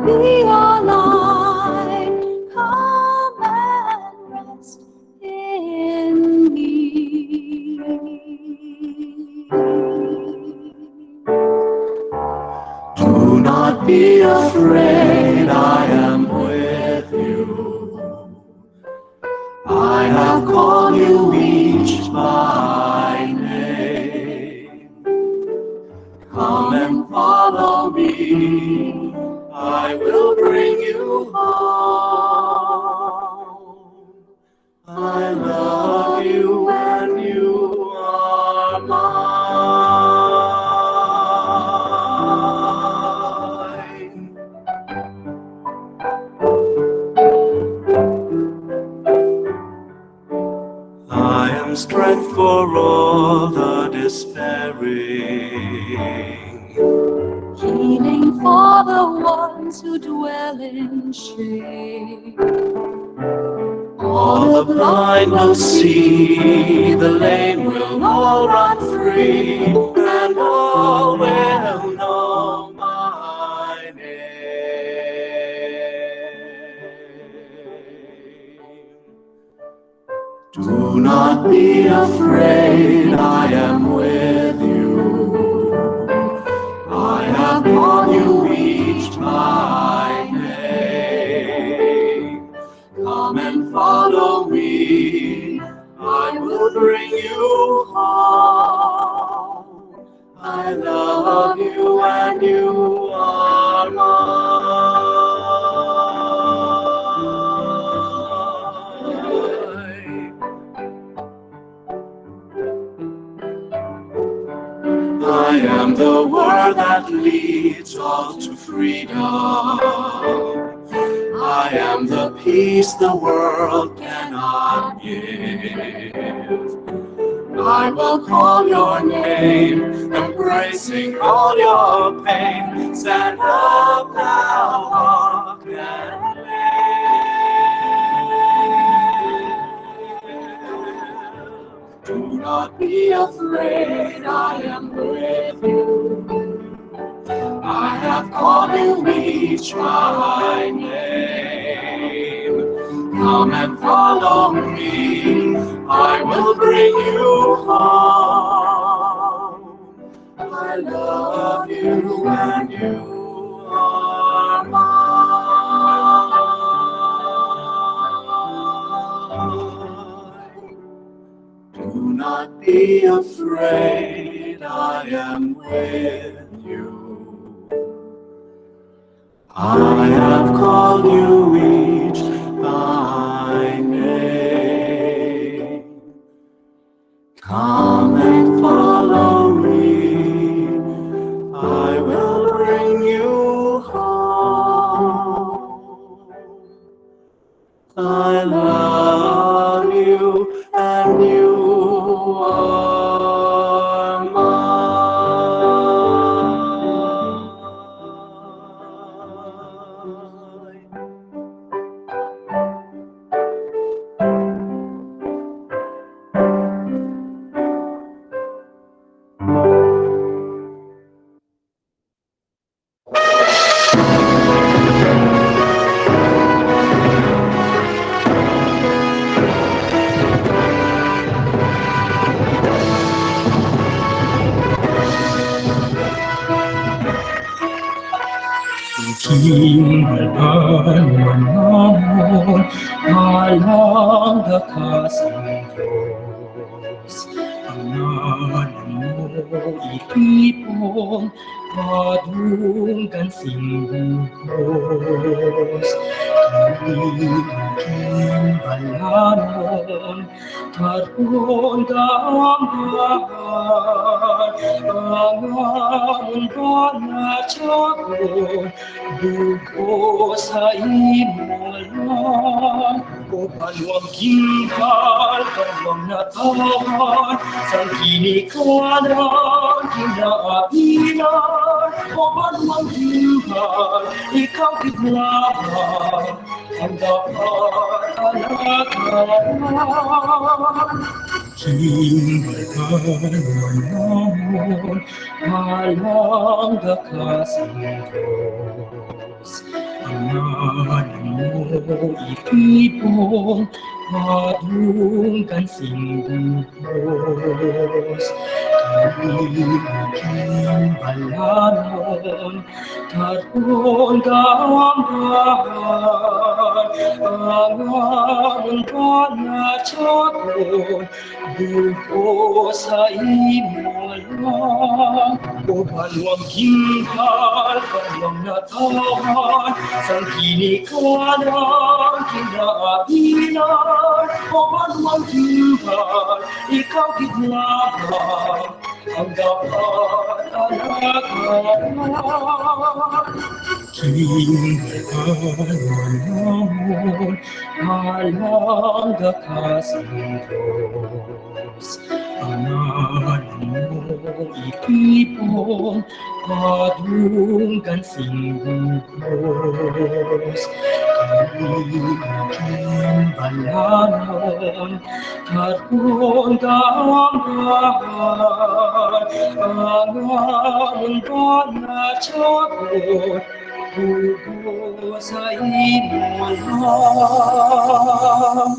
be our light. Come and rest in me. Do not be afraid, I am with you. I have called you each by name. Come and follow me, I will bring you home. I love you and you are mine. I am strength for all the despairing, healing for the ones who dwell in shame. All the blind will see, the lame will all run free, and all will know my name. Do not be afraid, I am with you. I have called you each by name. Come and follow me, I will bring you home. I love you and you are mine. I am the word that leads all to freedom. I am the peace the world cannot give. I will call your name, embracing all your pain. Stand up now, walk and live. Do not be afraid, I am with you. I have called you each by name. Come and follow me, I will bring you home. I love you and you are mine. Do not be afraid, I am with you. I have called you each by name. Come and follow me, I will bring you home. I love you and you are mine. Himalayan alang kasing Diyos. Ingatan mo itipon, padunggan singgugos. Kiniking balanon, tarun damdahan, angamon banacakon, dugo sa imalan. O panuang ginghal, panuang natawan, sang kinikanan, kinainan. O panuang ginghal, ikaw biglaan, ang dapat alagaran. Himbagan namon, alang kasing Diyos. Pangalan mo itipong madunggan singbubos. Kalimutin balanon, karon gambahan, ang amon na tiyakon, buko sa imo lang. O banwang ginghal, banwang natawan, sang kinikanan, kinainan. O banwang ginghal, ikaw gidlaban, ang dapat alagawan. Kinainan namon, halangga ka sa Diyos. Pangalan mo itipon, madunggan singbubos. Kalimutin balanon, karon gambahan, ang amon na tiyakon, bugo sa imo lang.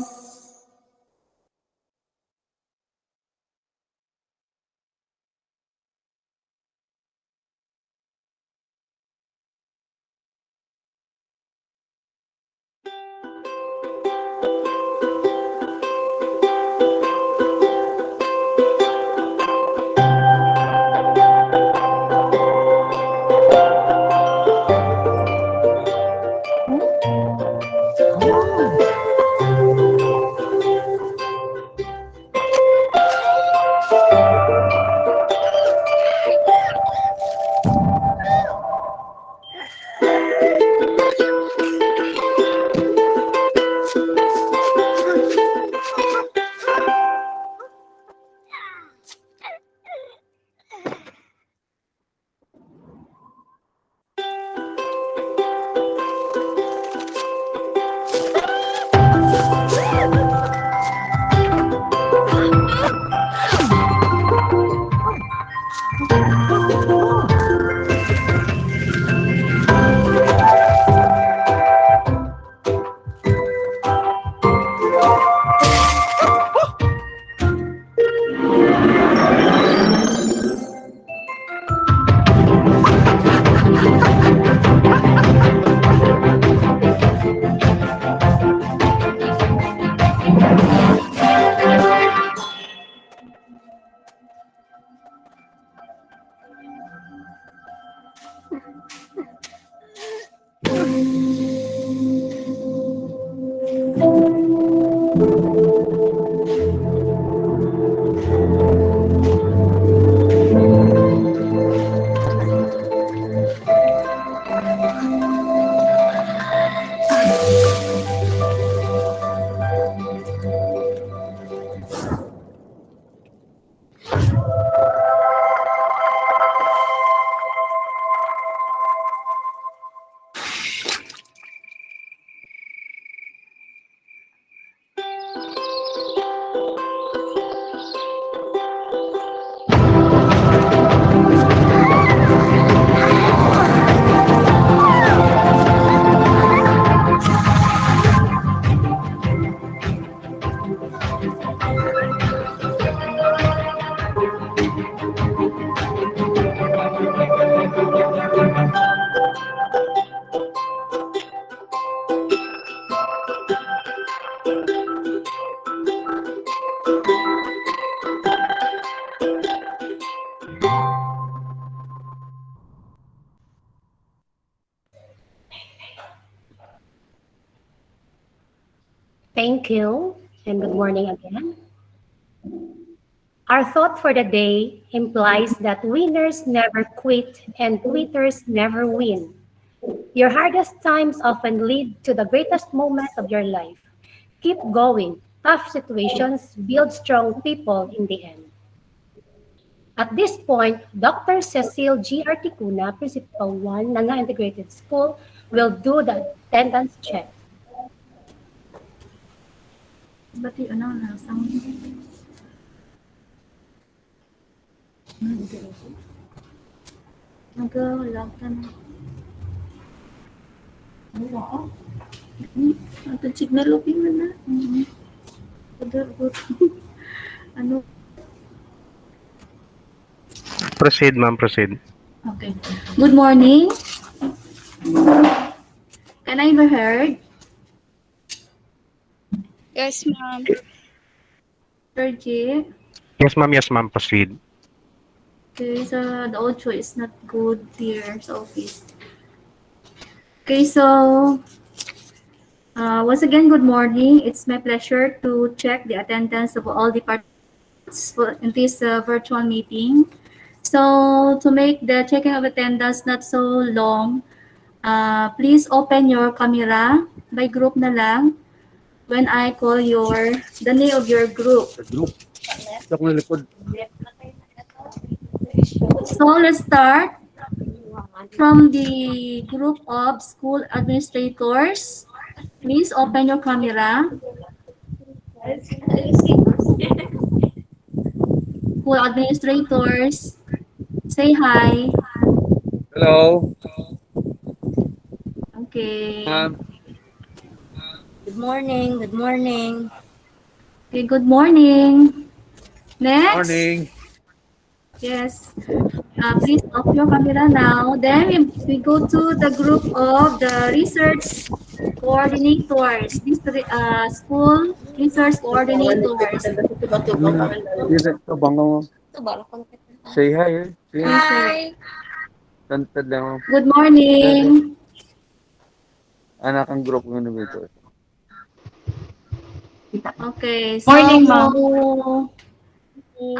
Thank you, and good morning again. Our thought for the day implies that winners never quit and quitters never win. Your hardest times often lead to the greatest moments of your life. Keep going. Tough situations build strong people in the end. At this point, Dr. Cecile G. Articuna, Principal 1, Nanga Integrated School, will do the attendance check. Berarti ano sound. Nag-lag ka na. Oo. Ang signal okay man na. Good. Ano? Proceed, ma'am, proceed. Okay. Good morning. Can I be heard? Yes, ma'am. Sergi? Yes, ma'am, proceed. Okay, so the audio is not good here sa office. Okay, so once again, good morning. It's my pleasure to check the attendance of all the participants in this virtual meeting. So to make the checking of attendance not so long, please open your camera by group na lang when I call the name of your group. So let's start from the group of school administrators. Please open your camera. School administrators, say hi. Hello, Okay. ma'am. Good morning. Good morning. Okay, good morning. Next. Morning. Yes. Please off your camera now. Then we go to the group of the research coordinators. These school research coordinators. Ito bango. Say hi. Say hi. Please say Hi. Tantad lang. good morning. Anak ang group ng nito. Okay, so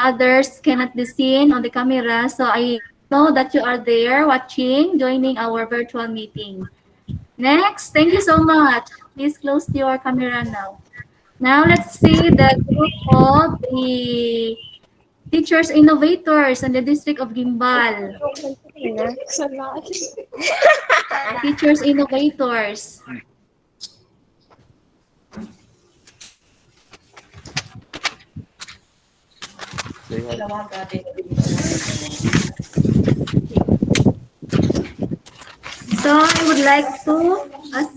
others cannot be seen on the camera. So I know that you are there watching, joining our virtual meeting. Next, thank you so much. Please close your camera now. Now let's see the group of the teachers innovators in the district of Gimbal. Teachers innovators. Say hi. So I would like to, as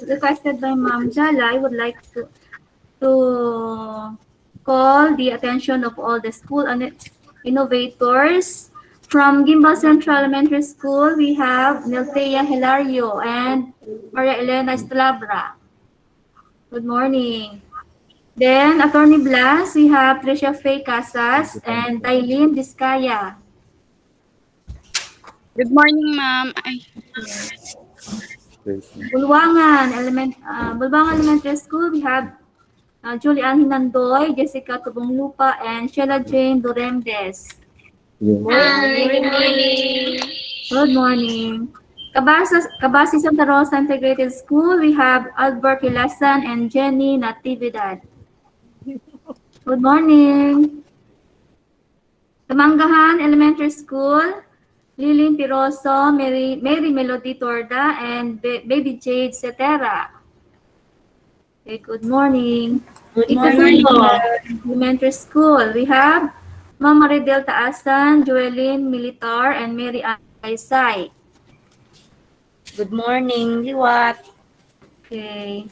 requested by Ma'am Jala, I would like to call the attention of all the school innovators. From Gimbal Central Elementary School, we have Neltea Hilario and Maria Elena Estalabra. Good morning. Then, Attorney Blas, we have Tricia Faye Casas and Tailin Discaya. Good morning, ma'am. Bulwangan Elementary School, we have Julian Hinandoy, Jessica Tubonglupa, and Sheila Jane Duremdes. Good morning. Good morning. Cabasi Santa Rosa Integrated School, we have Albert Hilasan and Jenny Natividad. Good morning. Tamanggahan Elementary School, Lilin Piroso, Mary Melody Torda, and Baby Jade Cetera. Okay, good morning. Good Itaguyo morning. Elementary School, we have Mama Redel Taasan, Joelyn Militar, and Mary Ann Kaysay. Good morning, Liwat. Okay.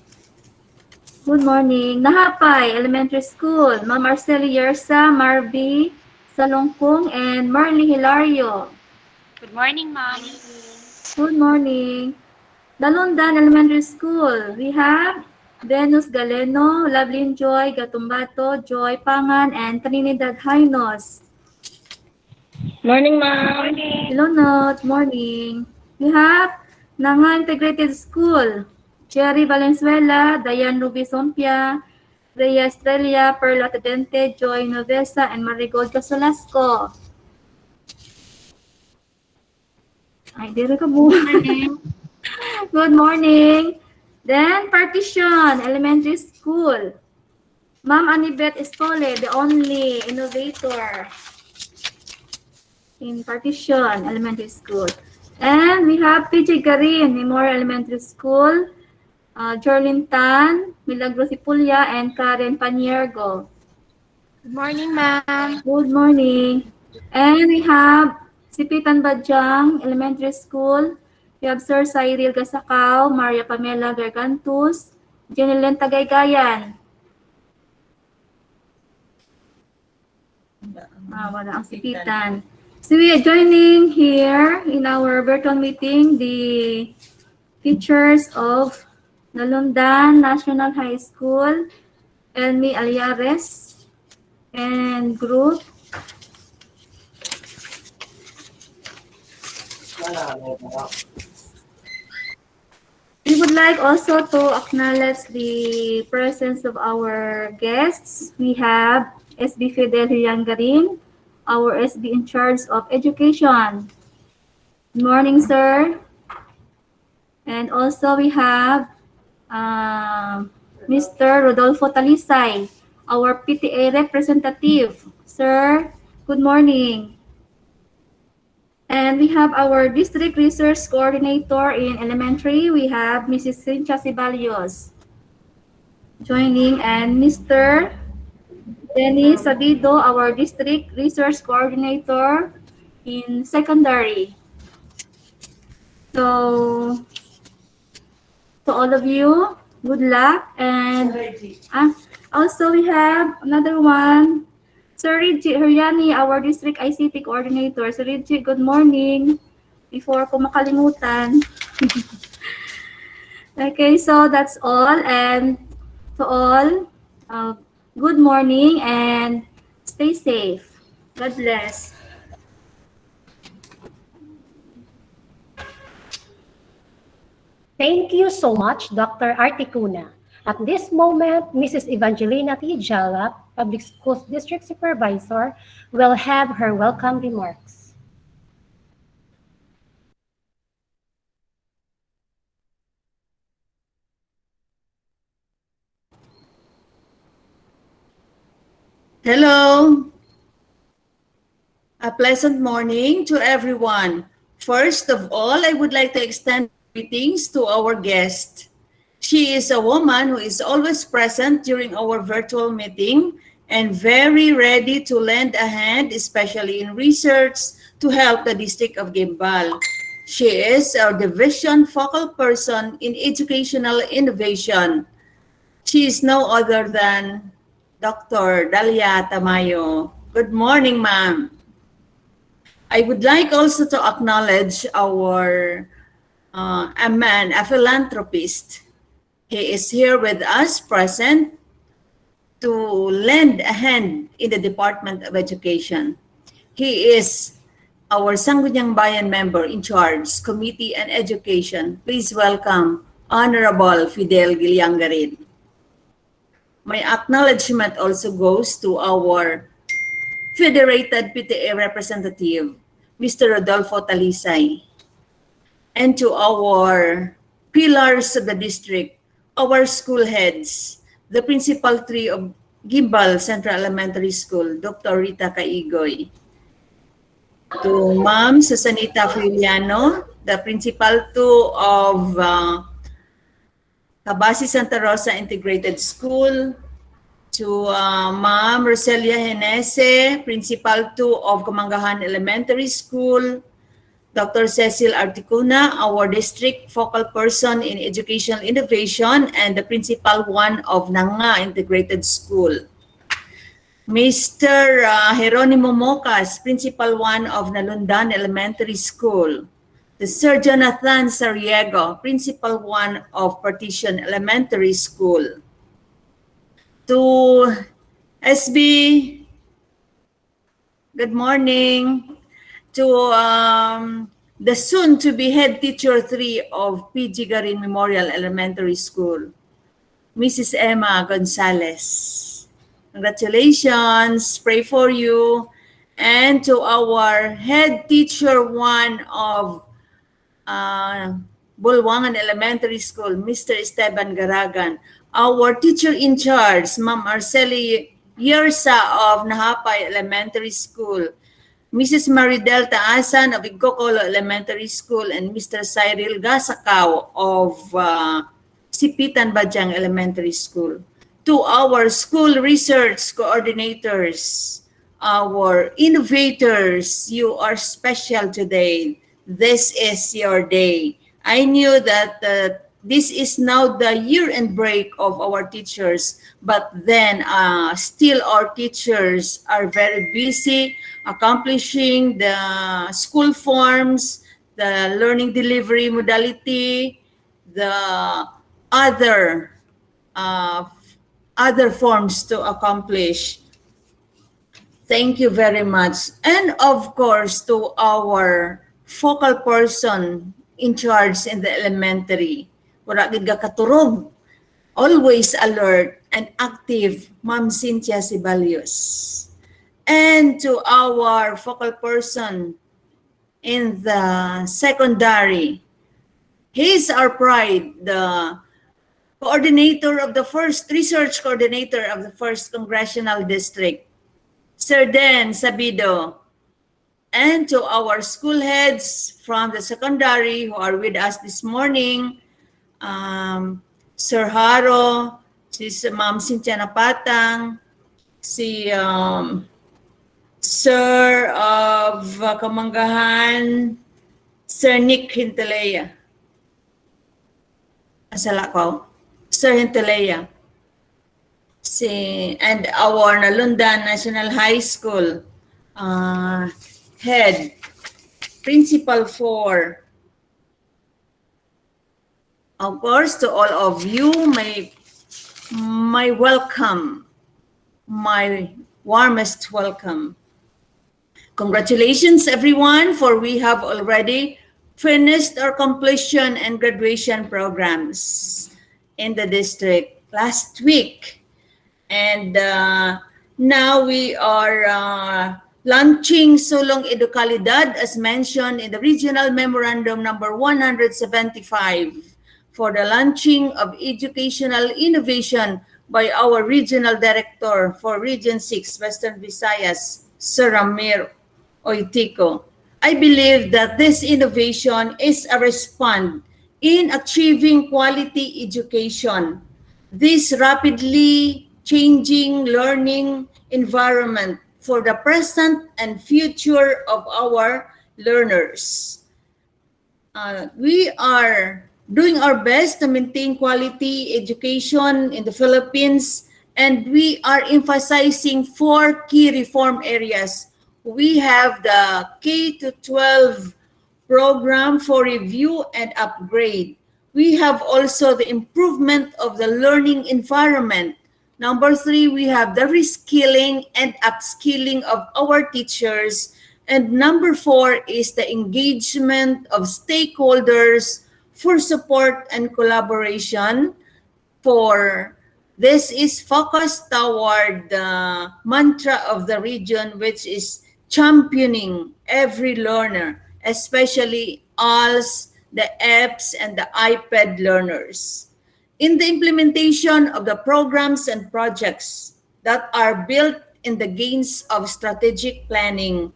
Good morning. Nahapay Elementary School, Ma'am Arceli Yersa, Marby Salongkong, and Marley Hilario. Good morning, ma'am. Good morning. Dalundan Elementary School, we have Venus Galeno, Lovelyn Joy Gatumbato, Joy Pangan, and Trinidad Hainos. Morning, ma'am. Ilonot, morning. We have Nanga Integrated School, Cherry Valenzuela, Diane Ruby Sompia, Rhea Estrella, Perla Tedente, Joy Novesa, and Marigold Casolasco. Ay, di rin ka po. Good morning. Then, Partition Elementary School. Ma'am Anibet Estole, the only innovator in Partition Elementary School. And we have PJ Garin, Memorial Elementary School, Jorlyn Tan, Milagros Ipulya, and Karen Paniergo. Good morning, ma'am. Good morning. And we have Sipitan Bajang Elementary School, We have Sir Cyril Gasakaw, Maria Pamela Gargantus, Jeneline Tagaygayan. Wala ang sipitan. So we are joining here in our virtual meeting the teachers of Nalundan National High School, Elmi Aliares and group. We would like also to acknowledge the presence of our guests. We have SB Fidel Hiyangarin, our SB in charge of education. Good morning, sir. And also we have Mr. Rodolfo Talisay, our PTA representative. Sir, good morning. And we have our district research coordinator in elementary. We have Mrs. Cynthia Ceballos joining, and Mr. Denny Sabido, our district research coordinator in secondary. So, to all of you, good luck. And also we have another one, Sir Reggie Heriani, our district ICT coordinator. Sir Reggie, good morning. Before ko makalimutan. Okay, so that's all. And to all, good morning and stay safe. God bless. Thank you so much, Dr. Articuna. At this moment, Mrs. Evangelina T. Jalap, Public Schools District Supervisor, will have her welcome remarks. Hello. A pleasant morning to everyone. First of all, I would like to extend greetings to our guest. She is a woman who is always present during our virtual meeting and very ready to lend a hand, especially in research, to help the District of Gimbal. She is our division focal person in educational innovation. She is no other than Dr. Dalia Tamayo. Good morning, ma'am. I would like also to acknowledge our a man, a philanthropist. He is here with us, present, to lend a hand in the Department of Education. He is our Sangguniang Bayan member in charge, Committee on Education. Please welcome Honorable Fidel Giliangarin. My acknowledgement also goes to our Federated PTA representative, Mr. Rodolfo Talisay, and to our pillars of the district, our school heads, the Principal 3 of Gimbal Central Elementary School, Dr. Rita Caigoy, to Ma'am Susanita Filiano, the Principal 2 of Cabasi Santa Rosa Integrated School, to Ma'am Roselia Henese, Principal 2 of Kamangahan Elementary School, Dr. Cecil Articuna, our district focal person in educational innovation and the Principal 1 of Nanga Integrated School, Mr. Jeronimo Mocas, Principal 1 of Nalundan Elementary School, to Sir Jonathan Sariego, Principal 1 of Partition Elementary School, to SB, good morning, to the soon-to-be head teacher 3 of PG Garin Memorial Elementary School, Mrs. Emma Gonzalez. Congratulations, pray for you. And to our head teacher 1 of Bulwangan Elementary School, Mr. Esteban Garagan. Our teacher in charge, Ma'am Arceli Yersa of Nahapay Elementary School, Mrs. Maridel Taasan of Igcocolo Elementary School, and Mr. Cyril Gasakaw of Sipitan Bajang Elementary School. To our school research coordinators, our innovators, you are special today. This is your day. I knew that this is now the year-end break of our teachers, but then still our teachers are very busy accomplishing the school forms, the learning delivery modality, the other uh, other forms to accomplish. Thank you very much. And of course, to our focal person in charge in the elementary. Wala gid ka katurog. Always alert and active, Ma'am Cynthia Sibalius. And to our focal person in the secondary. He's our pride, the coordinator of the first research coordinator of the first congressional district, Sir Den Sabido. And to our school heads from the secondary who are with us this morning, Sir Haro, si Ma'am Cynthia Napatang, si Sir of Kamanggahan, Sir Nick Hintalea. Asala ko, Sir Hintalea. And our Nalundan National High School head, principal 4. Of course, to all of you, my welcome, my warmest welcome. Congratulations, everyone, for we have already finished our completion and graduation programs in the district last week. And now we are launching Sulong Edukalidad as mentioned in the Regional Memorandum number 175 for the launching of educational innovation by our Regional Director for Region 6, Western Visayas, Sir Ramir Oitico. I believe that this innovation is a response in achieving quality education. This rapidly changing learning environment for the present and future of our learners. We are doing our best to maintain quality education in the Philippines, and we are emphasizing 4 key reform areas. We have the K-12 program for review and upgrade. We have also the improvement of the learning environment. Number 3, we have the reskilling and upskilling of our teachers. And number 4 is the engagement of stakeholders for support and collaboration. For this is focused toward the mantra of the region, which is championing every learner, especially ALS, the EPS, and the iPad learners. In the implementation of the programs and projects that are built in the gains of strategic planning,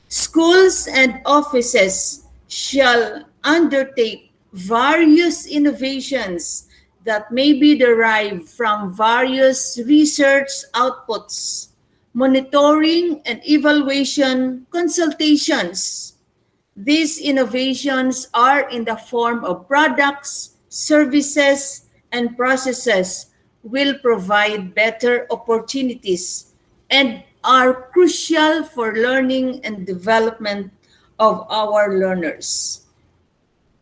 schools and offices shall undertake various innovations that may be derived from various research outputs, monitoring and evaluation consultations. These innovations are in the form of products, services, and processes will provide better opportunities and are crucial for learning and development of our learners.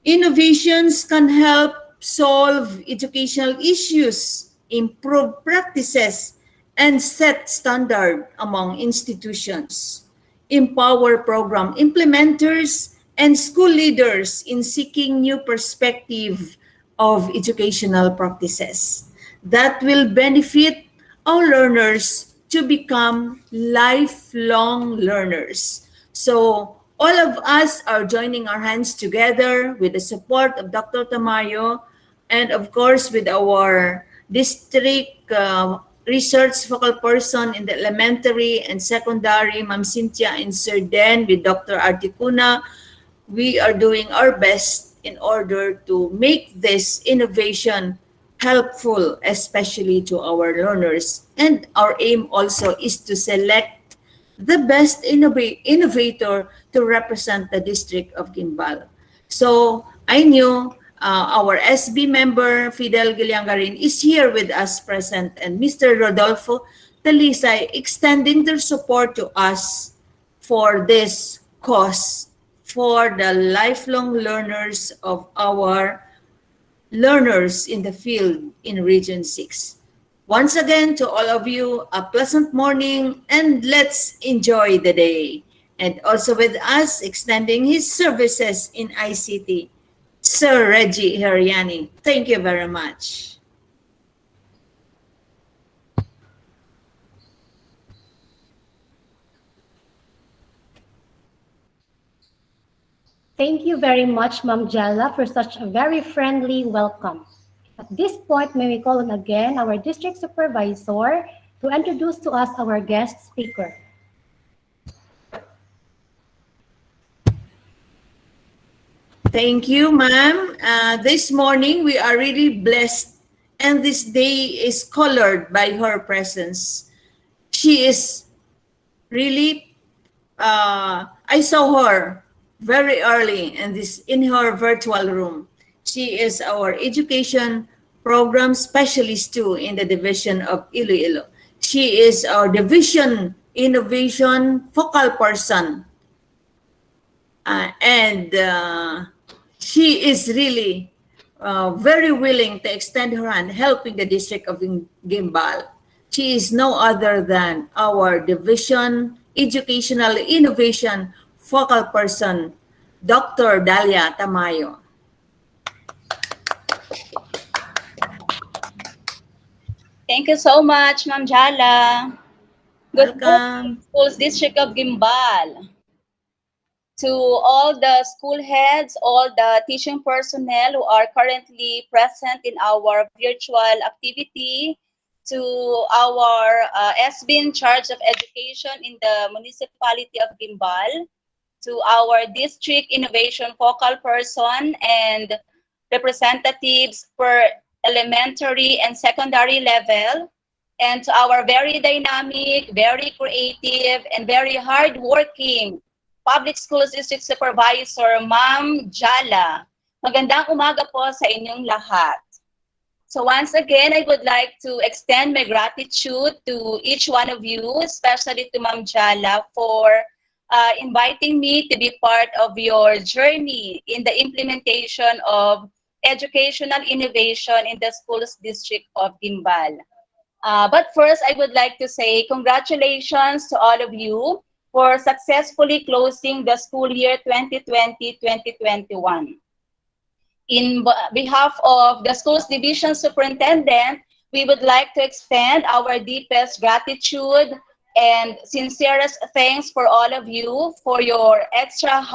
Innovations can help solve educational issues, improve practices, and set standard among institutions, empower program implementers and school leaders in seeking new perspective of educational practices that will benefit our learners to become lifelong learners. So all of us are joining our hands together with the support of Dr. Tamayo and of course with our district research focal person in the elementary and secondary, Ma'am Cynthia and Sir Den with Dr. Articuna. We are doing our best in order to make this innovation helpful, especially to our learners. And our aim also is to select the best innovator to represent the District of Guinbal. So I knew our SB member, Fidel Giliangarin, is here with us present, and Mr. Rodolfo Talisay extending their support to us for this cause, for the lifelong learners of our learners in the field in Region 6. Once again, to all of you, a pleasant morning and let's enjoy the day. And also with us, extending his services in ICT, Sir Reggie Heriani. Thank you very much. Thank you very much, Ma'am Jala, for such a very friendly welcome. At this point, may we call on again our district supervisor to introduce to us our guest speaker. Thank you, ma'am. This morning, we are really blessed, and this day is colored by her presence. She is really, I saw her very early in her virtual room. She is our education program specialist too in the division of Iloilo. She is our division innovation focal person, and she is really very willing to extend her hand helping the district of Gimbal. She is no other than our division educational innovation focal person, Dr. Dalia Tamayo. Thank you so much, Ma'am Jala. Good morning, Welcome. Schools District of Gimbal. To all the school heads, all the teaching personnel who are currently present in our virtual activity, to our SB in charge of education in the municipality of Gimbal, to our district innovation focal person and representatives per elementary and secondary level, and to our very dynamic, very creative, and very hardworking Public Schools District Supervisor, Ma'am Jala. Magandang umaga po sa inyong lahat. So once again, I would like to extend my gratitude to each one of you, especially to Ma'am Jala, for inviting me to be part of your journey in the implementation of educational innovation in the schools district of Gimbal. But first, I would like to say congratulations to all of you for successfully closing the school year 2020-2021. In behalf of the schools division superintendent, we would like to extend our deepest gratitude and sincerest thanks for all of you for your extra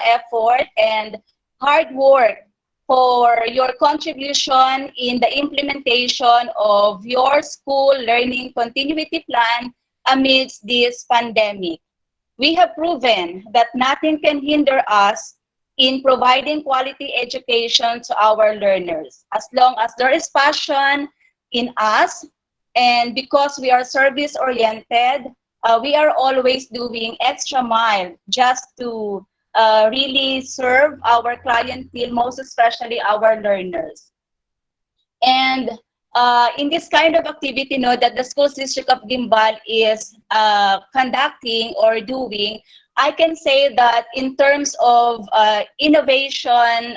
effort and hard work for your contribution in the implementation of your school learning continuity plan amidst this pandemic. We have proven that nothing can hinder us in providing quality education to our learners. As long as there is passion in us, and because we are service-oriented, we are always doing extra mile just to really serve our clientele, most especially our learners. And in this kind of activity, that the Schools District of Gimbal is conducting or doing, I can say that in terms of innovation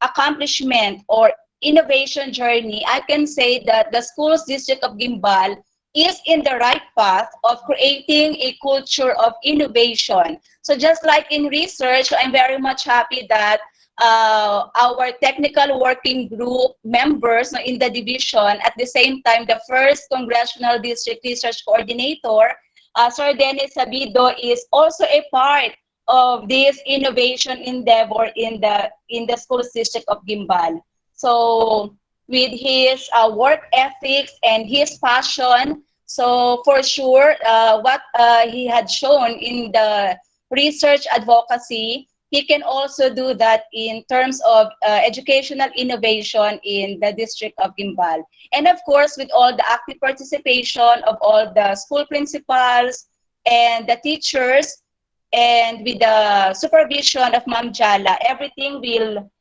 accomplishment or innovation journey, I can say that the Schools District of Gimbal is in the right path of creating a culture of innovation. So just like in research, I'm very much happy that our technical working group members in the division, at the same time, the first Congressional District Research Coordinator, Sir Dennis Sabido, is also a part of this innovation endeavor in the Schools District of Gimbal. So with his work ethics and his passion, so for sure, what he had shown in the research advocacy, he can also do that in terms of educational innovation in the District of Gimbal. And of course, with all the active participation of all the school principals and the teachers, and with the supervision of Ma'am Jala, everything will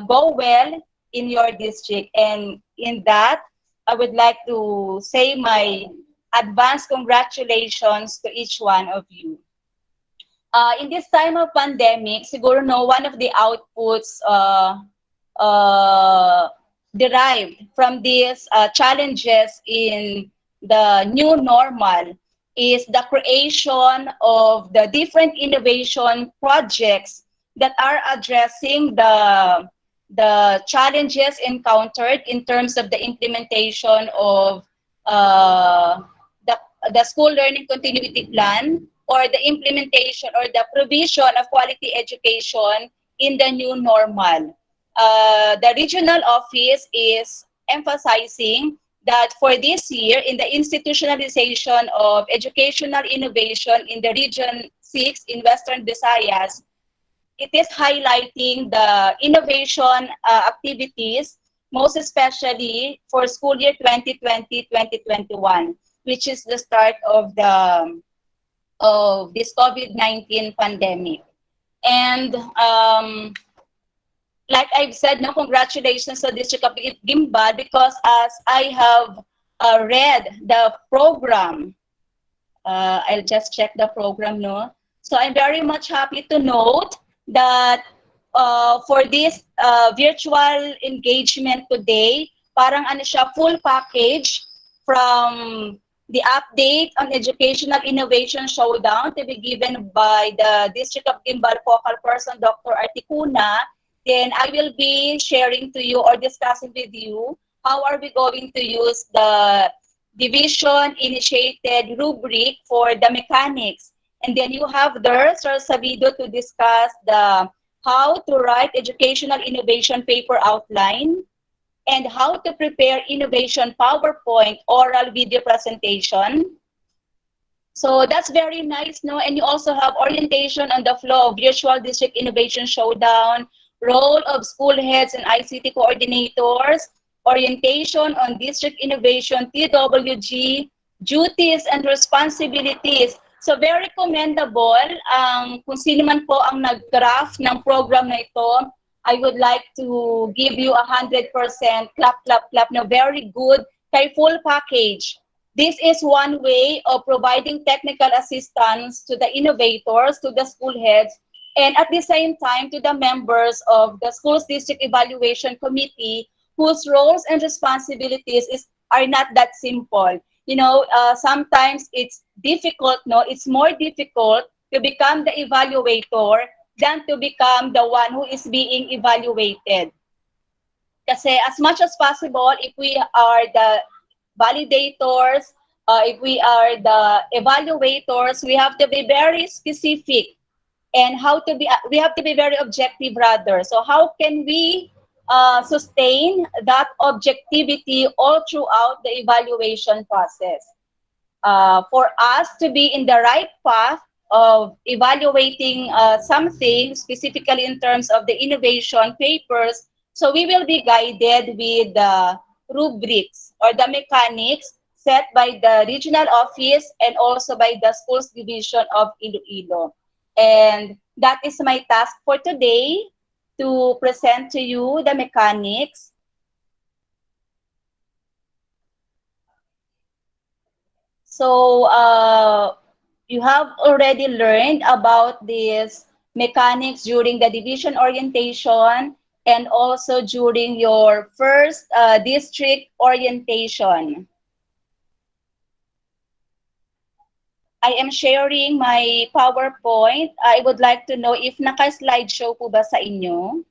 go well in your district. And in that, I would like to say my advanced congratulations to each one of you. In this time of pandemic, siguro no, one of the outputs uh, derived from these challenges in the new normal is the creation of the different innovation projects that are addressing the challenges encountered in terms of the implementation of uh, the, the school learning continuity plan, or the implementation or the provision of quality education in the new normal. The regional office is emphasizing that for this year, in the institutionalization of educational innovation in the Region 6 in Western Visayas, it is highlighting the innovation activities, most especially for school year 2020-2021, which is the start of this COVID-19 pandemic. And like I've said, no, congratulations to District of Gimbal, because as I have read the program, I'll just check the program, no? So I'm very much happy to note that for this virtual engagement today, parang ano siya, full package from the update on educational innovation showdown to be given by the District of Gimbal focal person, Dr. Articuna. Then I will be sharing to you or discussing with you how are we going to use the division-initiated rubric for the mechanics. And then you have there, Sir Sabido, to discuss the how to write educational innovation paper outline and how to prepare innovation PowerPoint oral video presentation. So that's very nice, no? And you also have orientation on the flow of virtual district innovation showdown, role of school heads and ICT coordinators, orientation on district innovation, TWG, duties and responsibilities. So very commendable. Kung sino man po ang nag-draft ng program na ito, I would like to give you 100% clap, clap, clap. No, very good. Kay full package. This is one way of providing technical assistance to the innovators, to the school heads, and at the same time to the members of the Schools District Evaluation Committee, whose roles and responsibilities are not that simple. You know, sometimes it's difficult, no? It's more difficult to become the evaluator than to become the one who is being evaluated. Kasi as much as possible, if we are the validators, if we are the evaluators, we have to be very specific, and we have to be very objective rather. So how can we sustain that objectivity all throughout the evaluation process? For us to be in the right path of evaluating something, specifically in terms of the innovation papers, so we will be guided with the rubrics or the mechanics set by the regional office and also by the schools division of Iloilo. And that is my task for today, to present to you the mechanics. So you have already learned about these mechanics during the division orientation and also during your first district orientation. I am sharing my PowerPoint. I would like to know if naka-slideshow po ba sa inyo?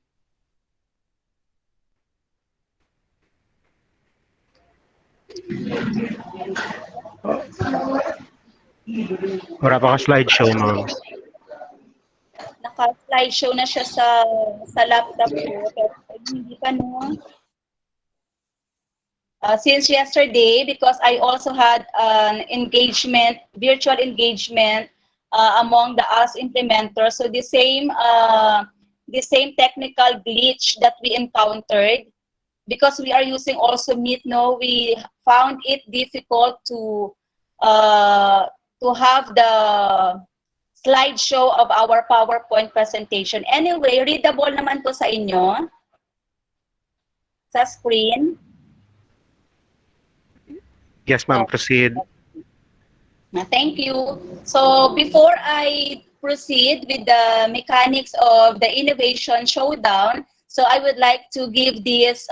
Wala pa ka slideshow, ma'am. Naka-slideshow na siya sa laptop ko, pero hindi pa, no? Since yesterday, because I also had an engagement, virtual engagement among the US implementers. So the same technical glitch that we encountered, because we are using also Meet, no, we found it difficult to have the slideshow of our PowerPoint presentation. Anyway, readable naman to sa inyo sa screen. Yes, ma'am. Proceed. Thank you. So before I proceed with the mechanics of the innovation showdown, so I would like to give this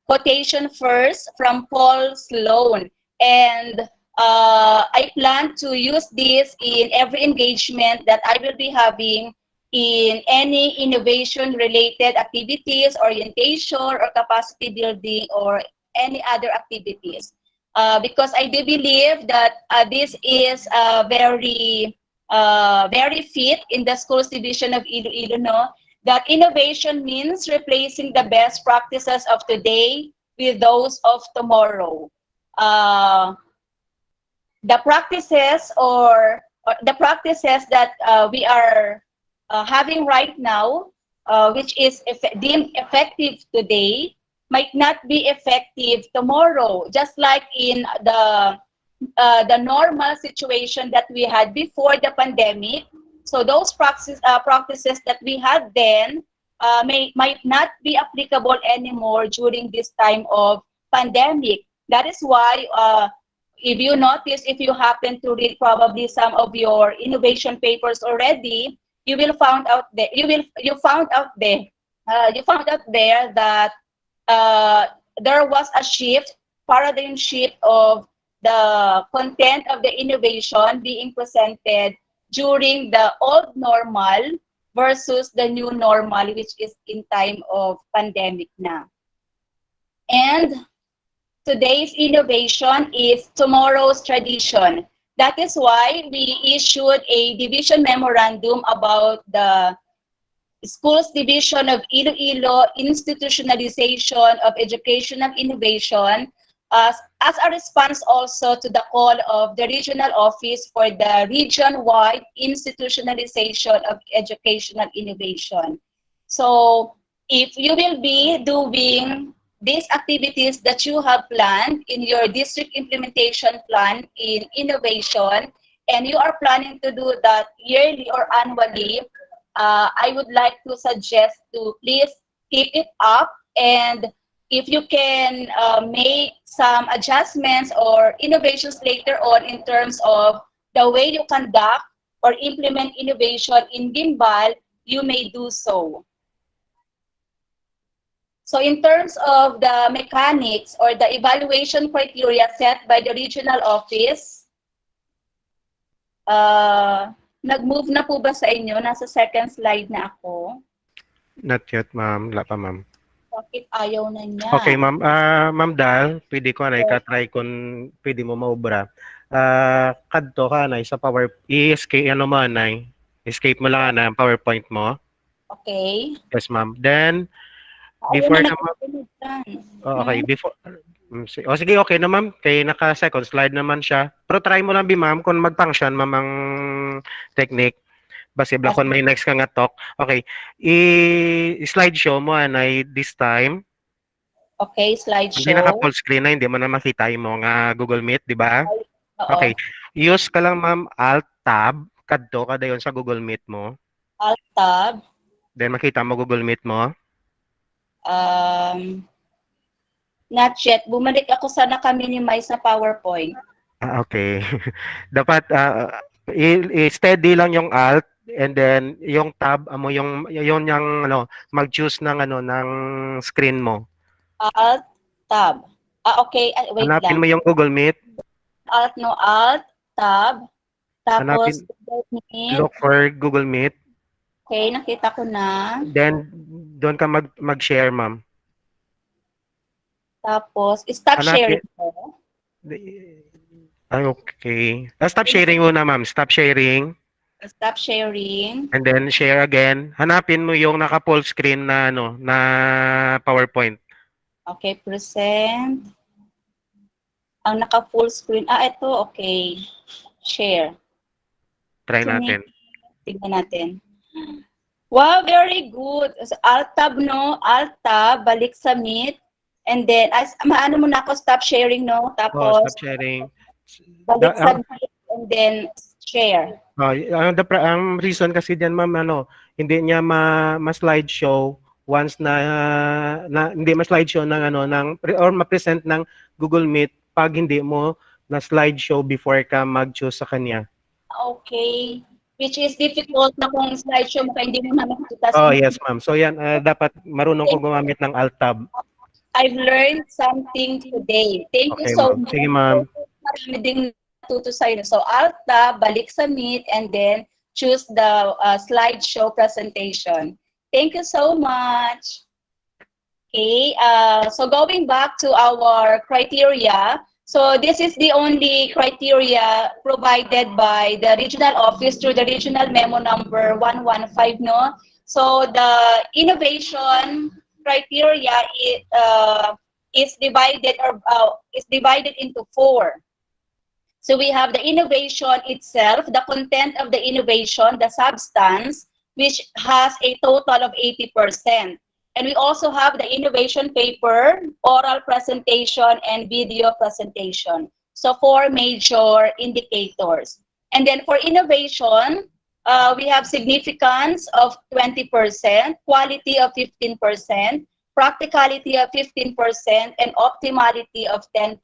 quotation first from Paul Sloan. And I plan to use this in every engagement that I will be having in any innovation related activities, orientation, or capacity building, or any other activities. Because I do believe that this is very fit in the schools division of Iloilo, no? That innovation means replacing the best practices of today with those of tomorrow. The practices or the practices that we are having right now, which is deemed effective today, might not be effective tomorrow. Just like in the normal situation that we had before the pandemic. So those practices that we had then might not be applicable anymore during this time of pandemic. That is why if you notice, if you happen to read probably some of your innovation papers already, you will found out that you found out there that there was a paradigm shift of the content of the innovation being presented during the old normal versus the new normal, which is in time of pandemic now. And today's innovation is tomorrow's tradition. That is why we issued a division memorandum about the Schools Division of Iloilo institutionalization of educational innovation as a response also to the call of the regional office for the region-wide institutionalization of educational innovation. So if you will be doing these activities that you have planned in your district implementation plan in innovation, and you are planning to do that yearly or annually, I would like to suggest to please keep it up, and if you can make some adjustments or innovations later on in terms of the way you conduct or implement innovation in Gimbal, you may do so. So in terms of the mechanics or the evaluation criteria set by the regional office, nag-move na po ba sa inyo? Nasa second slide na ako. Not yet, ma'am. Wala pa, ma'am. Bakit ayaw na niya? Okay, ma'am. Ma'am Dal, pwede ko na ikatry kung pwede mo maubra. Kadto ka na sa power, i-escape, ano mo na, escape mo lang na PowerPoint mo. Okay. Yes, ma'am. Then, before na okay, before, sige, okay na ma'am. Kaya naka-second slide naman siya. Pero try mo lang, ma'am, kung mag-function, ma'am, ang technique. Basibla kung may next ka nga talk. Okay. I-slideshow mo, anay, this time. Okay, slideshow. Hindi naka-full screen na, hindi mo na makita yung mga Google Meet, di ba? Okay. Use ka lang, ma'am, Alt-Tab. Kadto ka dayon sa Google Meet mo. Alt-Tab. Then makita mo Google Meet mo. Not yet. Bumalik ako sa naka-minimize na PowerPoint. Okay. Dapat i-steady lang yung Alt and then yung tab mo yung ano mag-choose ng ano ng screen mo. Alt tab. Okay, wait Hanapin lang. mo yung Google Meet. Alt tab. Tapos Hanapin, look for Google Meet. Okay, nakita ko na. Then doon ka mag-share, ma'am. Tapos stop sharing ko. Ay, okay. Stop sharing muna, ma'am. Stop sharing. Stop sharing. And then share again. Hanapin mo yung naka-full screen na ano, na PowerPoint. Okay, present. Ang naka-full screen. Ito, okay. Share. Try natin. Tingnan natin. Wow, very good. Alt-tab, no? Alt-tab, balik sa Meet. And then, maano mo na ako, stop sharing, no? Tapos, stop sharing. balik sa Meet. and then share. Ang reason kasi diyan ma'am hindi niya ma-slideshow once na hindi ma-slideshow ng or ma-present ng Google Meet pag hindi mo na slideshow before ka mag-choose sa kanya. Okay. Which is difficult na kung slideshow mo hindi mo na makikita Oh, sa yes ma'am. So yan, dapat marunong kong gumamit ng Alt Tab. I've learned something today. Thank you Okay so ma'am. much. Sige ma'am. Marami ding natuto sa'yo. So, Alt Tab, balik sa Meet, and then choose the slideshow presentation. Thank you so much. Okay, so going back to our criteria, so this is the only criteria provided by the regional office through the regional memo number 115, no? So the innovation criteria is divided into 4. So we have the innovation itself, the content of the innovation, the substance, which has a total of 80%. And we also have the innovation paper, oral presentation, and video presentation. So 4 major indicators. And then for innovation, we have significance of 20%, quality of 15%, practicality of 15%, and optimality of 10%.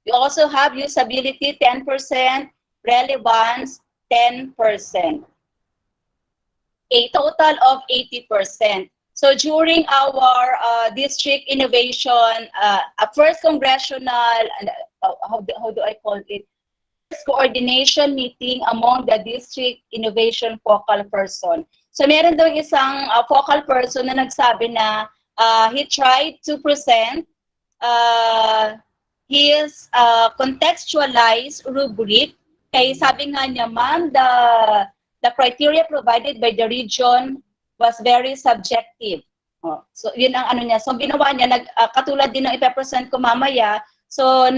We also have usability 10%, relevance 10%, a total of 80%. So during our district innovation, first congressional, how do I call it? First coordination meeting among the district innovation focal person. So meron daw isang focal person na nagsabi na he tried to present his contextualized rubric. Kaya sabi nga niya, ma'am, the criteria provided by the region was very subjective. So yun ang ano niya. So ginawa niya, katulad din ng ipapresent ko mamaya, so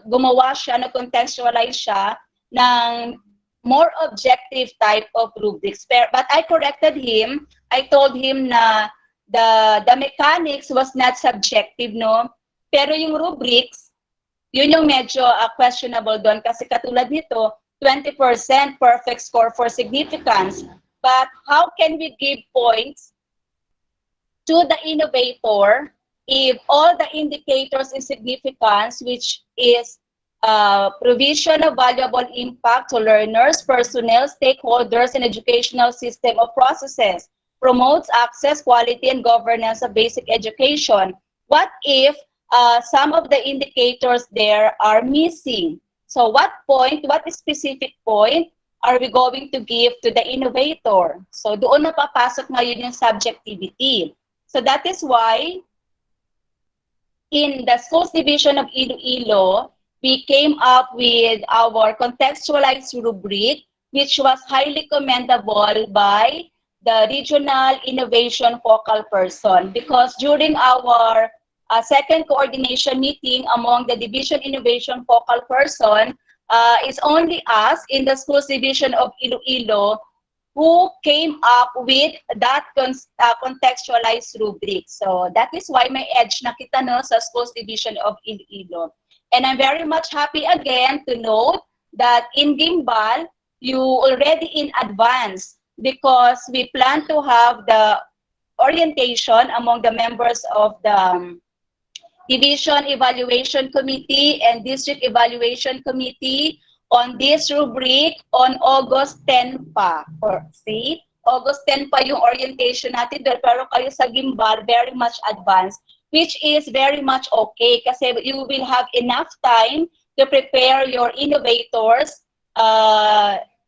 gumawa siya, nag-contextualize siya ng more objective type of rubrics. But I corrected him. I told him na the mechanics was not subjective, no? Pero yung rubrics, yun yung medyo questionable doon kasi katulad nito, 20% perfect score for significance. But how can we give points to the innovator if all the indicators in significance, which is provision of valuable impact to learners, personnel, stakeholders, and educational system of processes, promotes access, quality, and governance of basic education? What if some of the indicators there are missing? So what specific point are we going to give to the innovator? So doon na papasok ngayon yung subjectivity. So that is why in the schools division of Iloilo, we came up with our contextualized rubric, which was highly commendable by the regional innovation focal person, because during our second coordination meeting among the division innovation focal person, it's only us in the schools division of Iloilo who came up with that contextualized rubric. So that is why may edge na kita no sa schools division of Iloilo. And I'm very much happy again to note that in Gimbal, you already in advance, because we plan to have the orientation among the members of the Division Evaluation Committee and District Evaluation Committee on this rubric on August 10 pa. See? August 10 pa yung orientation natin doon, pero kayo sa Gimbal, very much advanced, which is very much okay kasi you will have enough time to prepare your innovators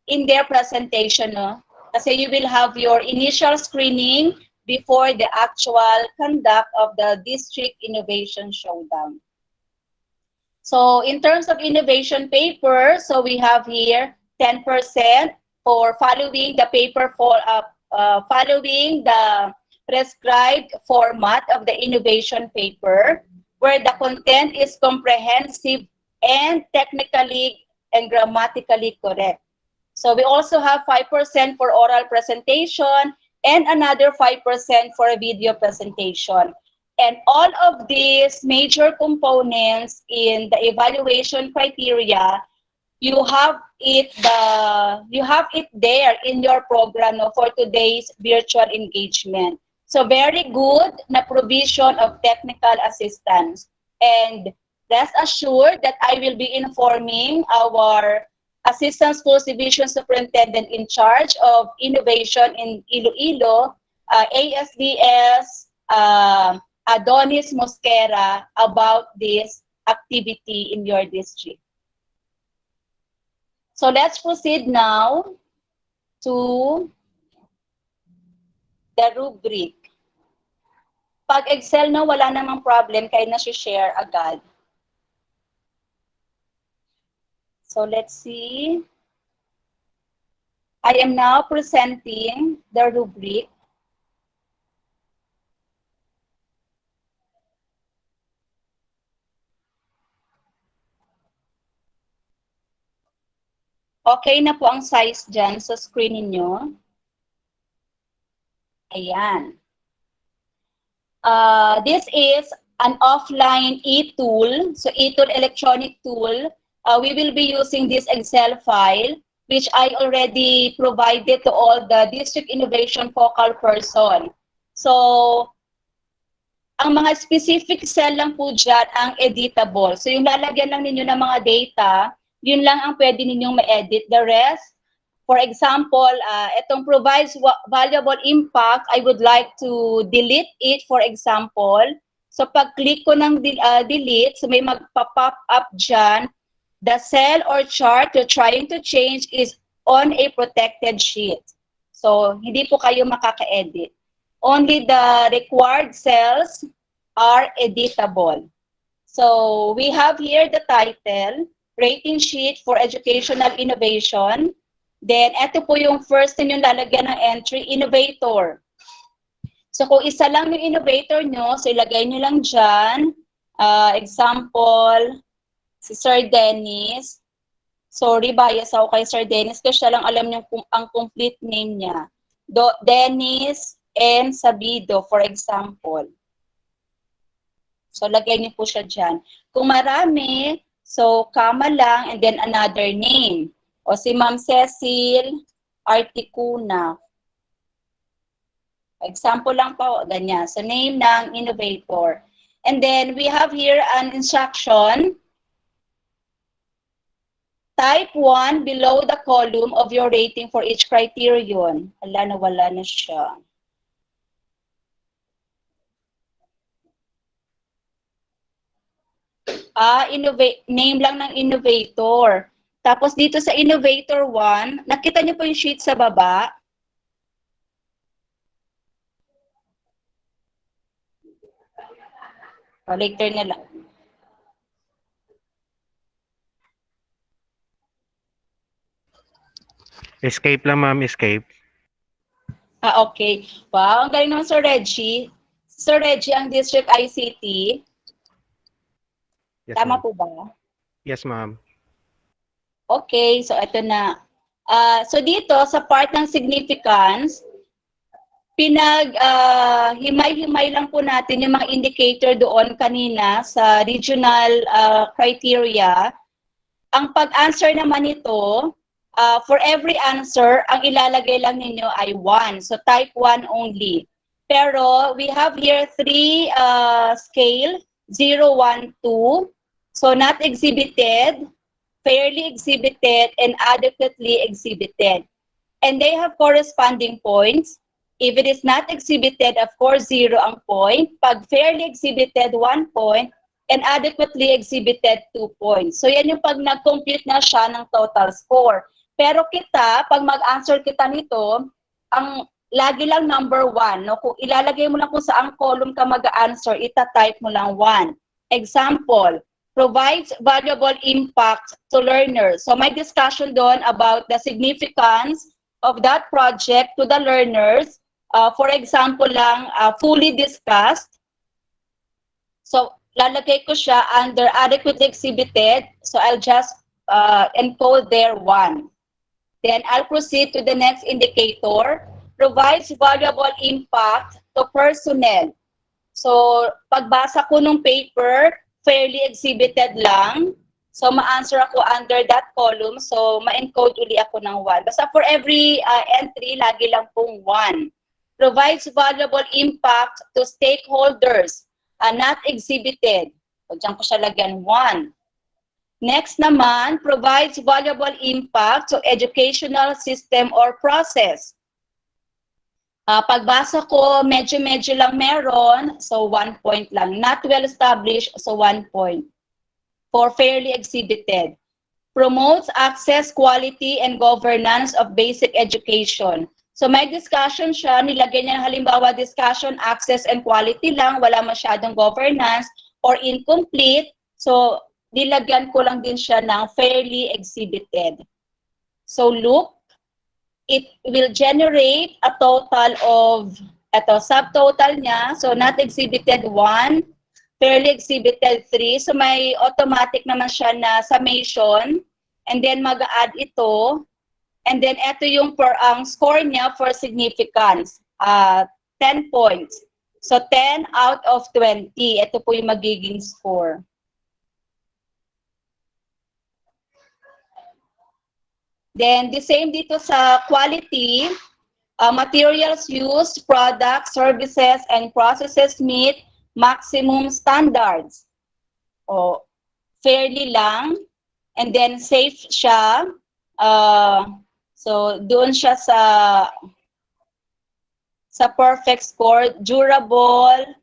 in their presentation. No? Kasi you will have your initial screening before the actual conduct of the District Innovation Showdown. So in terms of innovation paper, so we have here 10% for following the paper for following the prescribed format of the innovation paper, where the content is comprehensive and technically and grammatically correct. So we also have 5% for oral presentation and another 5% for a video presentation. And all of these major components in the evaluation criteria you have it there in your program, no, for today's virtual engagement. So very good na provision of technical assistance. And rest assured that I will be informing our Assistant Schools Division Superintendent in charge of innovation in Iloilo, ASDS Adonis Mosquera, about this activity in your district. So let's proceed now to the rubric. Pag Excel na, wala namang problem, kaya na-share agad. So let's see. I am now presenting the rubric. Okay na po ang size dyan sa screen ninyo. Ayan. This is an offline e-tool. So e-tool, electronic tool. We will be using this Excel file, which I already provided to all the district innovation focal person. So, ang mga specific cell lang po dyan ang editable. So, yung lalagyan lang ninyo ng mga data, yun lang ang pwede ninyong ma-edit. The rest, for example, itong provides valuable impact, I would like to delete it, for example. So, pag-click ko ng delete, so may magpa-pop up dyan, the cell or chart you're trying to change is on a protected sheet. So, hindi po kayo makaka-edit. Only the required cells are editable. So, we have here the title, Rating Sheet for Educational Innovation. Then, ito po yung first ninyong lalagyan ng entry, Innovator. So, kung isa lang yung innovator nyo, so ilagay nyo lang dyan. Example, si Sir Dennis. Sorry, bias ako kay Sir Dennis kasi siya lang alam niyo ang complete name niya. Dennis and Sabido, for example. So, lagay niyo po siya dyan. Kung marami, so, kama lang and then another name. O si Ma'am Cecil Articuna. Example lang po, ganyan. So, name ng innovator. And then, we have here an instruction. Type 1 below the column of your rating for each criterion. Wala na siya. Name lang ng innovator. Tapos dito sa innovator 1, nakita niyo po yung sheet sa baba. Later na lang. Escape lang, ma'am. Escape. Okay. Wow, ang galing naman Sir Reggie. Sir Reggie, ang District ICT. Yes, Tama ma'am. po ba? Yes, ma'am. Okay, so ito na. So dito, sa part ng significance, himay-himay lang po natin yung mga indicator doon kanina sa regional criteria. Ang pag-answer naman nito, for every answer, ang ilalagay lang ninyo ay 1. So type 1 only. Pero we have here 3 scale, 0, 1, 2. So not exhibited, fairly exhibited, and adequately exhibited. And they have corresponding points. If it is not exhibited, of course, 0 ang point. Pag fairly exhibited, 1 point. And adequately exhibited, 2 points. So yan yung pag nag-compute na siya ng total score. Pero kita, pag mag-answer kita nito, ang lagi lang number 1. No? Kung ilalagay mo lang kung saang column ka mag-answer, ita-type mo lang 1. Example, provides valuable impact to learners. So may discussion doon about the significance of that project to the learners. For example lang, fully discussed. So lalagay ko siya under adequately exhibited. So I'll just encode there 1. Then I'll proceed to the next indicator. Provides valuable impact to personnel. So pagbasa ko ng paper, fairly exhibited lang. So, ma-answer ako under that column. So, ma-encode uli ako ng 1. Basta for every entry, lagi lang pong 1. Provides valuable impact to stakeholders, not exhibited. So, dyan ko siya lagyan 1. Next naman, provides valuable impact to educational system or process. Pagbasa ko, medyo-medyo lang meron, so 1 point lang. Not well established, so 1 point. For fairly exhibited. Promotes access, quality, and governance of basic education. So may discussion siya, nilagay niya halimbawa discussion, access, and quality lang, wala masyadong governance, or incomplete. So nilagyan ko lang din siya ng fairly exhibited. So look, it will generate a total of, subtotal niya, so not exhibited 1, fairly exhibited 3. So may automatic naman siya na summation. And then mag-add ito. And then ito yung ang score niya for significance. 10 points. So 10 out of 20. Ito po yung magiging score. Then the same dito sa quality. Materials used, products, services, and processes meet maximum standards. O, fairly lang. And then safe siya. So doon siya sa perfect score. Durable,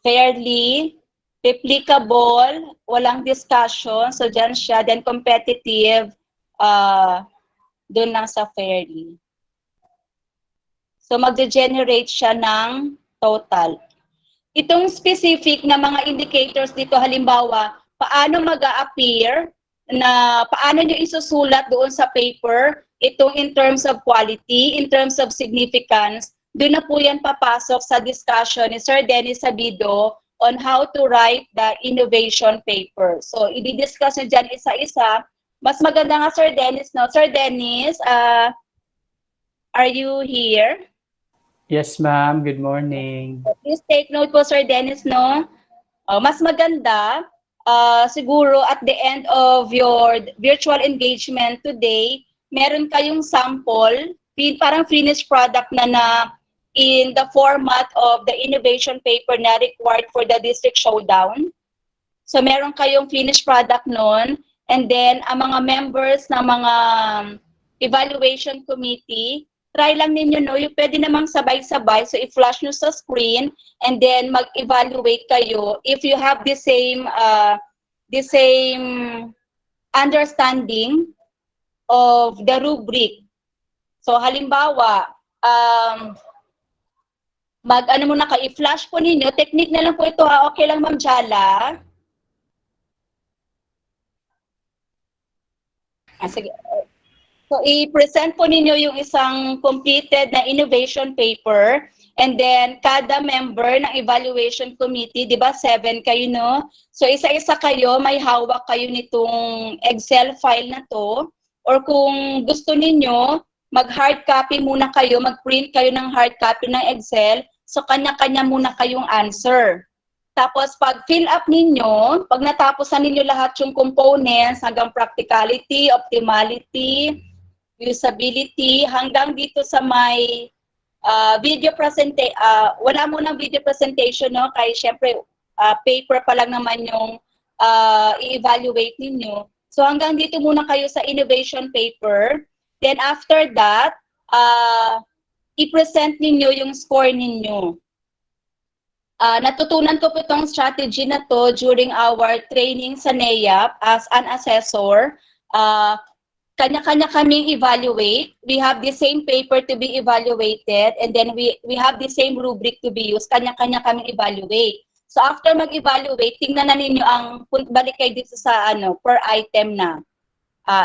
fairly, replicable, walang discussion. So dyan siya. Then competitive, doon lang sa fairly. So magde-generate siya ng total. Itong specific na mga indicators dito, halimbawa, paano mag-a-appear, na paano nyo isusulat doon sa paper, itong in terms of quality, in terms of significance, doon na po yan papasok sa discussion ni Sir Dennis Sabido on how to write the innovation paper. So, i-discuss nyo dyan isa-isa. Mas maganda nga, Sir Dennis, no? Sir Dennis, are you here? Yes, ma'am. Good morning. Please take note po, Sir Dennis, no? Mas maganda, siguro at the end of your virtual engagement today, meron kayong sample, parang finished product na in the format of the innovation paper na required for the district showdown. So meron kayong finished product nun, and then ang mga members ng mga evaluation committee, try lang ninyo, no, yung pwede namang sabay-sabay, so i-flash nyo sa screen, and then mag-evaluate kayo if you have the same understanding of the rubric. So halimbawa, mag-ano muna kayo, i-flash po ninyo, technique na lang po ito, okay lang Ma'am Jala? Sige. So, i-present po ninyo yung isang completed na innovation paper, and then kada member ng evaluation committee, di ba, 7 kayo, no? So, isa-isa kayo, may hawak kayo nitong Excel file na to, or kung gusto ninyo, mag-hard copy muna kayo, mag-print kayo ng hard copy ng Excel, so kanya-kanya muna kayong answer. Tapos, pag fill up ninyo, pag natapos na ninyo lahat yung components, hanggang practicality, optimality, usability, hanggang dito sa may video presentation, wala munang video presentation, no? Kaya syempre, paper pa lang naman yung i-evaluate ninyo. So hanggang dito muna kayo sa innovation paper. Then after that, i-present ninyo yung score ninyo. Natutunan ko po itong strategy na to during our training sa NEAP as an assessor. Kanya-kanya kaming evaluate. We have the same paper to be evaluated, and then we have the same rubric to be used. Kanya-kanya kaming evaluate. So after mag-evaluate, tingnan na ninyo ang, balik kayo dito sa per item na.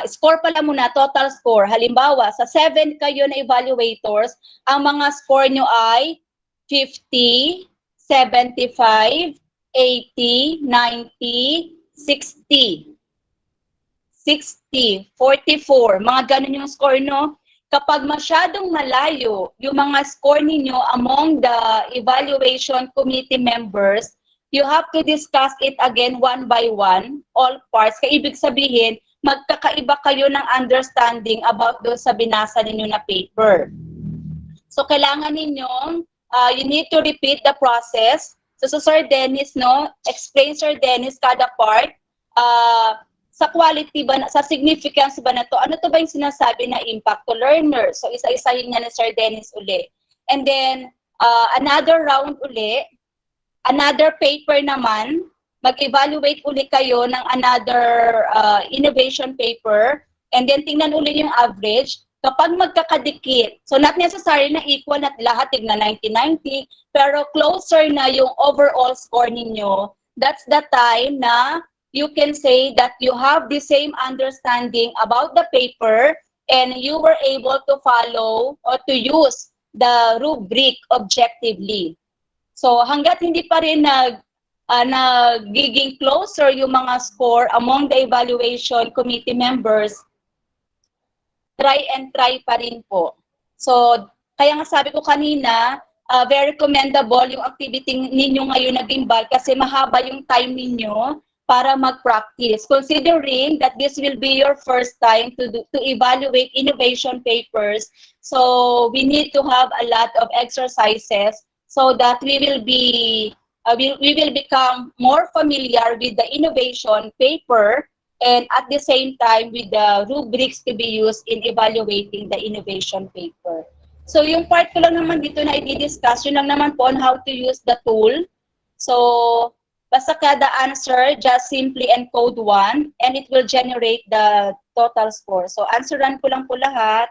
Score pala muna, total score. Halimbawa, sa 7 kayo na evaluators, ang mga score nyo ay 50, 75, 80, 90, 60. 60, 44, mga ganun yung score, no? Kapag masyadong malayo yung mga score ninyo among the evaluation committee members, you have to discuss it again one by one, all parts. Kaya ibig sabihin, magkakaiba kayo ng understanding about doon sa binasa ninyo na paper. So, kailangan ninyong, you need to repeat the process. So, Sir Dennis, no, explain Sir Dennis kada part, sa quality ba, sa significance ba na to, ano to ba yung sinasabi na impact to learners? So, isa-isahin niya ni Sir Dennis uli. And then, another round uli, another paper naman, mag-evaluate uli kayo ng another innovation paper, and then tingnan uli yung average. Kapag magkakadikit, so not necessary na equal na lahat, tigna 90-90, pero closer na yung overall score ninyo, that's the time na you can say that you have the same understanding about the paper and you were able to follow or to use the rubric objectively. So hanggat hindi pa rin nagiging closer yung mga score among the evaluation committee members, try and try pa rin po. So kaya nga sabi ko kanina, very commendable yung activity ninyo ngayon na gimbal kasi mahaba yung time ninyo para mag-practice. Considering that this will be your first time to evaluate innovation papers, so we need to have a lot of exercises so that we will be we will become more familiar with the innovation paper and at the same time with the rubrics to be used in evaluating the innovation paper. So yung part ko lang naman dito na i-discuss, yun lang naman po on how to use the tool. So basta kada answer, just simply encode 1 and it will generate the total score. So answeran ko lang po lahat.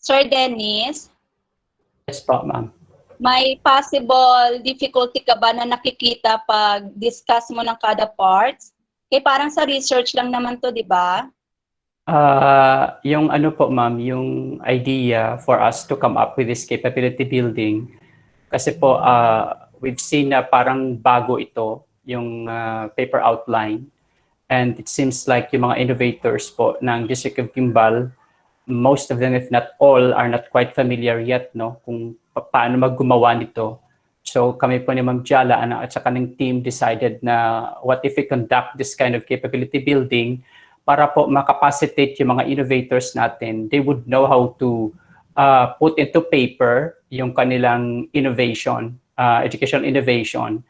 Sir Dennis? Yes po, ma'am. May possible difficulty ka ba na nakikita pag discuss mo ng kada parts? Kaya parang sa research lang naman to, di ba? Yung ano po, ma'am, yung idea for us to come up with this capability building, kasi po, we've seen na parang bago ito, yung paper outline. And it seems like yung mga innovators po ng District of Kimball, most of them, if not all, are not quite familiar yet, no, kung paano maggumawa nito. So kami po ni Ma'am Jala at saka ng team decided na what if we conduct this kind of capability building para po makapacitate yung mga innovators natin. They would know how to put into paper yung kanilang innovation, educational innovation,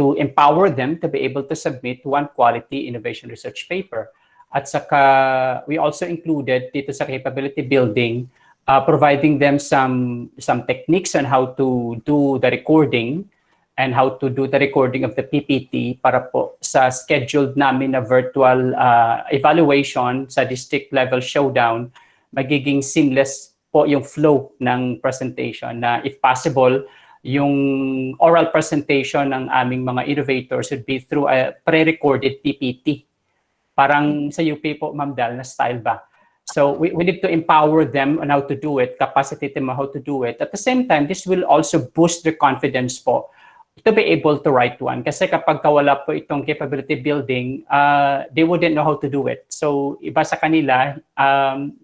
to empower them to be able to submit one quality innovation research paper. At saka we also included dito sa capability building, providing them some techniques on how to do the recording and how to do the recording of the PPT para po sa scheduled namin na virtual evaluation sa district level showdown, magiging seamless po yung flow ng presentation na if possible, yung oral presentation ng aming mga innovators would be through a pre-recorded PPT. Parang sa UP po, Ma'am Dal, na style ba? So we need to empower them on how to do it, capacitate them on how to do it. At the same time, this will also boost their confidence po to be able to write one. Kasi kapag wala po itong capability building, they wouldn't know how to do it. So iba sa kanila,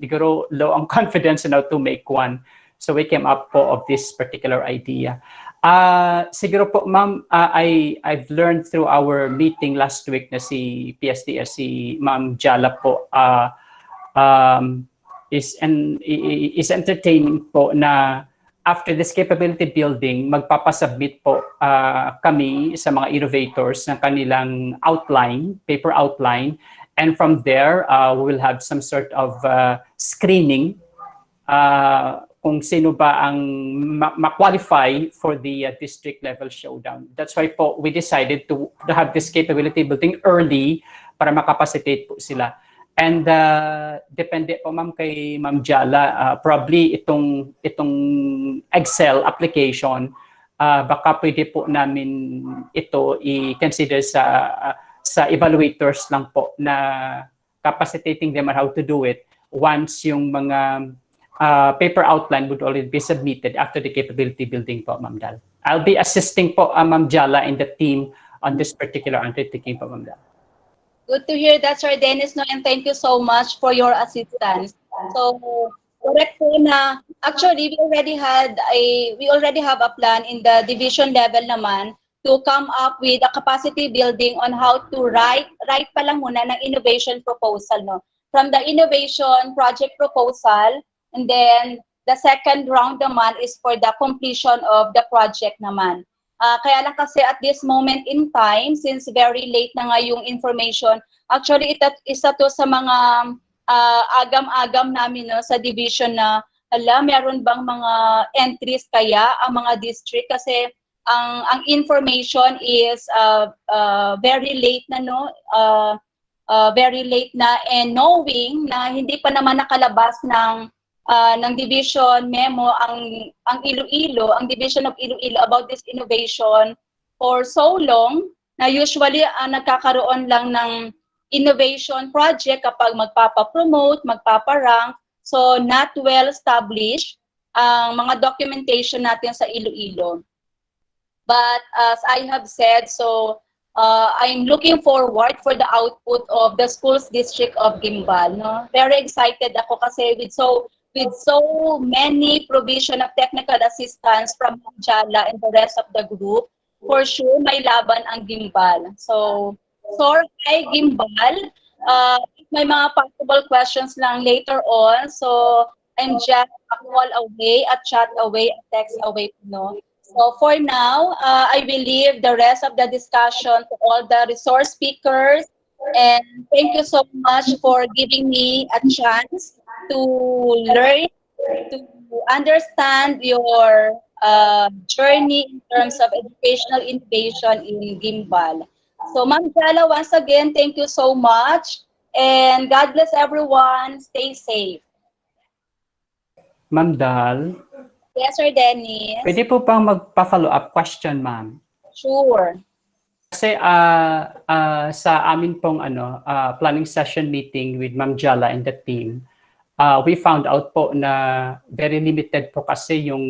siguro low ang confidence on how to make one. So we came up po of this particular idea. Siguro po, ma'am, I've learned through our meeting last week na si PSDS, si Ma'am Jala po, is entertaining po na after this capability building, magpapasubmit po kami sa mga innovators ng kanilang outline, paper outline, and from there, we will have some sort of screening kung sino ba ang ma-qualify for the district level showdown. That's why po we decided to have this capability building early para makapacitate po sila. And depende po ma'am kay Ma'am Jala, probably itong Excel application, baka pwede po namin ito i-consider sa evaluators lang po na capacitating them on how to do it once yung mga paper outline would already be submitted after the capability building po, Ma'am Dal. I'll be assisting po Ma'am Jala and the team on this particular undertaking po, Ma'am Dal. Good to hear that, Sir Dennis, no, and thank you so much for your assistance. So, correct po na actually we already have a plan in the division level naman to come up with a capacity building on how to write pa lang muna ng innovation proposal, no. From the innovation project proposal, and then the second round naman is for the completion of the project naman. Kaya lang kasi at this moment in time, since very late na nga yung information, actually isa to sa mga agam-agam namin, no, sa division na, meron bang mga entries kaya ang mga district kasi ang information is very late na, no, very late na, and knowing na hindi pa naman nakalabas ng division memo ang Iloilo, ang division of Iloilo about this innovation for so long na usually nagkakaroon lang ng innovation project kapag magpapa-promote, magpapa-rank, so not well established ang mga documentation natin sa Iloilo. But as I have said, so I'm looking forward for the output of the schools district of Gimbal. No? Very excited ako kasi with so many provision of technical assistance from Jala and the rest of the group, for sure may laban ang Gimbal. So, hi Gimbal. May mga possible questions lang later on. So, I'm just a call away, a chat away, a text away. No? So for now, I will leave the rest of the discussion to all the resource speakers. And thank you so much for giving me a chance to learn, to understand your journey in terms of educational innovation in Gimbal. So Ma'am Jala, once again, thank you so much. And God bless everyone. Stay safe. Ma'am Dal, Yes, Sir Dennis. pwede po bang magpa-follow up question, ma'am? Sure. Kasi sa amin pong planning session meeting with Ma'am Jala and the team, we found out po na very limited po kasi yung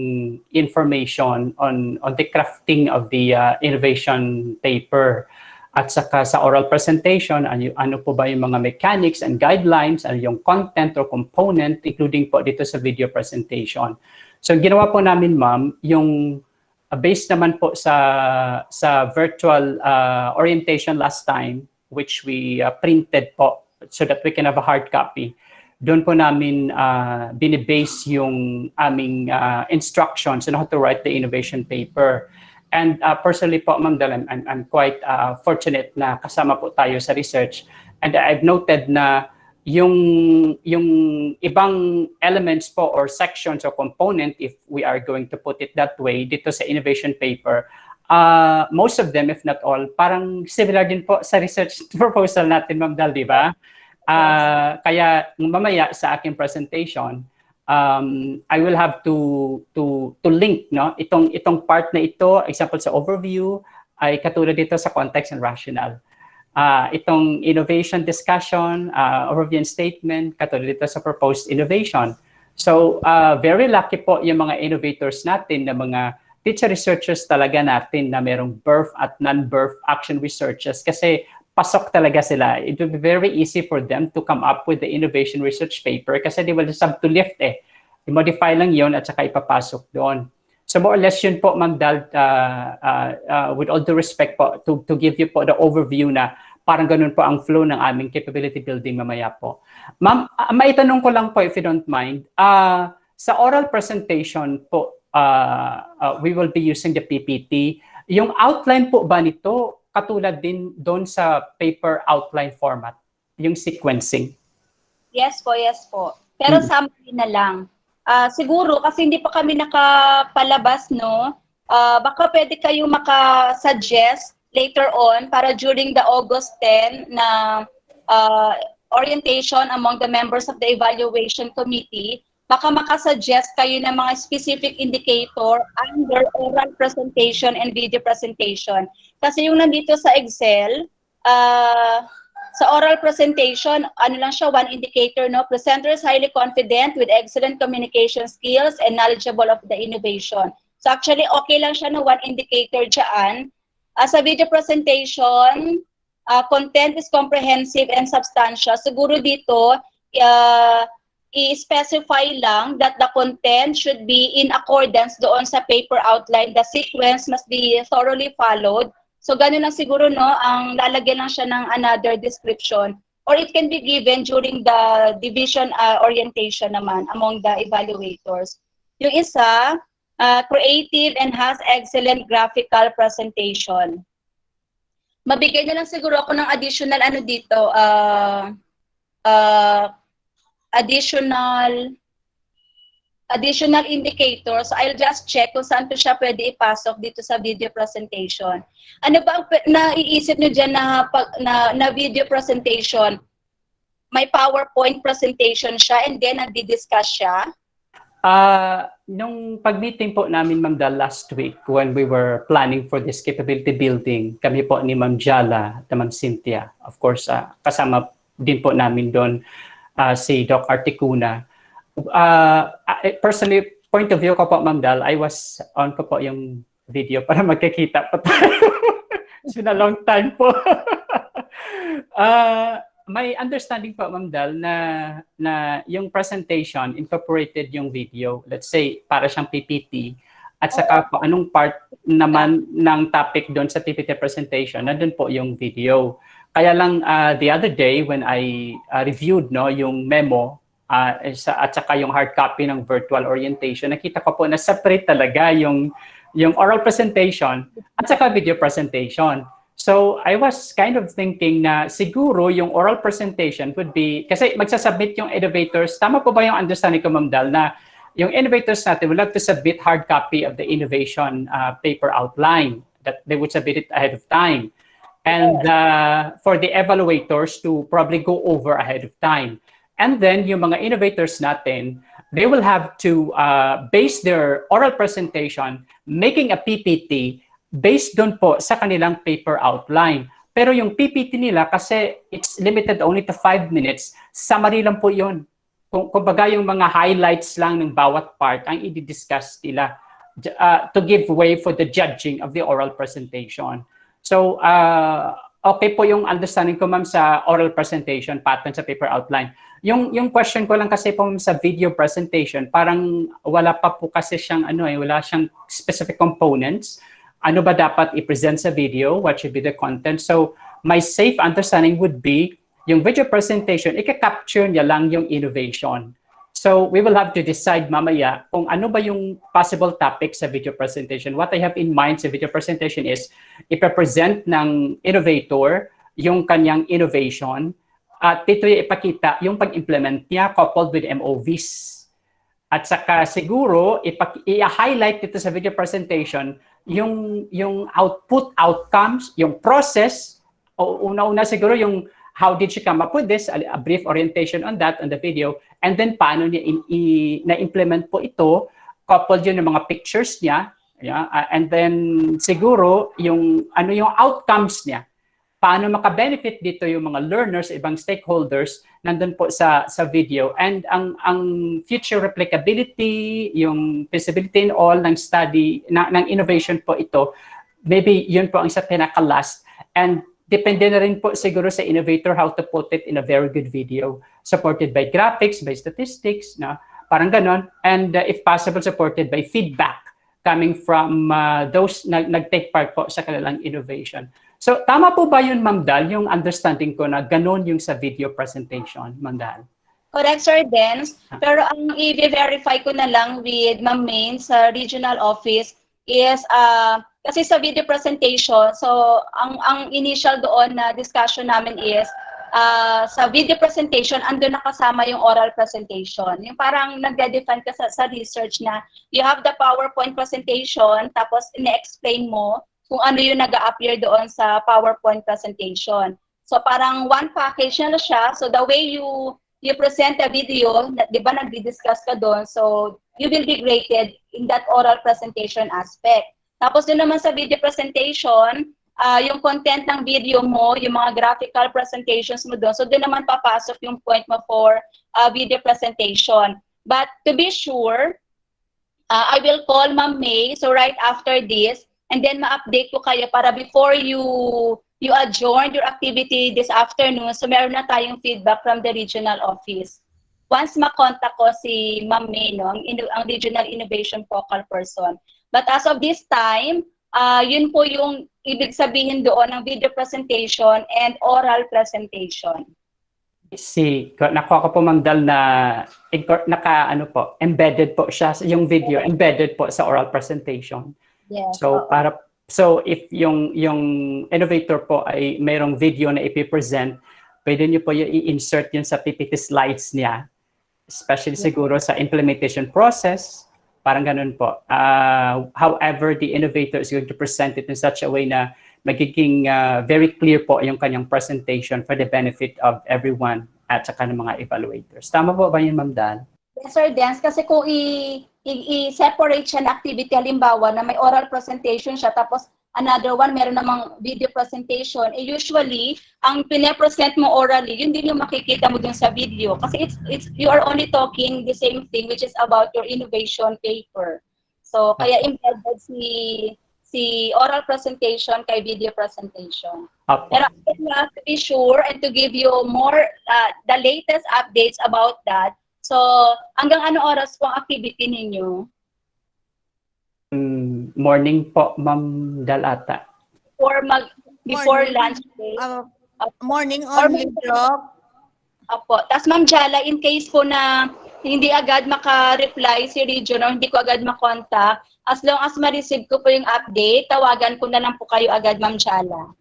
information on the crafting of the innovation paper. At saka sa oral presentation, ano po ba yung mga mechanics and guidelines, ano yung content or component, including po dito sa video presentation. So ginawa po namin, ma'am, yung based naman po sa virtual orientation last time, which we printed po so that we can have a hard copy. Doon po namin binibase yung aming instructions on how to write the innovation paper. And personally po, Ma'am Dal, I'm quite fortunate na kasama po tayo sa research. And I've noted na yung ibang elements po or sections or component, if we are going to put it that way, dito sa innovation paper, most of them, if not all, parang similar din po sa research proposal natin, Ma'am Dal, di ba? Kaya mamaya sa aking presentation, I will have to link, no, itong part na ito, example sa overview, ay katulad dito sa context and rationale. Itong innovation discussion, overview and statement, katulad dito sa proposed innovation. So very lucky po yung mga innovators natin, na mga teacher researchers talaga natin na merong birth at non-birth action researchers, kasi pasok talaga sila. It will be very easy for them to come up with the innovation research paper kasi they will just have to lift i-modify lang yon at saka ipapasok doon. So more or less yun po, Ma'am Dal, with all due respect po, to give you po the overview na parang ganun po ang flow ng aming capability building mamaya po. Ma'am, maitanong ko lang po if you don't mind, sa oral presentation po, we will be using the PPT. Yung outline po ba nito, katulad din doon sa paper outline format, yung sequencing? Yes po, yes po. Pero summary na lang. Siguro, kasi hindi pa kami nakapalabas, no? Baka pwede kayong maka-suggest later on para during the August 10 na orientation among the members of the evaluation committee, baka makasuggest kayo ng mga specific indicator under oral presentation and video presentation. Kasi yung nandito sa Excel, sa oral presentation, ano lang siya, one indicator, no? Presenter is highly confident with excellent communication skills and knowledgeable of the innovation. So actually, okay lang siya, no? One indicator dyan. Sa video presentation, content is comprehensive and substantial. Siguro dito, i-specify lang that the content should be in accordance doon sa paper outline. The sequence must be thoroughly followed. So ganun lang siguro, no, ang lalagyan lang siya ng another description. Or it can be given during the division orientation naman among the evaluators. Yung isa, creative and has excellent graphical presentation. Mabigay na lang siguro ako ng additional ano dito, additional indicators. I'll just check kung saan ko siya pwede ipasok dito sa video presentation. Ano ba ang naiisip nyo dyan na video presentation? May PowerPoint presentation siya and then nagdi-discuss siya? Nung pag-meeting po namin, Ma'am Dal, last week when we were planning for this capability building, kami po ni Ma'am Jala at Ma'am Cynthia, of course, kasama din po namin doon si Doc Articuna. Personally, point of view ko po, Ma'am Dal, I was on ko po yung video para magkikita po tayo. It's been a long time po. May understanding po, Ma'am Dal, na yung presentation incorporated yung video, let's say, para siyang PPT, at saka po anong part naman ng topic doon sa PPT presentation, nandun po yung video. Kaya lang the other day when I reviewed yung memo at saka yung hard copy ng virtual orientation, nakita ko po na separate talaga yung oral presentation at saka video presentation. So I was kind of thinking na siguro yung oral presentation would be, kasi magsasubmit yung innovators, tama po ba yung understanding ko, Ma'am Dal, na yung innovators natin will have to submit hard copy of the innovation paper outline, that they would submit it ahead of time. And for the evaluators to probably go over ahead of time. And then yung mga innovators natin, they will have to base their oral presentation, making a PPT based doon po sa kanilang paper outline. Pero yung PPT nila, kasi it's limited only to 5 minutes, summary lang po yun. Kumbaga yung mga highlights lang ng bawat part ang i-discuss nila to give way for the judging of the oral presentation. So, okay po yung understanding ko, Ma'am, sa oral presentation, pattern sa paper outline. Yung question ko lang kasi po sa video presentation, parang wala pa po kasi siyang wala siyang specific components. Ano ba dapat i-present sa video? What should be the content? So, my safe understanding would be yung video presentation, i-capture niya lang yung innovation. So, we will have to decide mamaya kung ano ba yung possible topic sa video presentation. What I have in mind sa video presentation is ipapresent ng innovator yung kanyang innovation at dito ipakita yung pag-implement niya coupled with MOVs. At saka siguro i-highlight dito sa video presentation yung output, outcomes, yung process, o una-una siguro yung how did she come up with this, a brief orientation on that, on the video, and then paano niya na-implement po ito, coupled yun ng mga pictures niya, and then siguro yung outcomes niya, paano maka-benefit dito yung mga learners, ibang stakeholders, nandun po sa video, and ang future replicability, yung feasibility and all ng study, ng innovation po ito, maybe yun po ang isa pinaka-last, and depende na rin po siguro sa innovator how to put it in a very good video, supported by graphics, by statistics, parang ganon, and if possible, supported by feedback coming from those nag-take part po sa kanilang innovation. So, tama po ba yun, Ma'am Dal, yung understanding ko na ganon yung sa video presentation, Ma'am Dal? Correct, Sir Dens. Pero ang i-verify ko na lang with Ma'am Main sa regional office is kasi sa video presentation, so ang initial doon na discussion namin is sa video presentation, andun nakasama yung oral presentation. Yung parang nagde-define ka sa research na you have the PowerPoint presentation, tapos ine-explain mo kung ano yung nag-appear doon sa PowerPoint presentation. So parang one package na siya. So the way you present a video, di ba nagdi-discuss ka doon, so you will be graded in that oral presentation aspect. Tapos din naman sa video presentation, yung content ng video mo, yung mga graphical presentations mo doon, so doon naman papasok yung point mo for video presentation. But to be sure, I will call Ma'am May, so right after this, and then ma-update ko kayo para before you you adjourned your activity this afternoon, so meron na tayong feedback from the regional office. Once makontak ko si Ma'am May, no, ang Regional Innovation Focal Person. But as of this time, yun po yung ibig sabihin doon ng video presentation and oral presentation. Nakuha ko po Ma'am Dal na embedded po siya, yung video embedded po sa oral presentation. Yes. So if yung innovator po ay mayroong video na ipipresent, pwede niyo po yung i-insert yun sa PPT slides niya, especially siguro sa implementation process, parang ganun po. However, the innovator is going to present it in such a way na magiging very clear po yung kanyang presentation for the benefit of everyone at saka ng mga evaluators. Tama po ba yun, Ma'am Dan? Yes, Sir Dance, kasi kung i-separate siya na activity, halimbawa na may oral presentation siya, tapos another one, meron namang video presentation, usually, ang pine-present mo orally, yun din yung makikita mo dun sa video. Kasi you are only talking the same thing, which is about your innovation paper. So, kaya embedded si oral presentation kay video presentation. Pero you have to be sure and to give you more, the latest updates about that. So, hanggang ano oras po ang activity ninyo? Morning po, Ma'am Dalata. Before lunch break? Morning only, Doc. Apo. Tapos Ma'am Jala, in case po na hindi agad maka-reply si Region o hindi ko agad makontak, as long as ma-receive ko po yung update, tawagan ko na lang po kayo agad, Ma'am Jala.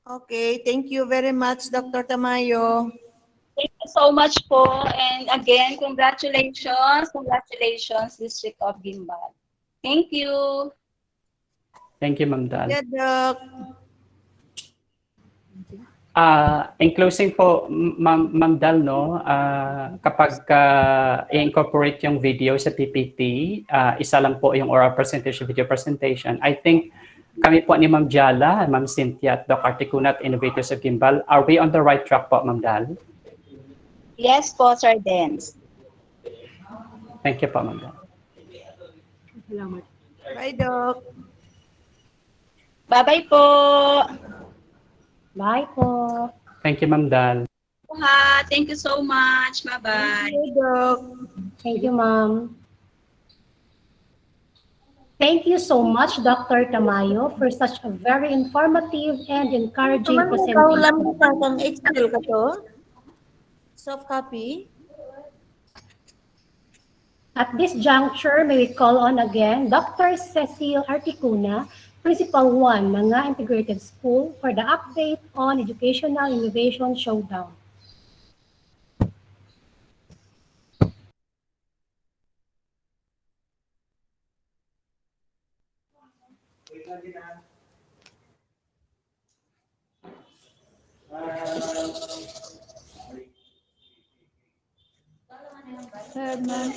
Okay, thank you very much, Dr. Tamayo. Thank you so much po. And again, congratulations, District of Guimbal. Thank you. Thank you, Ma'am Dal. Yeah, Doc. In closing po, Ma'am Dal, no, kapag i-incorporate yung video sa PPT, isa lang po yung oral presentation, video presentation. I think kami po ni Ma'am Jala, Ma'am Cynthia at Doc Articunat, Innovators of Gimbal, are we on the right track po, Ma'am Dal? Yes po, Sir Dance. Thank you po, Ma'am Dal. Bye, Doc. Bye-bye po. Bye po. Thank you, Ma'am Dal. Thank you so much. Bye-bye. Bye, Doc. Thank you, Ma'am. Thank you so much, Dr. Tamayo, for such a very informative and encouraging presentation. Kang Excel ka to? Soft copy? At this juncture, may we call on again Dr. Cecile Articuna, Principal 1, Mga Integrated School, for the update on Educational Innovation Showdown. Third month.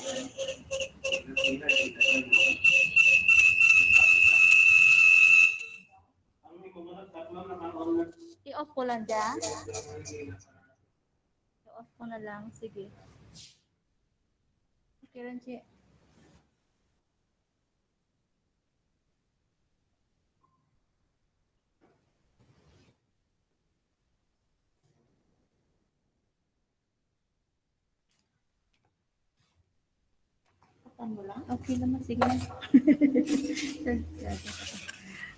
I-off ko lang dyan. I-off ko na lang. Sige. Okay lang, Chi. Okay naman, sige.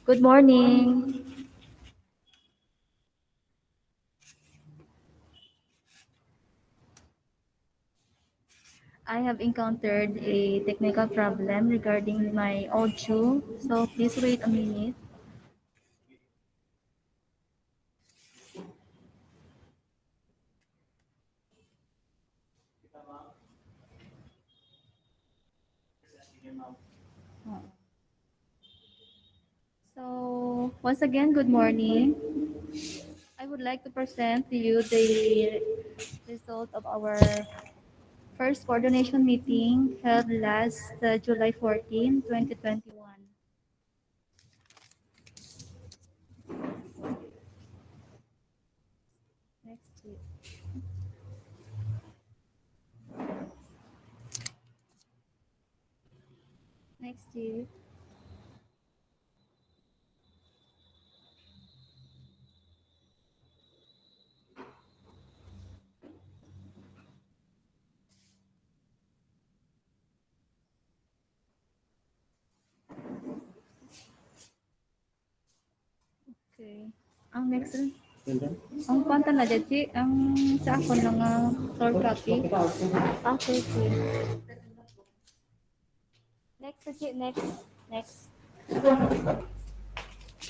Good morning. I have encountered a technical problem regarding my audio, so please wait a minute. So, once again, good morning. I would like to present to you the result of our first coordination meeting held last July 14, 2021. Next week. Next year. Okay. Ang next, ang kwanta na dyan, Chi, ang sa ako ng source copy. Okay, okay. Next, Chi, next. Next.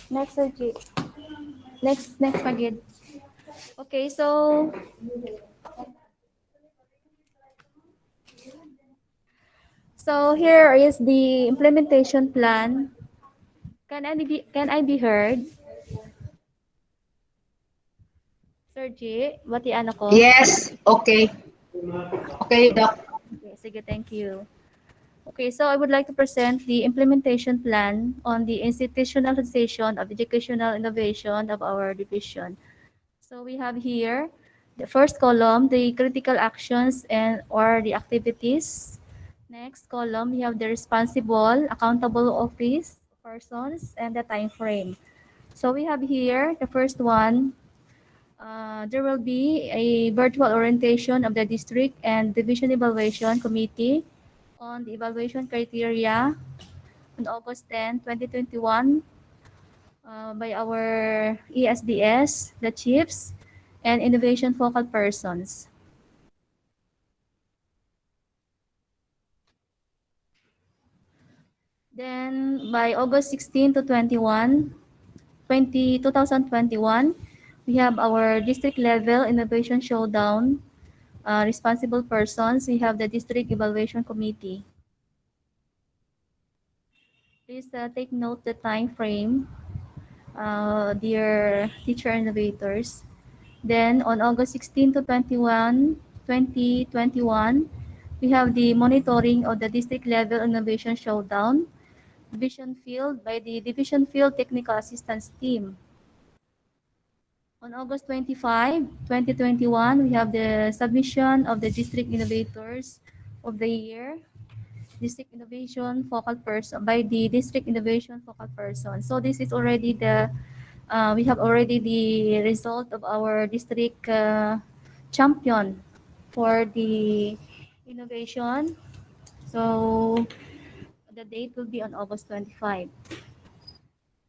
Next, Chi. Next, Magid. Okay, so here is the implementation plan. Can I be heard? Sir G, batian ako. Yes, okay. Okay, Doc. Okay, sige, thank you. Okay, so I would like to present the implementation plan on the institutionalization of educational innovation of our division. So we have here the first column, the critical actions and or the activities. Next column, we have the responsible, accountable office persons and the time frame. So we have here the first one. There will be a virtual orientation of the district and division evaluation committee on the evaluation criteria on August 10, 2021 by our ESDS, the chiefs, and innovation focal persons. Then by August 16 to 2021, we have our district level innovation showdown. Responsible persons, we have the district evaluation committee. Please take note the time frame, dear teacher innovators. Then on August 16 to 2021, we have the monitoring of the district level innovation showdown, division field by the division field technical assistance team. On August 25, 2021, we have the submission of the district innovators of the year, district innovation focal person by the district innovation focal person. So this is already we have already the result of our district champion for the innovation. So the date will be on August 25.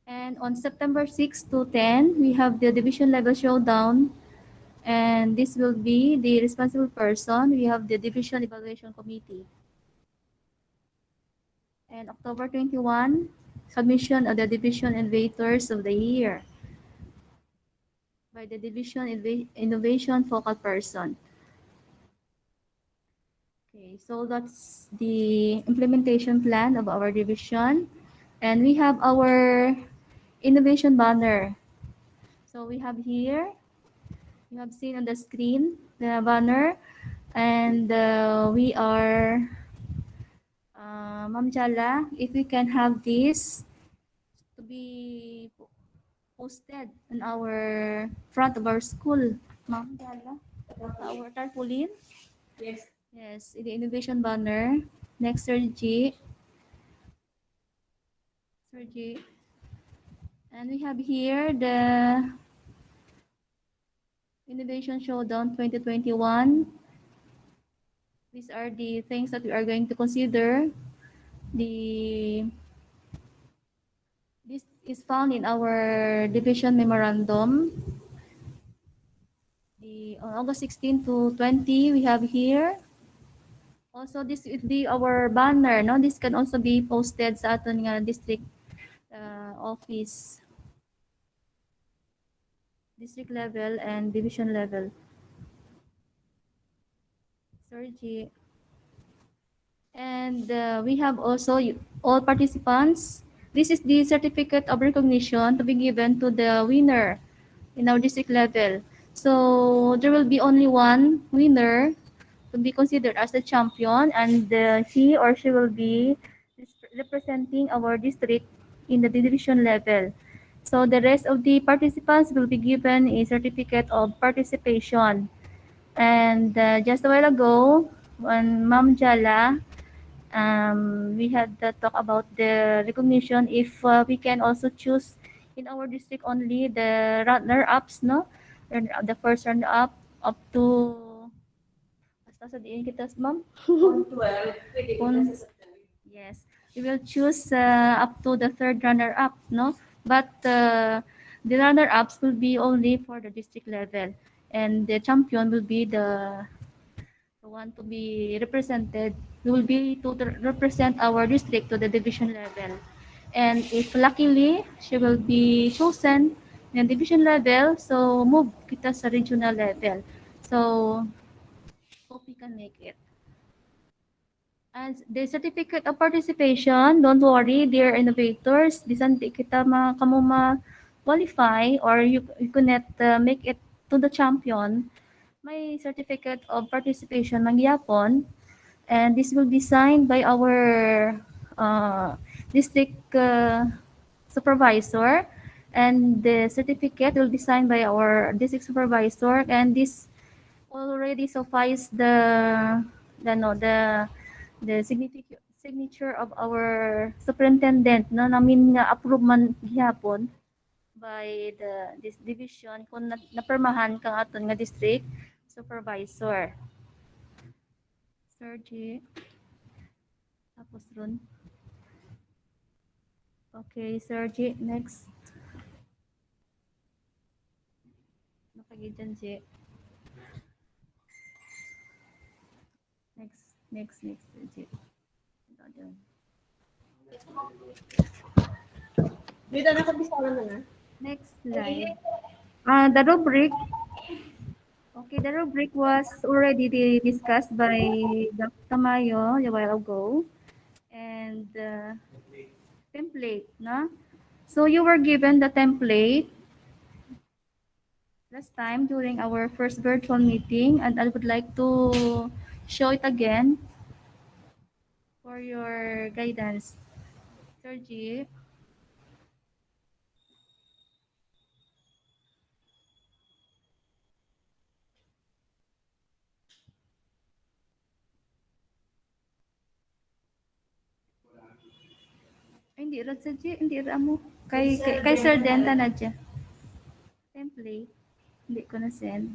And on September 6 to 10, we have the division level showdown. And this will be the responsible person. We have the division evaluation committee. And October 21, submission of the division innovators of the year by the division innovation focal person. Okay, so that's the implementation plan of our division. And we have our innovation banner. So we have here, you have seen on the screen, the banner. And we are, Ma'am Jala, if we can have this to be posted in our front of our school. Ma'am Jala, our tarpaulin. Yes. Yes, the innovation banner. Next, Sir G. Sir G. And we have here the Innovation Showdown 2021. These are the things that we are going to consider. This is found in our division memorandum. On August 16 to 20, we have here. Also, this is our banner. No? This can also be posted sa aton nga district office. District level and division level. Sorry, G. And we have also all participants. This is the certificate of recognition to be given to the winner in our district level. So there will be only one winner to be considered as the champion, and he or she will be representing our district in the division level. So the rest of the participants will be given a certificate of participation. And just a while ago, when Ma'am Jala, we had the talk about the recognition if we can also choose in our district only the runner-ups, no? The first runner-up up to basta sa diin kita, ma'am? 12. Yes. We will choose up to the third runner-up, no? But The runner-ups will be only for the district level, and the champion will be the one to be represented. Will be to represent our district to the division level. And if luckily she will be chosen in division level, so move kita sa regional level. So hope we can make it. And the certificate of participation, don't worry, dear innovators, bisan di kita kamo ma-qualify or you cannot make it to the champion, may certificate of participation mangyapon, and this will be signed by our district supervisor, and the certificate will be signed by our district supervisor, and this already suffice the no the signature of our superintendent na namin nga approve man gihapon by this division kung napermahan kang aton nga district supervisor. Sir G. Tapos ron. Okay, Sir G, next. Nakagid dyan, G. Next, Sir G. Ito dyan. Dito na kabisala na na. Next slide. The rubric. Okay, the rubric was already discussed by Dr. Tamayo a while ago. And template, na? So you were given the template last time during our first virtual meeting, and I would like to show it again for your guidance. Sir G. Ay, hindi ra sa G, hindi ra mo. Kay Sir Denta na dyan. Template. Hindi ko na send.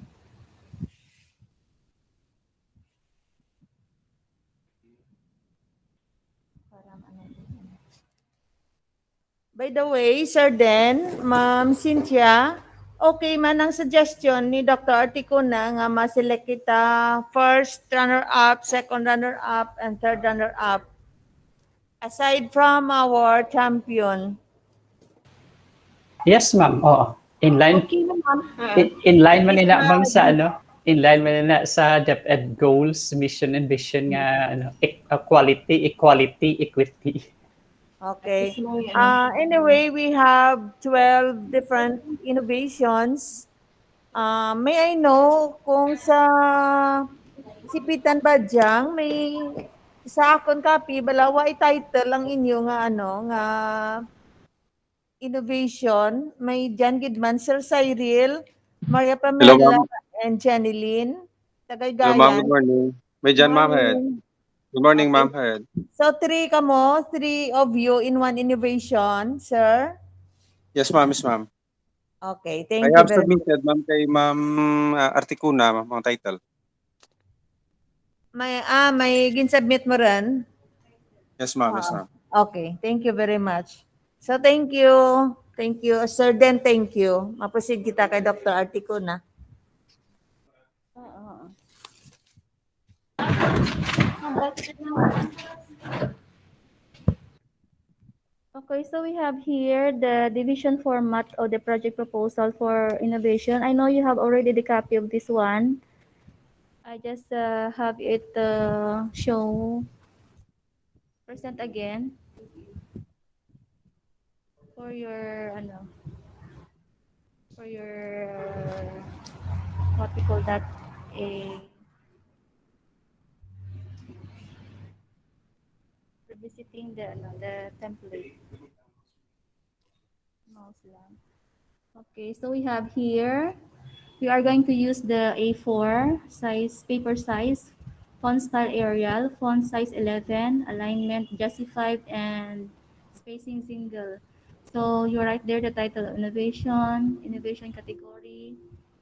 By the way, Sir Den, Ma'am Cynthia, okay man ang suggestion ni Dr. Articuna nga ma-select kita first runner-up, second runner-up, and third runner-up. Aside from our champion. Yes, ma'am. Oo. In line Okay naman. in line man Is nila na- ma'am sa in line man nila sa DepEd goals, mission and vision nga quality, equality, equity. Okay. Anyway, we have 12 different innovations. May I know kung sa Sipitan Badyang may sa akon copy balawa i-title ang inyo nga nga innovation. May Jan Gidman, Sir Cyril, Maria Hello, Pamela, ma'am. and Jeneline. Hello, ma'am. Tagaygayan. Good morning. May Jan, ma'am, head. Morning. Good morning, Okay. ma'am, head. So, three of you in one innovation, sir. Yes, ma'am. Yes, ma'am. Okay, I thank you have very much. submitted, ma'am, kay ma'am Articuna, ma'am, ang title. May ginsubmit mo rin? Yes, ma'am. Yes, ma'am. Okay, thank you very much. So, thank you. Thank you. Sir Den, thank you. Maproceed kita kay Dr. Articuna. Okay, so we have here the division format of the project proposal for innovation. I know you have already the copy of this one. I just have it present again for your what we call that, a revisiting the template. Mouse lang. Okay, so we have here, we are going to use the A4 size, paper size, font style Arial, font size 11, alignment justified, and spacing single. So you write there the title of innovation, innovation category,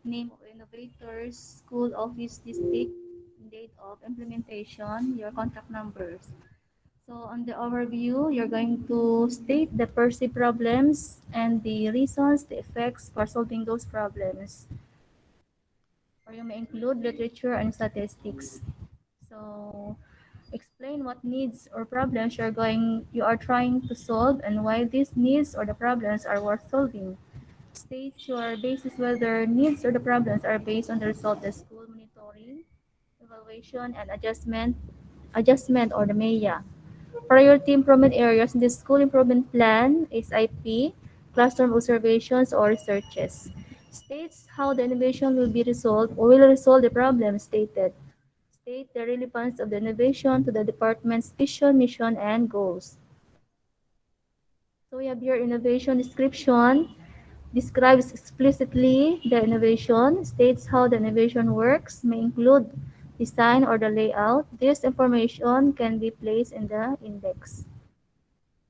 name of innovators, school, office, district, date of implementation, your contact numbers. So on the overview, you're going to state the perceived problems and the reasons, the effects for solving those problems. Or you may include literature and statistics. So explain what needs or problems you are trying to solve and why these needs or the problems are worth solving. State your basis whether needs or the problems are based on the result of school monitoring, evaluation, and adjustment or the MEA. Priority improvement areas in the school improvement plan, SIP, classroom observations or researches. States how the innovation will be resolved or will resolve the problem stated. State the relevance of the innovation to the department's vision, mission, and goals. So we have here innovation description, describes explicitly the innovation, states how the innovation works, may include design or the layout. This information can be placed in the index.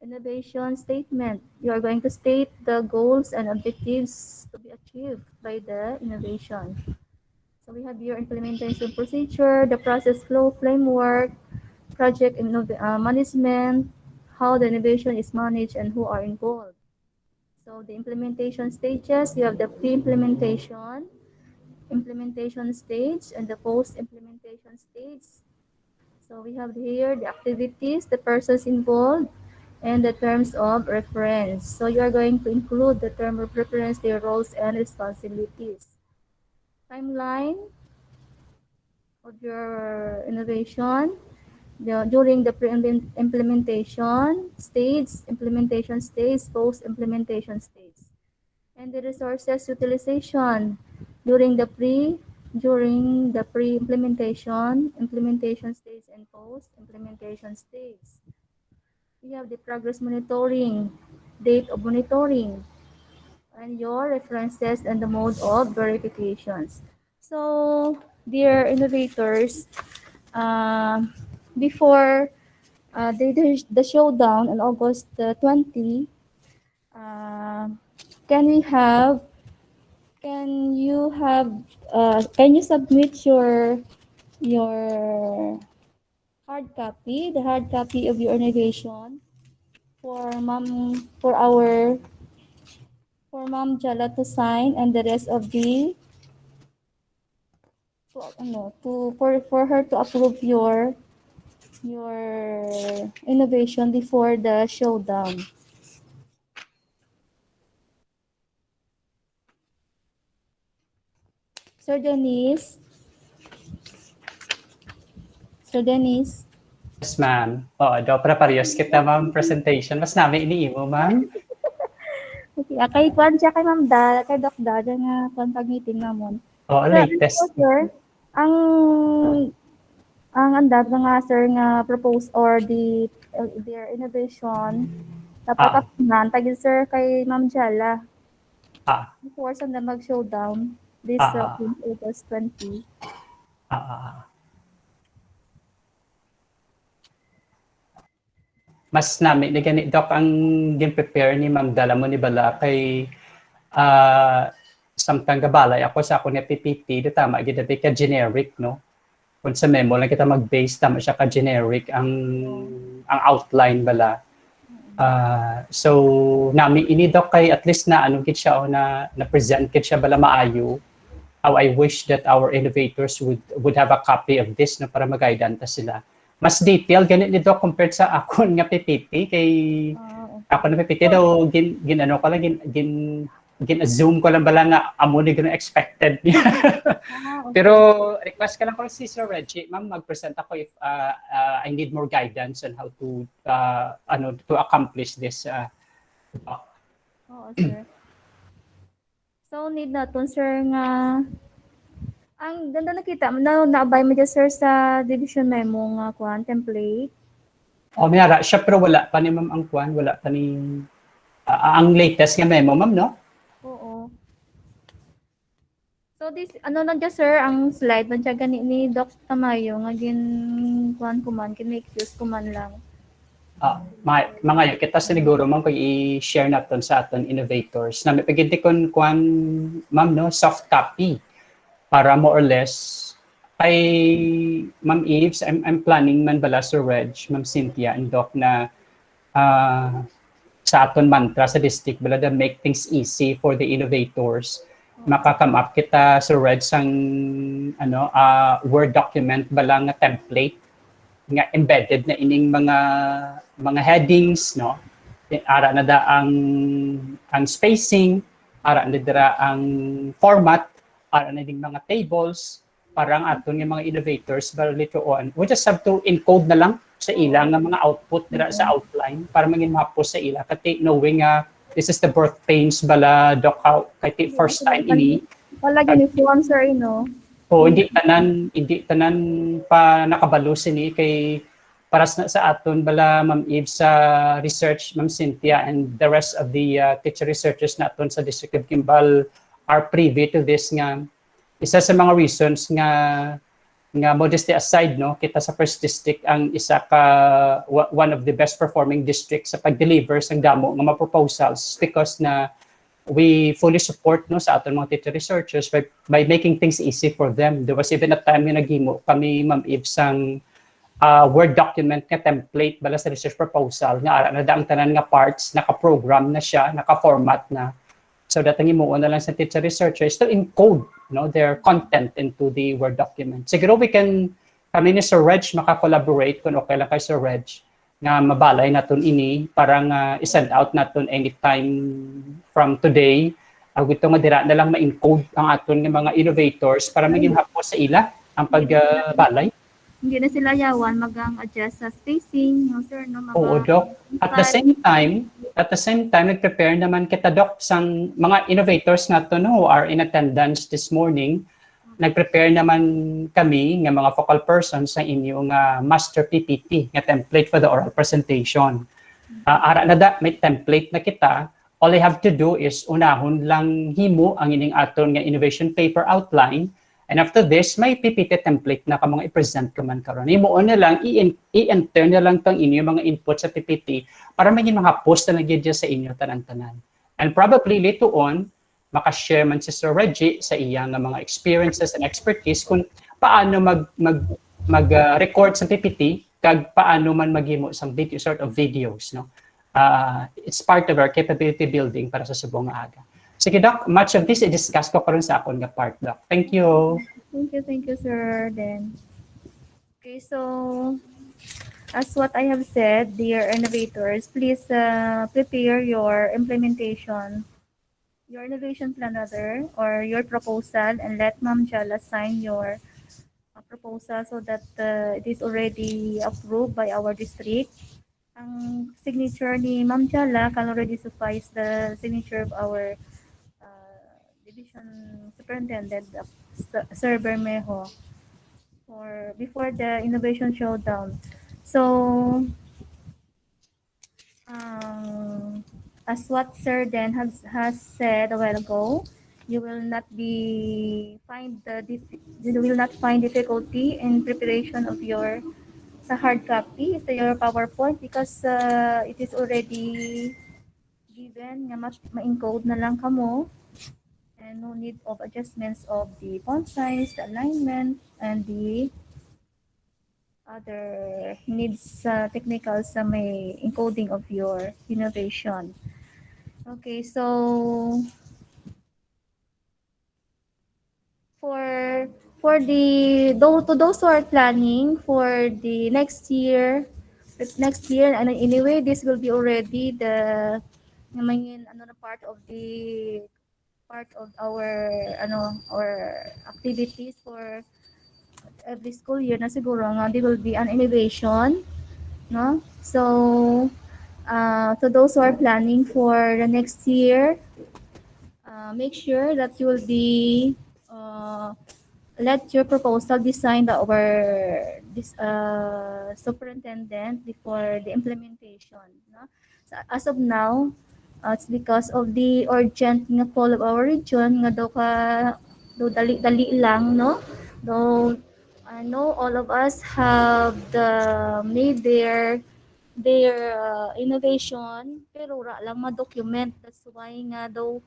Innovation statement. You are going to state the goals and objectives to be achieved by the innovation. So we have your implementation procedure, the process flow framework, project management, how the innovation is managed and who are involved. So the implementation stages, you have the pre-implementation, implementation stage, and the post-implementation stage. So we have here the activities, the persons involved, and the terms of reference. So you are going to include the term of reference, their roles and responsibilities. Timeline of your innovation during the pre-implementation stage, implementation stage, post-implementation stage. And the resources utilization during the pre-implementation, implementation stage, and post-implementation stage. We have the progress monitoring, date of monitoring, and your references and the mode of verifications. So, dear innovators, uh, before the showdown on August 20, uh, can we have can you have can you submit your the hard copy of your innovation for Ma'am Jala to sign and the rest of the for her to approve your innovation before the showdown. Sir Denise, Sir Denise. Yes, ma'am. Oo, do preparyos kita, ma'am, presentation. Mas namin iniimo, ma'am. Okay, kay kwan siya kay Ma'am Da, kay Doc Da, nga kwan pag meeting namon. Oo, Sir, latest. sir, ang andad nga sir nga propose or their innovation dapat tagin sir kay Ma'am Jala. Before sa na mag-showdown this August 20. Mas namin ni gani doc ang gin-prepare ni Ma'am Dala mo ni bala kay samtang gabalay ako sa ako ni PPT do tama gid ka generic no kung sa memo lang kita mag-base tama siya ka generic ang outline bala so nami ini doc kay at least na anong kit siya o na present kit siya bala maayo how I wish that our innovators would have a copy of this no para mag-guide ta sila mas detail ganit ni doc compared sa akon nga PPT kay ako na PPT daw gin ano ko lang gin assume ko lang bala nga amo ni gina expected niya. Pero request ka lang ko si Sir Reggie, ma'am mag-present ako if I need more guidance on how to to accomplish this. Sir. So need naton sir nga ang ganda nakita na-abay mo dyan sir sa division memo nga kwan template. Mayara siya pero wala pa ni ma'am ang kwan, wala pa ni ang latest nga memo ma'am no? Oo. So this ano na dyan sir ang slide man siya gani ni Doc Tamayo nga gin kwan kuman kin make use kuman lang. Mga kita siguro ma'am kung i-share natin sa aton innovators na may paginti kon kwan ma'am no soft copy para more or less Kay Ma'am Eves, I'm planning man bala Sir Reg, Ma'am Cynthia, and Doc na sa aton mantra sa district bala da make things easy for the innovators. Makakam up kita Sir Reg sang Word document bala nga template nga embedded na ining mga headings, no? Ara na da ang spacing, ara na dira ang format, ara na ding mga tables, parang aton nga mga innovators but later on we just have to encode na lang sa ila nga mga output dira sa outline para maging mapos sa ila kati knowing this is the birth pains bala doc how kay first time ini Wala uniform sir no. hindi tanan pa nakabalo sini kay para sa aton bala Ma'am Eve sa research Ma'am Cynthia and the rest of the teacher researchers naton sa District of Kimball are privy to this nga isa sa mga reasons nga modesty aside no kita sa first district ang isa ka one of the best performing districts sa pag-deliver sang damo nga mga proposals because na we fully support no sa aton mga teacher researchers by making things easy for them. There was even a time nga naghimo kami Ma'am Eve sang Word document nga template bala sa research proposal nga ara na daang tanan nga parts naka-program na siya, naka-format na so that ang imuon na lang sa teacher researchers to encode no their content into the Word document. Siguro we can kami ni Sir Reg maka-collaborate kung okay lang kay Sir Reg nga mabalay naton ini parang i-send out naton anytime from today. Gusto nga dira na lang ma-encode ang aton nga mga innovators para maging hapos sa ila ang pagbalay. Hindi na sila yawan mag-adjust sa spacing, no sir, no? Oo, Doc. At the same time, nag-prepare naman kita, Doc, sang mga innovators na to no, who are in attendance this morning. Nag-prepare naman kami ng mga focal persons sa inyong master PPT, nga template for the oral presentation. Ara na da, may template na kita. All I have to do is unahon lang himo ang ining aton nga innovation paper outline. And after this, may PPT template na ka mga i-present ka man karon. Himuon na lang, i-enter na lang tang inyo mga input sa PPT para maging mga post na nagyadya sa inyo tanan-tanan. And probably later on, makashare man si Sir Reggie sa iyang mga experiences and expertise kung paano mag-record sa PPT kag paano man maghimo sang video, sort of videos. No? It's part of our capability building para sa subong nga aga. Sige, Doc, much of this i-discuss ko karon sa akon nga part, Doc. Thank you. Thank you, sir. Then, okay, so as what I have said, dear innovators, please prepare your implementation, your innovation plan rather, or your proposal, and let Ma'am Jala sign your proposal so that it is already approved by our district. Ang signature ni Ma'am Jala can already suffice the signature of our Division Superintendent Sir Bermejo for before the Innovation Showdown. So, as what Sir Den has said a while ago, you will not find difficulty in preparation of your sa hard copy sa your PowerPoint because it is already given nga ma-encode na lang kamo. And no need of adjustments of the font size, the alignment, and the other needs technical sa may encoding of your innovation. Okay, so for those who are planning for the next year, and anyway, this will be already the part of our activities for every school year na siguro nga there will be an innovation, no? So to those who are planning for the next year, make sure that you will be let your proposal design by our superintendent before the implementation, no? So as of now, it's because of the urgent nga fall of our region nga do dali lang, no? Though I know all of us have made their innovation pero ra lang ma-document. That's why nga do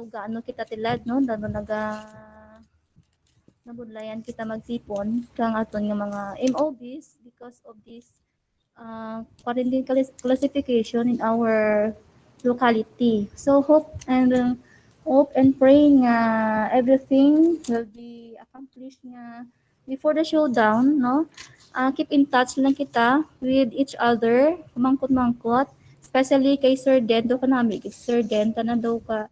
gaano kita tilad, no? nabudlayan kita magtipon kang aton nga mga MOBs because of this quarantine classification in our locality. So hope and praying everything will be accomplished nga before the showdown, no? Keep in touch lang kita with each other, mangkot-mangkot, especially kay Sir Den, do ka nami, kay Sir Den, tanan daw ka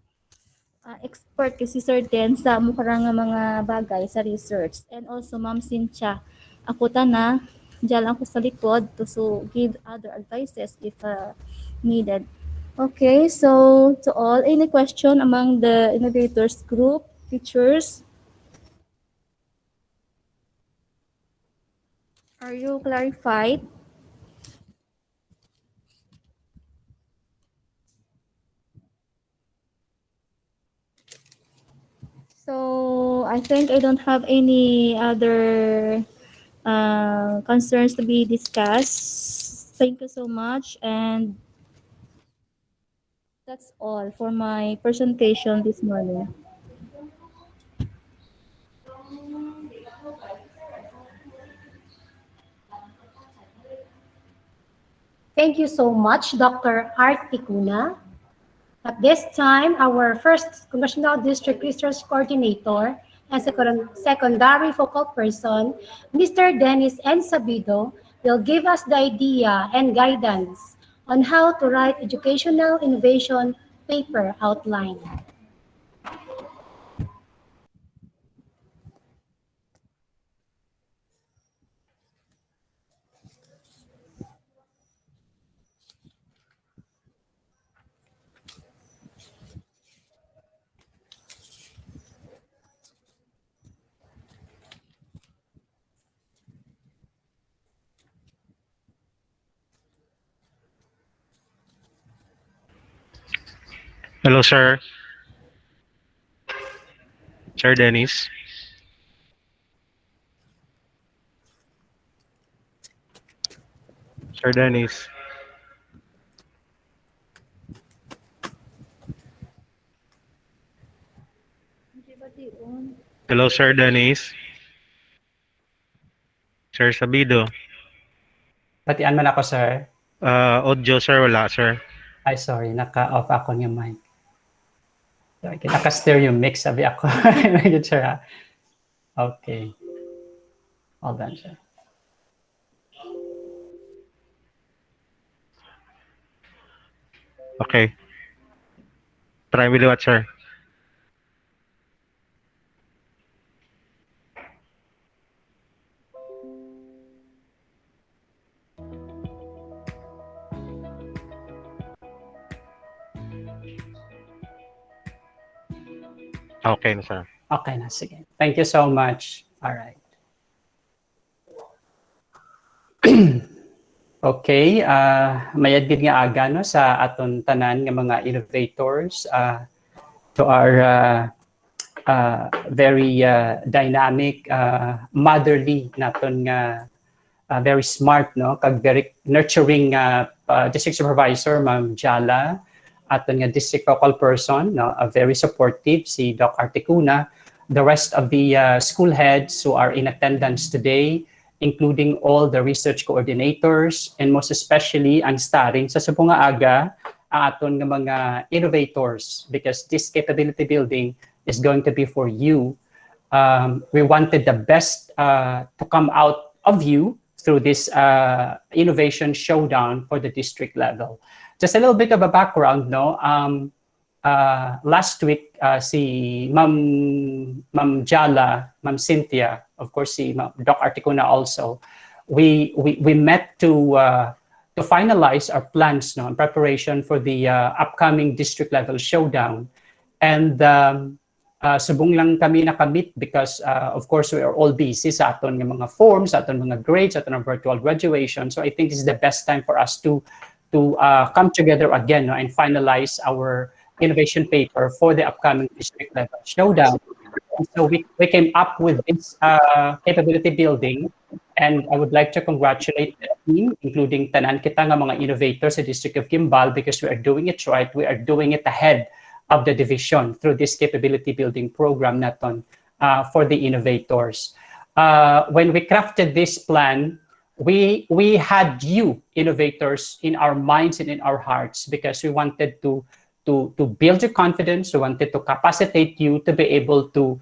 expert kasi Sir Den sa mukha nga mga bagay sa research. And also Ma'am Cynthia, ako tana, diyan lang ako sa likod to so give other advices if needed. Okay, so to all, any question among the innovators group, teachers? Are you clarified? So I think I don't have any other concerns to be discussed. Thank you so much, and that's all for my presentation this morning. Thank you so much, Dr. Art Ticuna. At this time, our first Congressional District Research Coordinator and secondary focal person, Mr. Dennis N. Sabido, will give us the idea and guidance on how to write educational innovation paper outline. Hello, sir. Sir Dennis. Sir Dennis. Hello, Sir Dennis. Sir Sabido. Batian man ako, sir. Audio, sir. Wala, sir. Ay, sorry. Naka-off ako ng mic. Naka-stereo mix, sabi ako. Good, sir, ha? Okay. Hold on, sir. Okay. Try me what, sir. Okay na, sir. Okay na, sige. Thank you so much. All right. Okay, mayad gid nga aga no sa aton tanan nga mga innovators to our very dynamic motherly naton nga very smart no kag very nurturing district supervisor Ma'am Jala, aton nga district focal person no, very supportive si Doc Articuna, the rest of the school heads who are in attendance today, including all the research coordinators, and most especially ang starring sa subong nga aga ang aton nga mga innovators, because this capability building is going to be for you. We wanted the best to come out of you through this innovation showdown for the district level. Just a little bit of a background, no? Last week, si Ma'am Jala, Ma'am Cynthia, of course, si Doc Articuna also, we met to finalize our plans, no, in preparation for the upcoming district level showdown. And subong lang kami nakamit because, of course, we are all busy sa aton ng mga forms, sa aton mga grades, sa aton ng virtual graduation. So I think this is the best time for us to come together again, no, and finalize our innovation paper for the upcoming district level showdown. And so we came up with this capability building, and I would like to congratulate the team, including tanan kita nga mga innovators sa District of Gimbal, because we are doing it right. We are doing it ahead of the division through this capability building program naton for the innovators. When we crafted this plan, we had you innovators in our minds and in our hearts, because we wanted to build your confidence. We wanted to capacitate you to be able to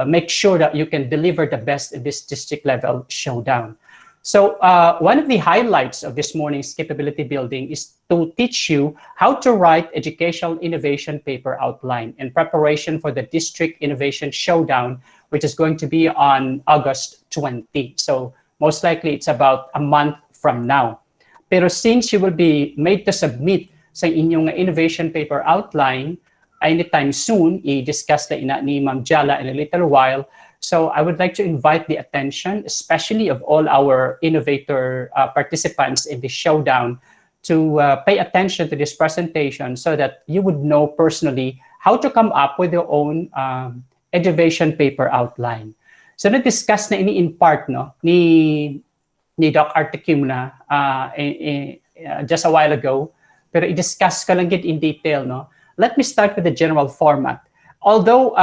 make sure that you can deliver the best in this district level showdown. So one of the highlights of this morning's capability building is to teach you how to write educational innovation paper outline in preparation for the district innovation showdown, which is going to be on August 20. So most likely it's about a month from now. Pero since you will be made to submit sa inyong innovation paper outline anytime soon, i-discuss na ina ni Ma'am Jala in a little while. So I would like to invite the attention, especially of all our innovator participants in the showdown, to pay attention to this presentation so that you would know personally how to come up with your own innovation paper outline. So na-discuss na ini in part ni Doc Articuna just a while ago, pero i-discuss ko lang in detail. Let me start with the general format. Although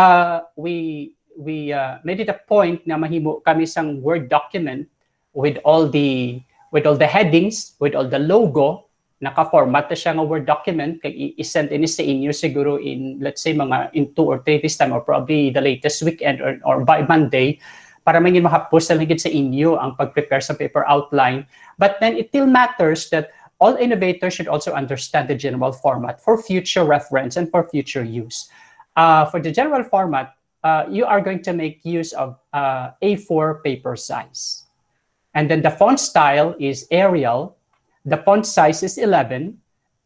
we made it a point na mahimo kami sang Word document with all the headings, with all the logo, naka-format na siya ng Word document, kay i-send ini sa inyo siguro in, let's say, mga in 2 or 3 days time, or probably the latest weekend or by Monday, para maging makapos na lang sa inyo ang pag-prepare sa paper outline. But then it still matters that all innovators should also understand the general format for future reference and for future use. For the general format, you are going to make use of A4 paper size. And then the font style is Arial. The font size is 11.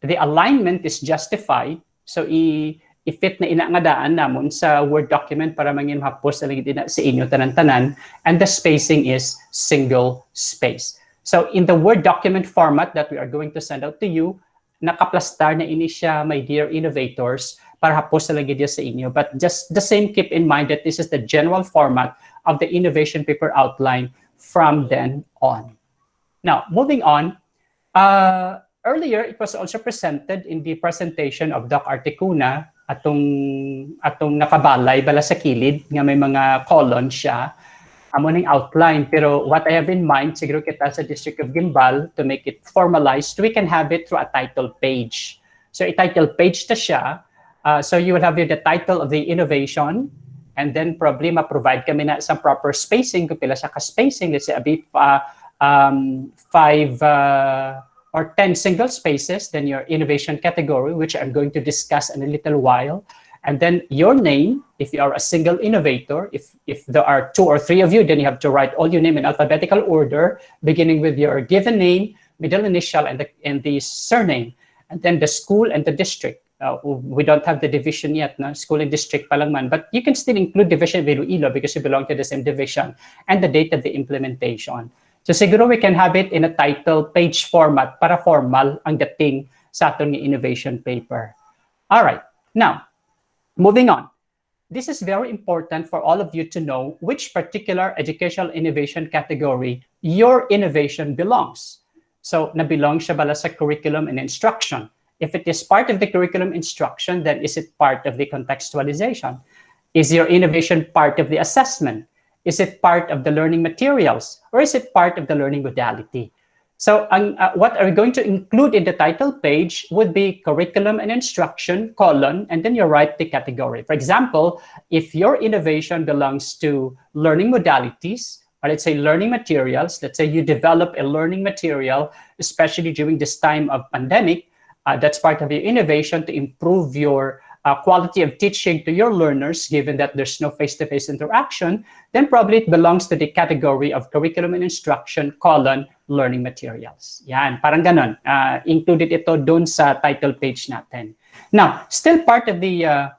The alignment is justified. So i-fit na inaangadaan namon sa Word document para mangin mapos na lang sa inyo tanan-tanan. And the spacing is single space. So in the Word document format that we are going to send out to you, nakaplastar na ini siya, my dear innovators, para hapos na lang sa inyo. But just the same, keep in mind that this is the general format of the innovation paper outline from then on. Now, moving on, earlier it was also presented in the presentation of Doc Articuna, atong nakabalay bala sa kilid nga may mga colon siya, amoning outline. Pero what I have in mind, siguro kita sa District of Guimbal, to make it formalized, we can have it through a title page. So a title page ta siya. So you will have here the title of the innovation, and then probably ma-provide kami na some proper spacing, kung pila siya ka-spacing, let's say a bit 5 or 10 single spaces, then your innovation category, which I'm going to discuss in a little while. And then your name, if you are a single innovator, if there are 2 or 3 of you, then you have to write all your name in alphabetical order, beginning with your given name, middle initial, and the surname, and then the school and the district. We don't have the division yet, no? School and district pa lang man, but you can still include division of Iloilo because you belong to the same division, and the date of the implementation. So siguro we can have it in a title page format para formal ang dating sa aton ng innovation paper. All right, now, moving on. This is very important for all of you to know which particular educational innovation category your innovation belongs. So, na-belong siya bala sa curriculum and instruction. If it is part of the curriculum instruction, then is it part of the contextualization? Is your innovation part of the assessment? Is it part of the learning materials? Or is it part of the learning modality? So what are we going to include in the title page would be curriculum and instruction, colon, and then you write the category. For example, if your innovation belongs to learning modalities, or let's say learning materials, let's say you develop a learning material, especially during this time of pandemic, that's part of your innovation to improve your quality of teaching to your learners, given that there's no face-to-face interaction, then probably it belongs to the category of curriculum and instruction, colon, learning materials. Yan, parang ganon. Included ito dun sa title page natin. Now, still part of the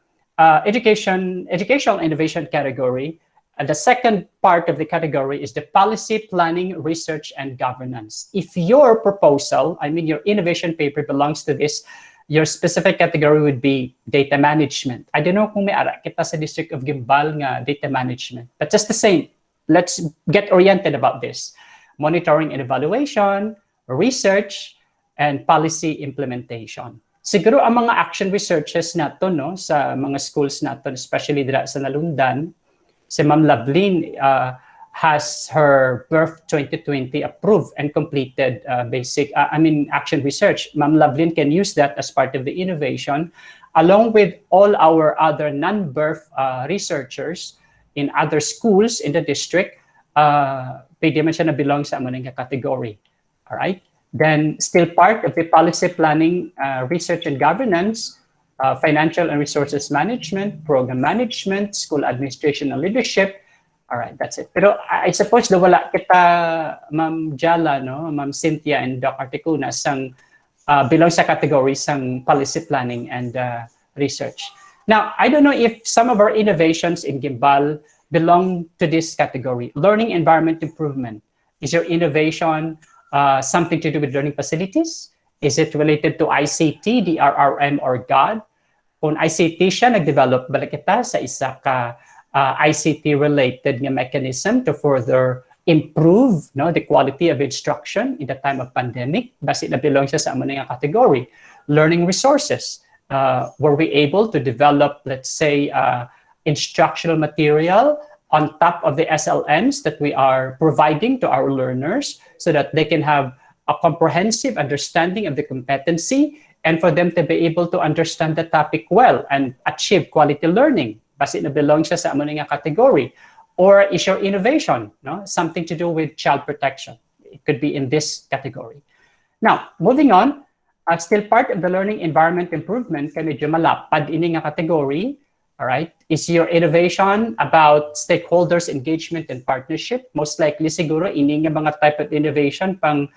educational innovation category, the second part of the category is the policy, planning, research, and governance. If your proposal, I mean your innovation paper belongs to this, your specific category would be data management. I don't know kung may ara kita sa District of Guimbal nga data management. But just the same, let's get oriented about this. Monitoring and evaluation, research, and policy implementation. Siguro ang mga action researches nato no sa mga schools nato, especially dira sa Nalundan, Si Ma'am Loveline has her birth 2020 approved and completed action research. Ma'am Loveline can use that as part of the innovation, along with all our other non-birth researchers in other schools in the district. Pwede man siya na belong sa among category. All right. Then still part of the policy planning, research and governance, financial and resources management, program management, school administration and leadership. All right, that's it. Pero I suppose wala kita, Ma'am Jala, no, Ma'am Cynthia and Doc Articuna sang belong sa category sang policy planning and research. Now, I don't know if some of our innovations in Gimbal belong to this category. Learning environment improvement. Is your innovation something to do with learning facilities? Is it related to ICT, DRRM, or GOD? Kung ICT siya, nag-develop bala kita sa isa ka ICT-related mechanism to further improve the quality of instruction in the time of pandemic. Basi na belong siya sa among category. Learning resources. Were we able to develop, let's say, instructional material on top of the SLMs that we are providing to our learners so that they can have a comprehensive understanding of the competency and for them to be able to understand the topic well and achieve quality learning. Basi na belong siya sa among category. Or is your innovation something to do with child protection? It could be in this category. Now, moving on, still part of the learning environment improvement, kaya medyo malapad ini nga category. All right, is your innovation about stakeholders engagement and partnership? Most likely siguro ini nga mga type of innovation pang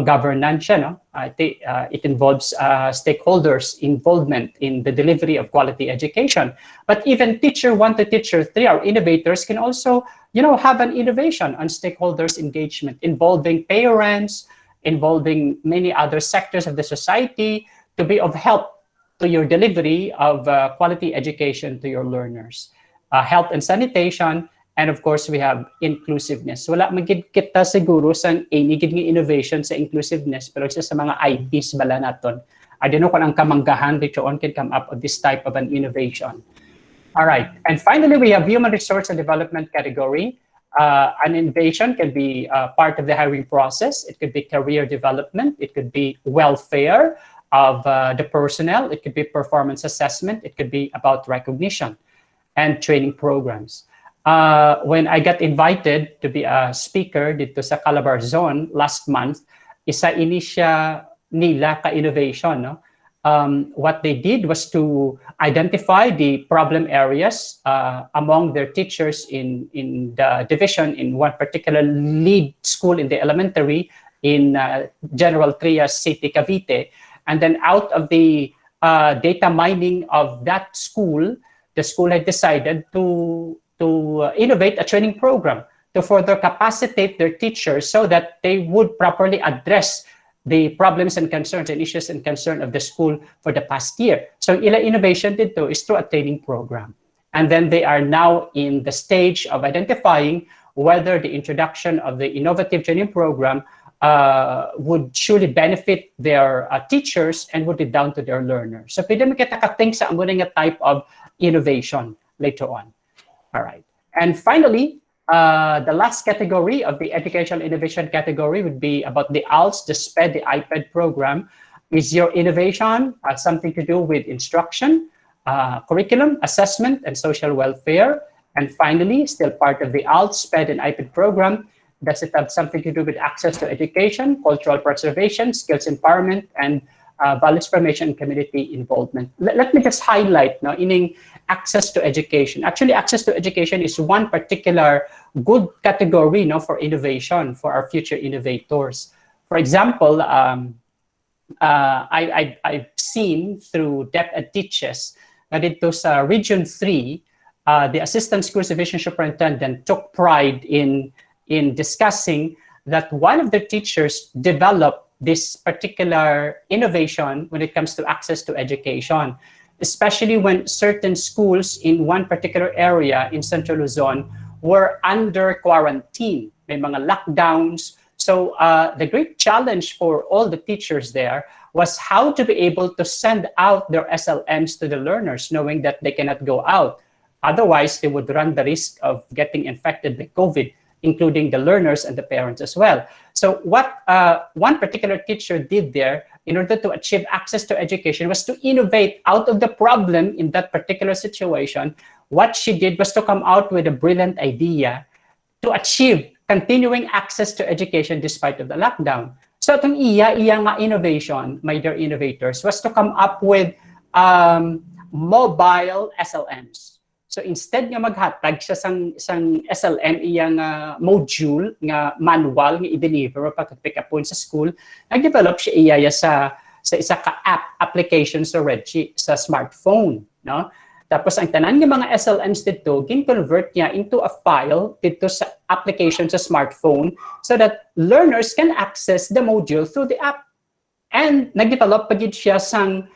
governance, no? It involves stakeholders involvement in the delivery of quality education. But even teacher 1 to teacher 3, our innovators can also, have an innovation on stakeholders engagement involving parents, involving many other sectors of the society to be of help to your delivery of quality education to your learners. Health and sanitation, and of course, we have inclusiveness. Wala magid kita siguro sa inigid nga innovation sa inclusiveness, pero sa mga IPs bala naton. I don't know kung ang kamanggahan dito on can come up with this type of an innovation. All right, and finally, we have human resource and development category. An innovation can be part of the hiring process. It could be career development. It could be welfare of the personnel. It could be performance assessment. It could be about recognition and training programs. When I got invited to be a speaker dito sa Calabar Zone last month, isa ini siya nila ka-innovation. No? What they did was to identify the problem areas among their teachers in the division in one particular lead school in the elementary in General Trias City, Cavite. And then out of the data mining of that school, the school had decided to innovate a training program to further capacitate their teachers so that they would properly address the problems and concerns and issues and concern of the school for the past year. So ila innovation dito is through a training program. And then they are now in the stage of identifying whether the introduction of the innovative training program would surely benefit their teachers and would be down to their learners. So pwede mo kita ka-think sa among nga type of innovation later on. All right. And finally, the last category of the educational innovation category would be about the ALS, the SPED, the iPad program. Is your innovation something to do with instruction, curriculum, assessment, and social welfare? And finally, still part of the ALS, SPED, and iPad program, does it have something to do with access to education, cultural preservation, skills empowerment, and values formation and community involvement? Let me just highlight ining access to education. Actually, access to education is one particular good category for innovation for our future innovators. For example, I've seen through Dep and Teaches that dito sa Region 3, the Assistant Schools Division Superintendent took pride in discussing that one of the teachers developed this particular innovation when it comes to access to education, especially when certain schools in one particular area in Central Luzon were under quarantine. May mga lockdowns. So the great challenge for all the teachers there was how to be able to send out their SLMs to the learners, knowing that they cannot go out. Otherwise, they would run the risk of getting infected with COVID, including the learners and the parents as well. So what one particular teacher did there in order to achieve access to education was to innovate out of the problem in that particular situation. What she did was to come out with a brilliant idea to achieve continuing access to education despite of the lockdown. So itong iya nga innovation, my dear innovators, was to come up with mobile SLMs. So instead nga maghatag siya sang SLM iyang module nga manual nga i-deliver o pag-pick up po sa school, nag-develop siya iya sa isa ka app application sa Reggie sa smartphone, no? Tapos ang tanan ng mga SLMs dito, gin-convert niya into a file dito sa application sa smartphone so that learners can access the module through the app. And nag-develop pa gid siya sang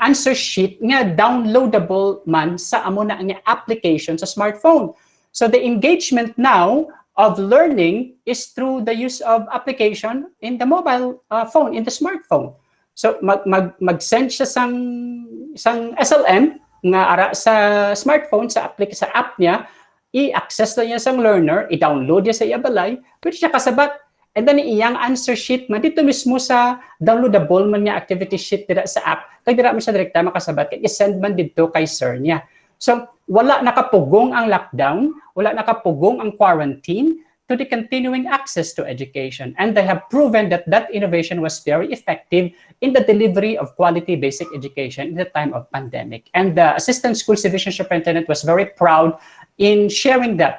answer sheet nga downloadable man sa amo na nga application sa smartphone. So the engagement now of learning is through the use of application in the mobile phone, in the smartphone. So mag-send siya sang SLM nga ara sa smartphone sa app niya, i-access na niya sang learner, i-download niya sa iya balay, pwede siya kasabat. And then iyang answer sheet man dito mismo sa downloadable man niya activity sheet dira sa app, kay dira man siya direkta makasabat, kay i-send man dito kay sir niya. So wala nakapugong ang lockdown, wala nakapugong ang quarantine to the continuing access to education. And they have proven that that innovation was very effective in the delivery of quality basic education in the time of pandemic. And the Assistant Schools Division Superintendent was very proud in sharing that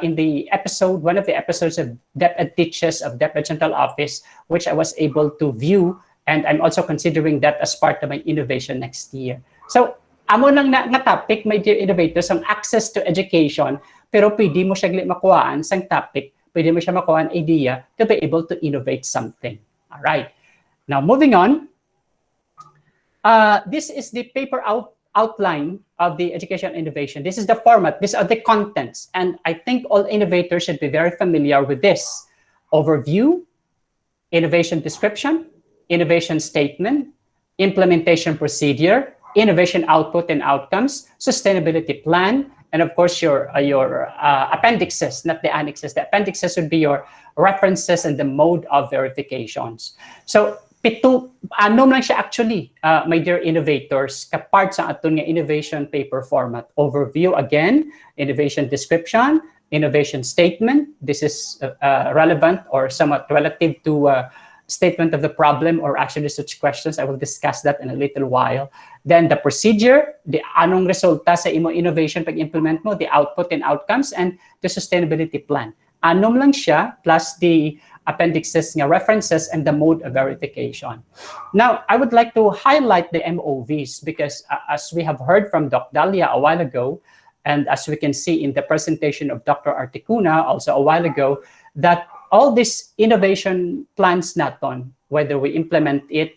in the episode, one of the episodes of DepEd Teaches of DepEd Central Office, which I was able to view, and I'm also considering that as part of my innovation next year. So, amo nang na topic, my dear innovators, ang access to education, pero pwede mo siya makuhaan sang topic, pwede mo siya makuhaan idea to be able to innovate something. All right. Now, moving on. This is the paper outline of the education innovation. This is the format. These are the contents. And I think all innovators should be very familiar with this. Overview, innovation description, innovation statement, implementation procedure, innovation output and outcomes, sustainability plan, and of course your appendixes, not the annexes. The appendixes would be your references and the mode of verifications. So anom lang siya actually, my dear innovators, kapart sa aton nga innovation paper format. Overview again, innovation description, innovation statement. This is relevant or somewhat relative to statement of the problem or actually such questions. I will discuss that in a little while. Then the procedure, the anong resulta sa imo innovation pag-implement mo, the output and outcomes, and the sustainability plan. Anom lang siya plus the appendixes nga references and the mode of verification. Now, I would like to highlight the MOVs because as we have heard from Doc Dalia a while ago, and as we can see in the presentation of Dr. Articuna also a while ago, that all these innovation plans naton, whether we implement it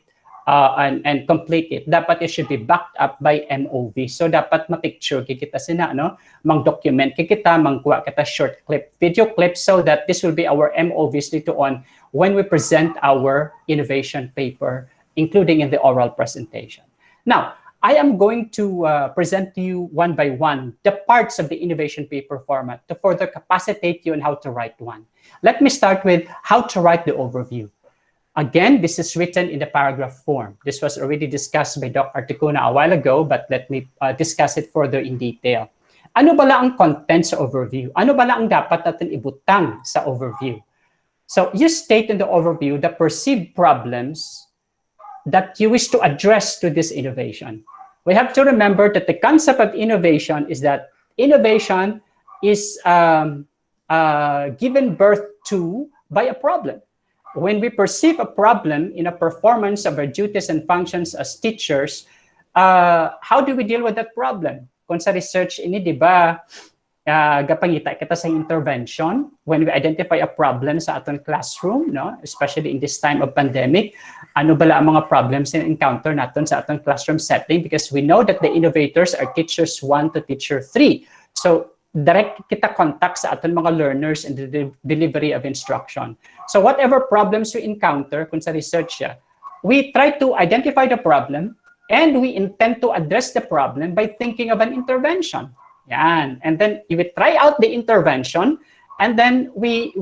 and complete it, dapat it should be backed up by MOV. So dapat ma-picture kita sina, no? Mang-document kita, mang-kuha kita short clip, video clip, so that this will be our MOVs later on when we present our innovation paper, including in the oral presentation. Now, I am going to present to you one by one the parts of the innovation paper format to further capacitate you on how to write one. Let me start with how to write the overview. Again, this is written in the paragraph form. This was already discussed by Dr. Articuna a while ago, but let me discuss it further in detail. Ano bala ang content sa overview? Ano bala ang dapat natin ibutang sa overview? So you state in the overview the perceived problems that you wish to address to this innovation. We have to remember that the concept of innovation is that innovation is given birth to by a problem. When we perceive a problem in a performance of our duties and functions as teachers, how do we deal with that problem? Kung sa research ini, di ba, gapangita kita sa intervention when we identify a problem sa aton classroom, no? Especially in this time of pandemic, ano bala ang mga problems na encounter naton sa aton classroom setting, because we know that the innovators are teachers 1 to teacher 3. So direct kita contact sa aton mga learners in the delivery of instruction. So whatever problems we encounter, kung sa research siya, we try to identify the problem, And we intend to address the problem by thinking of an intervention. Yan. And then we try out the intervention, and then we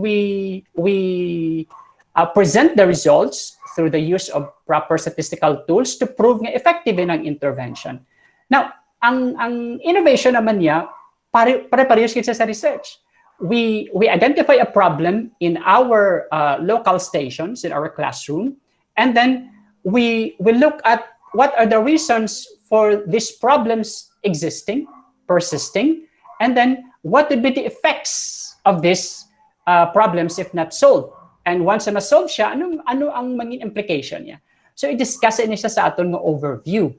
present the results through the use of proper statistical tools to prove nga effective in ang intervention. Now, ang innovation naman niya, pare-parehas kita sa research. We identify a problem in our local stations, in our classroom, and then we look at what are the reasons for these problems existing, persisting, and then what would be the effects of these problems if not solved. And once na solve siya, ano ang maging implication niya? So i-discuss niya siya sa aton ng overview.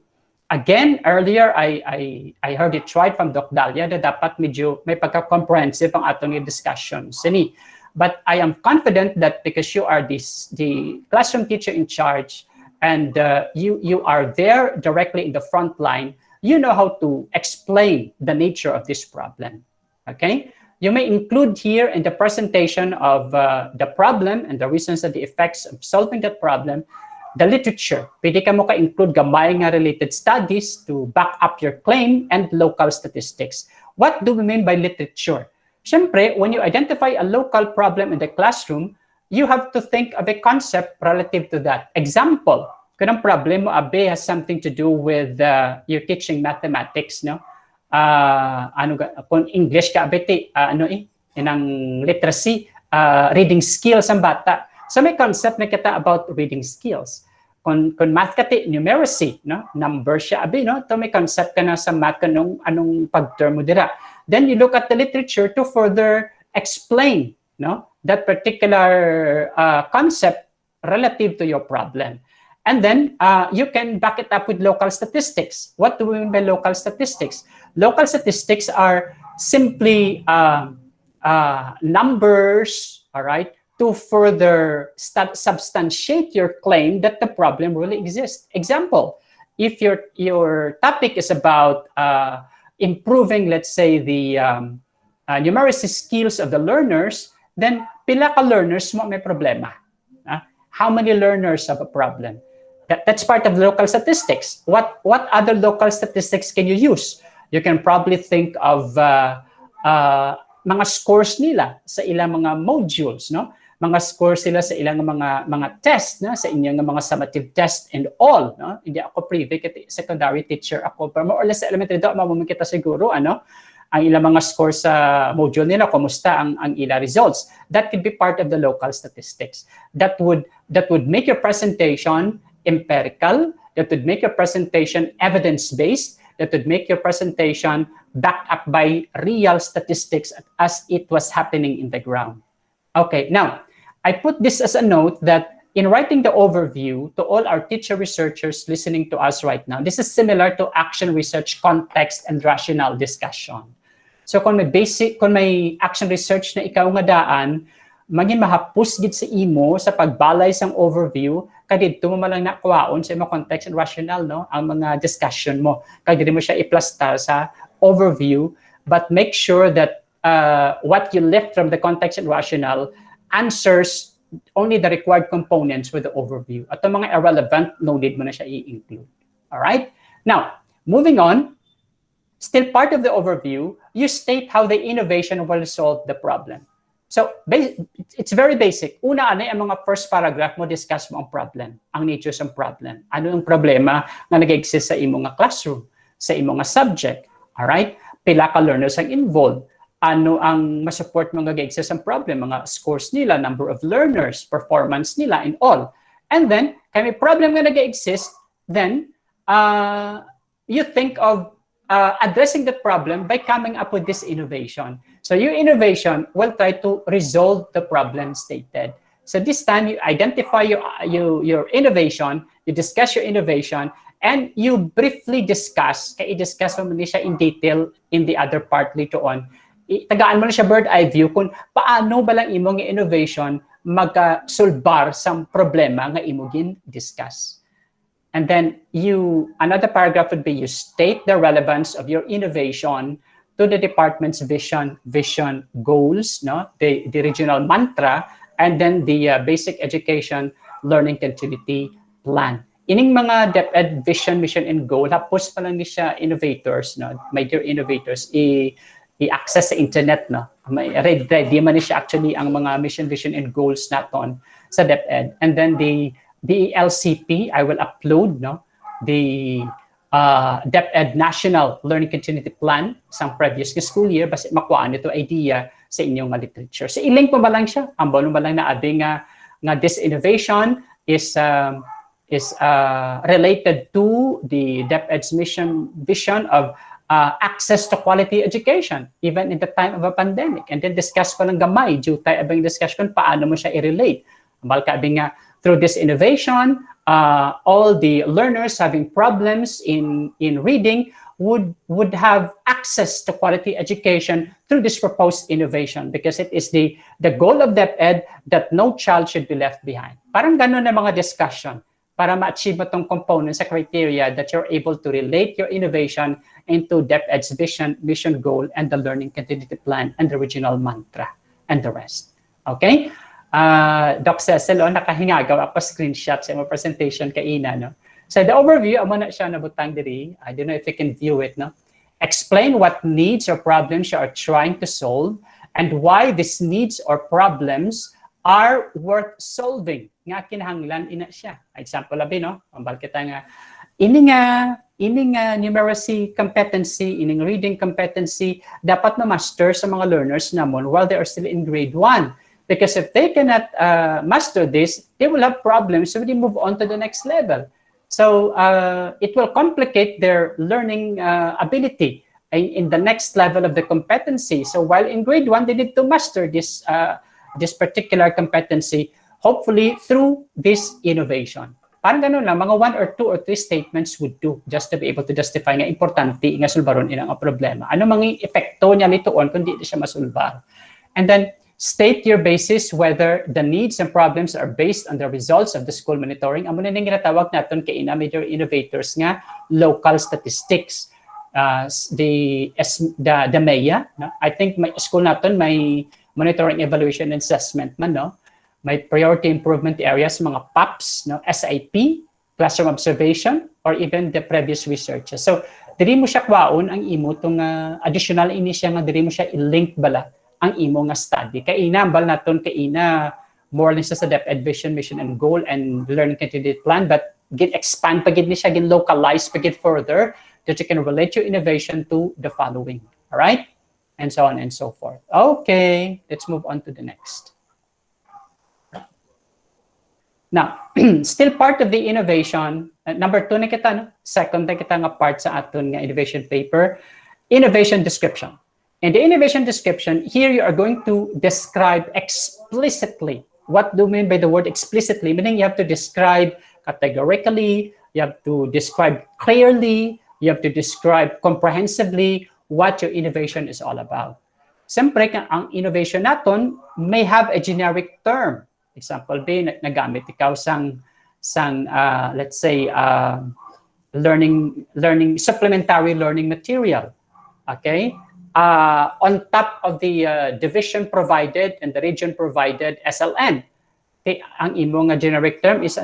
Again, earlier I heard it right from Doc Dalia na dapat medyo may pagka-comprehensive ang aton discussion. Sini. But I am confident that because you are the classroom teacher in charge, and you are there directly in the front line, you know how to explain the nature of this problem. Okay? You may include here in the presentation of the problem and the reasons and the effects of solving that problem, the literature. Pwede ka mo ka-include gamay nga related studies to back up your claim and local statistics. What do we mean by literature? Siyempre, when you identify a local problem in the classroom, you have to think of a concept relative to that. Example, kung ang problem mo, abe, has something to do with your teaching mathematics, no? Kung English ka, abe, inang literacy, reading skills ang bata. So may concept na kita about reading skills. Kung math ka, numeracy, no? Number siya, abe, no? To may concept ka na sa math, anong pag-term mo dira. Then you look at the literature to further explain, no? That particular concept relative to your problem. And then you can back it up with local statistics. What do we mean by local statistics? Local statistics are simply numbers, all right, to further substantiate your claim that the problem really exists. Example, if your topic is about improving, let's say, the numeracy skills of the learners, then pila ka learners mo may problema. How many learners have a problem? That's part of local statistics. What other local statistics can you use? You can probably think of mga scores nila sa ilang mga modules, no? Mga scores sila sa ilang mga test, no? Sa inyong mga summative test and all, no? Hindi ako privy kasi secondary teacher ako, pero more or less sa elementary daw mamumikita siguro ang ilang mga scores sa module nila, kumusta ang ila results. That could be part of the local statistics. That would make your presentation empirical, that would make your presentation evidence-based, that would make your presentation backed up by real statistics as it was happening in the ground. Okay, now, I put this as a note that in writing the overview to all our teacher researchers listening to us right now, this is similar to action research context and rational discussion. So kung may action research na ikaw nga daan, maging mahapus gid sa imo sa pagbalay sang overview, kadidto mo malang nakuwaon sa imong context and rational, no, ang mga discussion mo. Kag dili mo siya iplastar sa overview, but make sure that what you left from the context and rational answers only the required components with the overview. At ang mga irrelevant, no need mo na siya i-include. All right? Now, moving on, still part of the overview, you state how the innovation will solve the problem. So, it's very basic. Una, ang mga first paragraph mo, discuss mo ang problem, ang nature ng problem. Ano ang problema na nag-exist sa imong classroom, sa imong subject. Alright? Pila ka learners ang involved. Ano ang masupport mo nag-exist ang problem, mga scores nila, number of learners, performance nila, and all. And then, kung may problem nga nag-exist, then, you think of addressing that problem by coming up with this innovation. So your innovation will try to resolve the problem stated. So this time you identify your innovation, you discuss your innovation, and you briefly discuss, kaya i-discuss mo na siya in detail in the other part later on. Tagaan mo na siya bird eye view kung paano ba lang imong innovation magka-solbar sa problema nga imong discuss. And then another paragraph would be you state the relevance of your innovation to the department's vision goals, no? The regional mantra, and then the basic education learning continuity plan. ining mga DepEd vision, mission, and goal, tapos pa lang ni siya innovators, no? Major innovators, i-access sa internet, no? Ready man ni siya actually ang mga mission, vision, and goals naton sa DepEd. And then the LCP, I will upload, no? The DepEd National Learning Continuity Plan sa previous school year, basta makuhaan ito idea sa inyong literature. So, i-link mo ba lang siya? Ang bono ba lang na adding nga this innovation is related to the DepEd's mission vision of access to quality education, even in the time of a pandemic. And then discuss pa ng gamay, due tayo abang discussion, paano mo siya i-relate. Balka abing nga, through this innovation, all the learners having problems in reading would have access to quality education through this proposed innovation, because it is the goal of DepEd that no child should be left behind. Parang ganun na mga discussion para ma-achieve mo itong components sa criteria that you're able to relate your innovation into DepEd's vision, mission goal, and the learning continuity plan, and the regional mantra, and the rest. Okay? Doc Cecil, nakahinga, gawa ko screenshot sa mga presentation kaina, no? So the overview, amo na siya nabutang diri. I don't know if you can view it, no? Explain what needs or problems you are trying to solve and why these needs or problems are worth solving. Nga kinahanglan ina siya. Example labi, no? Ambal kita nga, ining numeracy competency, ining reading competency, dapat ma-master sa mga learners namon while they are still in grade 1. Because if they cannot master this, they will have problems when they move on to the next level. So it will complicate their learning ability in the next level of the competency. So while in grade 1, they need to master this particular competency, hopefully through this innovation. Parang ganun lang, mga 1 or 2 or 3 statements would do just to be able to justify nga importante nga sulbaron ilang problema. Ano mga epekto niya nitoon kung di siya masulbar. And then, state your basis whether the needs and problems are based on the results of the school monitoring. Amo na ning ginatawag naton kay major innovators nga local statistics. The MEA, no? I think my school naton may monitoring, evaluation, and assessment man, no? May priority improvement areas, mga PAPs, no? SIP, classroom observation, or even the previous research. So, diri mo siya kwaon ang imo tong additional ini siya nga diri mo siya i-link bala ang imo nga study. Kaina, ambal naton kaina, more or less sa DepEd vision, mission, and goal, and learning continuity plan, but expand pagid ni siya, localize pagid further, that you can relate your innovation to the following. All right? And so on and so forth. Okay, let's move on to the next. Now, still part of the innovation, number 2 na kita, no? Second na kita nga part sa aton nga innovation paper, innovation description. In the innovation description, here you are going to describe explicitly. What do you mean by the word explicitly? Meaning you have to describe categorically, you have to describe clearly, you have to describe comprehensively what your innovation is all about. Siyempre, ang innovation naton may have a generic term. Example, nagamit ikaw sang let's say, supplementary learning material. Okay? On top of the division provided and the region provided SLN. Okay, ang imo nga generic term is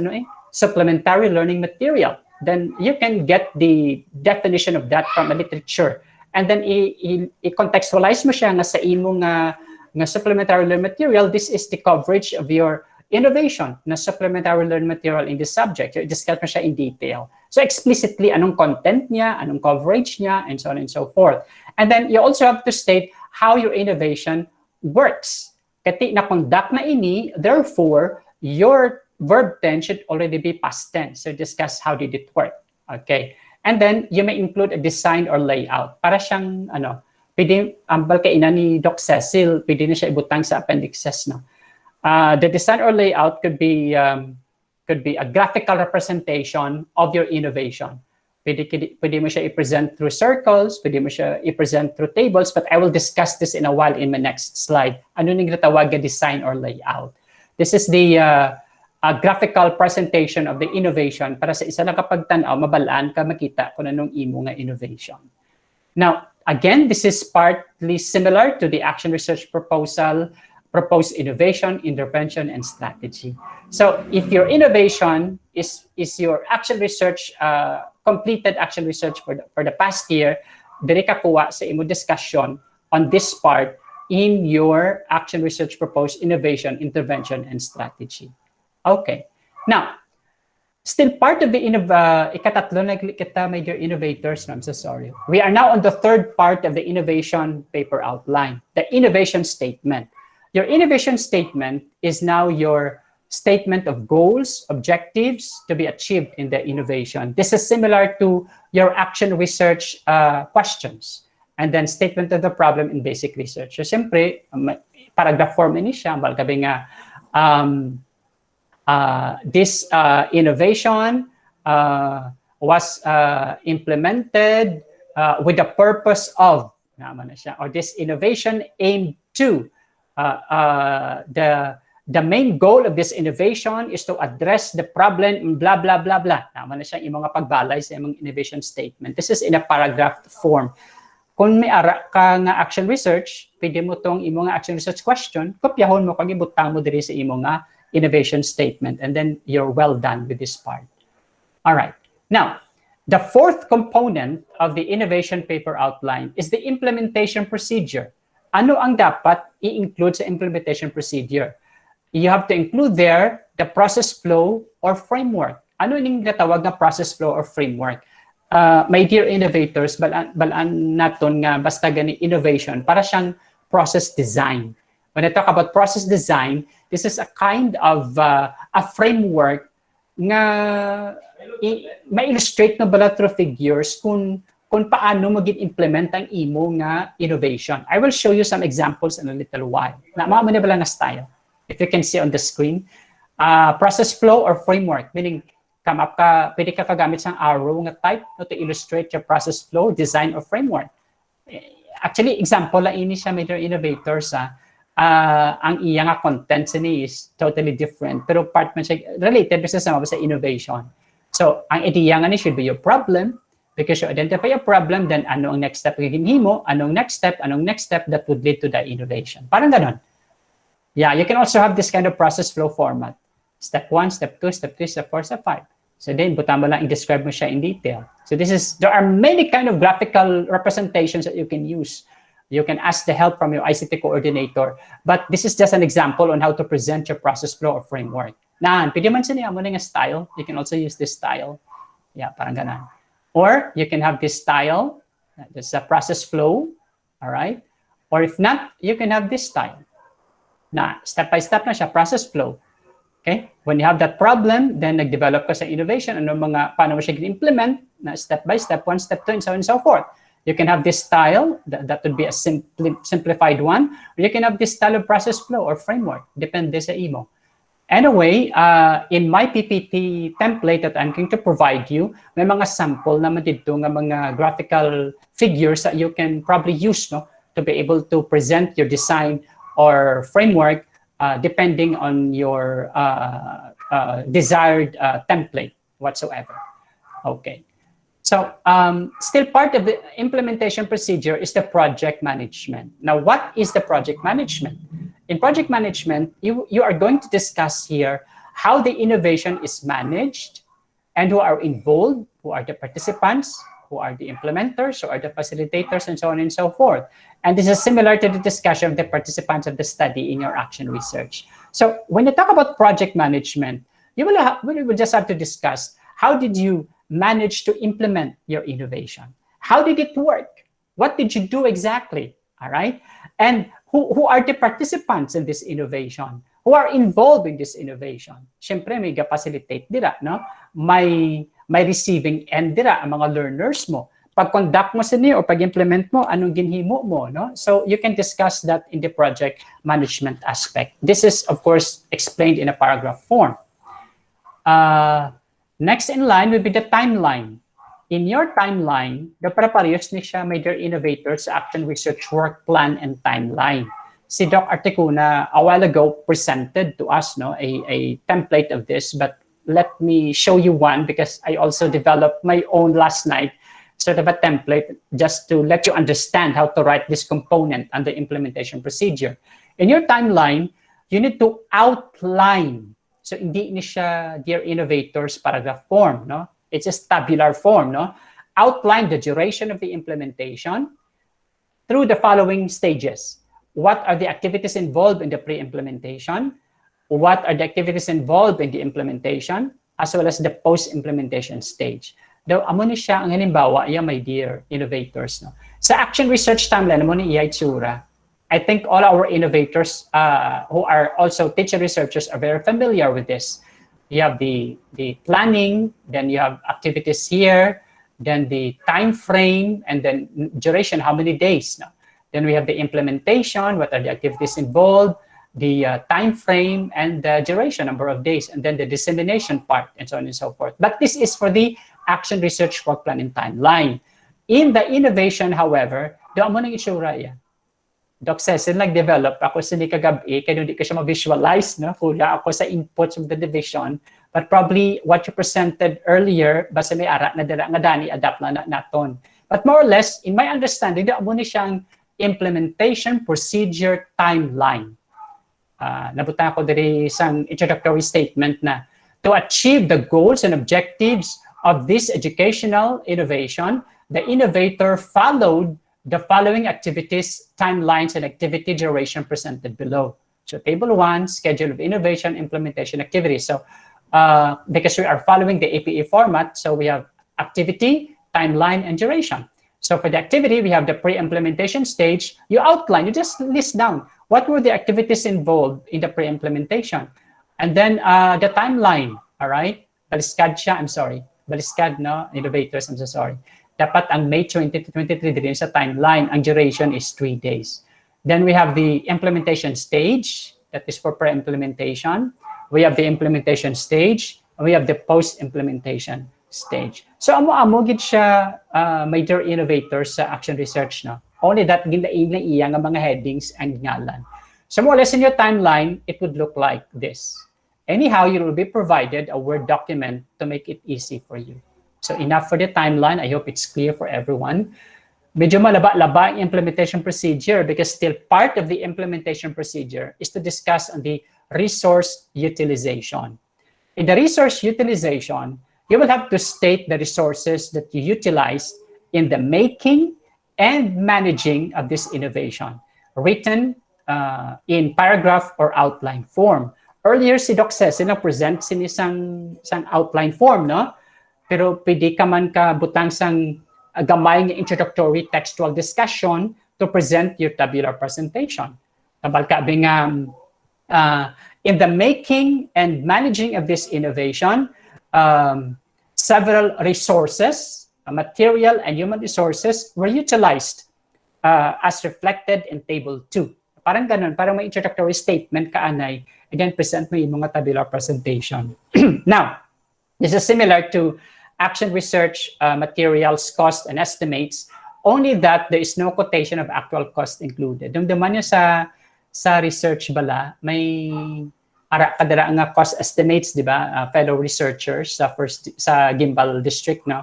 supplementary learning material. Then you can get the definition of that from a literature. And then i-contextualize mo siya nga sa imo nga supplementary learning material. This is the coverage of your innovation na supplementary learning material in this subject. You discuss mo siya in detail. So explicitly, anong content niya, anong coverage niya, and so on and so forth. And then you also have to state how your innovation works. Kati na-conduct na ini, therefore, your verb tense should already be past tense. So discuss how did it work. Okay. And then you may include a design or layout. Para siyang, pwede, ambal kaina ni Doc Cecil, pwede na siya ibutang sa appendixes, no? The design or layout could be a graphical representation of your innovation. Pwede mo siya i-present through circles, pwede mo siya i-present through tables, but I will discuss this in a while in my next slide. Ano nang ginatawag na design or layout? This is the graphical presentation of the innovation para sa isa lang kapag tanaw, mabalaan ka makita kung anong imo nga innovation. Now, again, this is partly similar to the action research proposal propose innovation, intervention, and strategy. So if your innovation is your action research, completed action research for the past year, diri ka kuha sa imo discussion on this part in your action research proposed innovation, intervention, and strategy. Okay. Now, still part of the ikatatlo na kita major innovators, I'm so sorry. We are now on the third part of the innovation paper outline, the innovation statement. Your innovation statement is now your statement of goals, objectives to be achieved in the innovation. This is similar to your action research questions. And then statement of the problem in basic research. So siyempre, paragraph form ini siya, balgabi nga, this innovation was implemented with the purpose of, or this innovation aimed to, the main goal of this innovation is to address the problem in blah, blah, blah, blah. Naman na siya yung mga pagbalay sa yung innovation statement. This is in a paragraph form. Kung may ara ka nga action research, pwede mo tong imo nga action research question, kopyahon mo kag ibutang mo diri sa imo nga innovation statement, and then you're well done with this part. All right. Now, the fourth component of the innovation paper outline is the implementation procedure. Ano ang dapat i-include sa implementation procedure? You have to include there the process flow or framework. Ano ning natawag na process flow or framework? My dear innovators, balaan naton nga basta gani innovation para siyang process design. When I talk about process design, this is a kind of a framework nga ma-illustrate na bala through figures kung paano mag-implement ang imo nga innovation. I will show you some examples in a little while. Na mga bala na style. If you can see on the screen, process flow or framework, meaning come up ka, pwede ka kagamit sa arrow nga type no, to illustrate your process flow, design, or framework. Actually, example la ini siya major innovators, ang iya nga content ni is totally different, pero part man siya related sa sama sa innovation. So, ang idea nga ni should be your problem, because you identify a problem, then ano ang next step mo, anong next step that would lead to the innovation. Parang ganon. Yeah, you can also have this kind of process flow format. Step 1, step 2, step 3, step 4, step 5. So then, buta mo lang i-describe mo siya in detail. So there are many kind of graphical representations that you can use. You can ask the help from your ICT coordinator. But this is just an example on how to present your process flow or framework. Pwede man siya mo na style. You can also use this style. Yeah, parang ganan. Or you can have this style. This is a process flow. All right? Or if not, you can have this style. Step-by-step na siya, process flow. Okay? When you have that problem, then nag-develop ka sa innovation, paano mo siya implement, na step-by-step, 1, step 2, and so on and so forth. You can have this style, that would be a simplified one, or you can have this style of process flow or framework, depende sa imo. Anyway, in my PPT template that I'm going to provide you, may mga sample naman dito nga mga graphical figures that you can probably use to be able to present your design or framework depending on your desired template whatsoever. Okay. So still part of the implementation procedure is the project management. Now, what is the project management? In project management, you are going to discuss here how the innovation is managed and who are involved, who are the participants, who are the implementers, who are the facilitators, and so on and so forth. And this is similar to the discussion of the participants of the study in your action research. So when you talk about project management, you will just have to discuss how did you manage to implement your innovation? How did it work? What did you do exactly? All right? And who are the participants in this innovation? Who are involved in this innovation? Siyempre, may facilitate dira, no? May receiving end dira, ang mga learners mo. Pag-conduct mo sa niyo o pag-implement mo, anong ginhimo mo, no? So you can discuss that in the project management aspect. This is, of course, explained in a paragraph form. Next in line will be the timeline. In your timeline, napaparehas ni siya major innovators sa action research work plan and timeline. Si Doc Articuna a while ago presented to us a template of this, but let me show you one because I also developed my own last night, sort of a template just to let you understand how to write this component and the implementation procedure. In your timeline, you need to outline. So hindi ni siya, dear innovators, paragraph form, no? It's just tabular form, no? Outline the duration of the implementation through the following stages. What are the activities involved in the pre-implementation? What are the activities involved in the implementation? As well as the post-implementation stage. Daw, amo ni siya, ang halimbawa, my dear innovators, no? Sa action research timeline, amo ni iya itsura. I think all our innovators who are also teacher researchers are very familiar with this. You have the planning, then you have activities here, then the time frame, and then duration, how many days. No? Then we have the implementation, what are the activities involved, the time frame, and the duration, number of days, and then the dissemination part, and so on and so forth. But this is for the action research work plan and timeline. In the innovation, however, doon mo nang itsura yan. Doc Cecil, nag-develop ako sa kagabi, kaya hindi ko siya ma-visualize, no? Kuya ako sa inputs of the division, but probably what you presented earlier, basta may ara na dala nga dani, adapt na naton. But more or less, in my understanding, doon mo ni siyang implementation procedure timeline. Nabutan ako diri isang introductory statement na to achieve the goals and objectives of this educational innovation, the innovator followed the following activities, timelines, and activity duration presented below. So table 1, schedule of innovation, implementation activities. So because we are following the APE format, so we have activity, timeline, and duration. So for the activity, we have the pre-implementation stage. You outline, you just list down what were the activities involved in the pre-implementation. And then the timeline, all right? Baliskad siya, I'm sorry. Baliskad, no? Innovators, I'm so sorry. Dapat ang May 2023 din sa timeline, ang duration is 3 days. Then we have the implementation stage, that is for pre-implementation. We have the implementation stage, and we have the post-implementation stage. So amo-amo gid siya major innovators sa action research, no? Only that ginain na iya nga mga headings and ngalan. So more or less in your timeline, it would look like this. Anyhow, you will be provided a Word document to make it easy for you. So enough for the timeline. I hope it's clear for everyone. Medyo malaba-laba ang implementation procedure because still part of the implementation procedure is to discuss on the resource utilization. In the resource utilization, you will have to state the resources that you utilized in the making and managing of this innovation, written in paragraph or outline form. Earlier, si Doc Cecil na-present sinisang outline form, no? Pero pwede ka man ka butang sang gamay ng introductory textual discussion to present your tabular presentation. Tabal ka bing in the making and managing of this innovation, several resources, material and human resources were utilized as reflected in table 2. Parang ganun, parang may introductory statement ka anay, again present mo yung mga tabular presentation. Now, this is similar to action research materials, cost, and estimates, only that there is no quotation of actual cost included. Dumduman nyo sa research bala, may ara kadara nga cost estimates, di ba? Fellow researchers sa Gimbal District, no?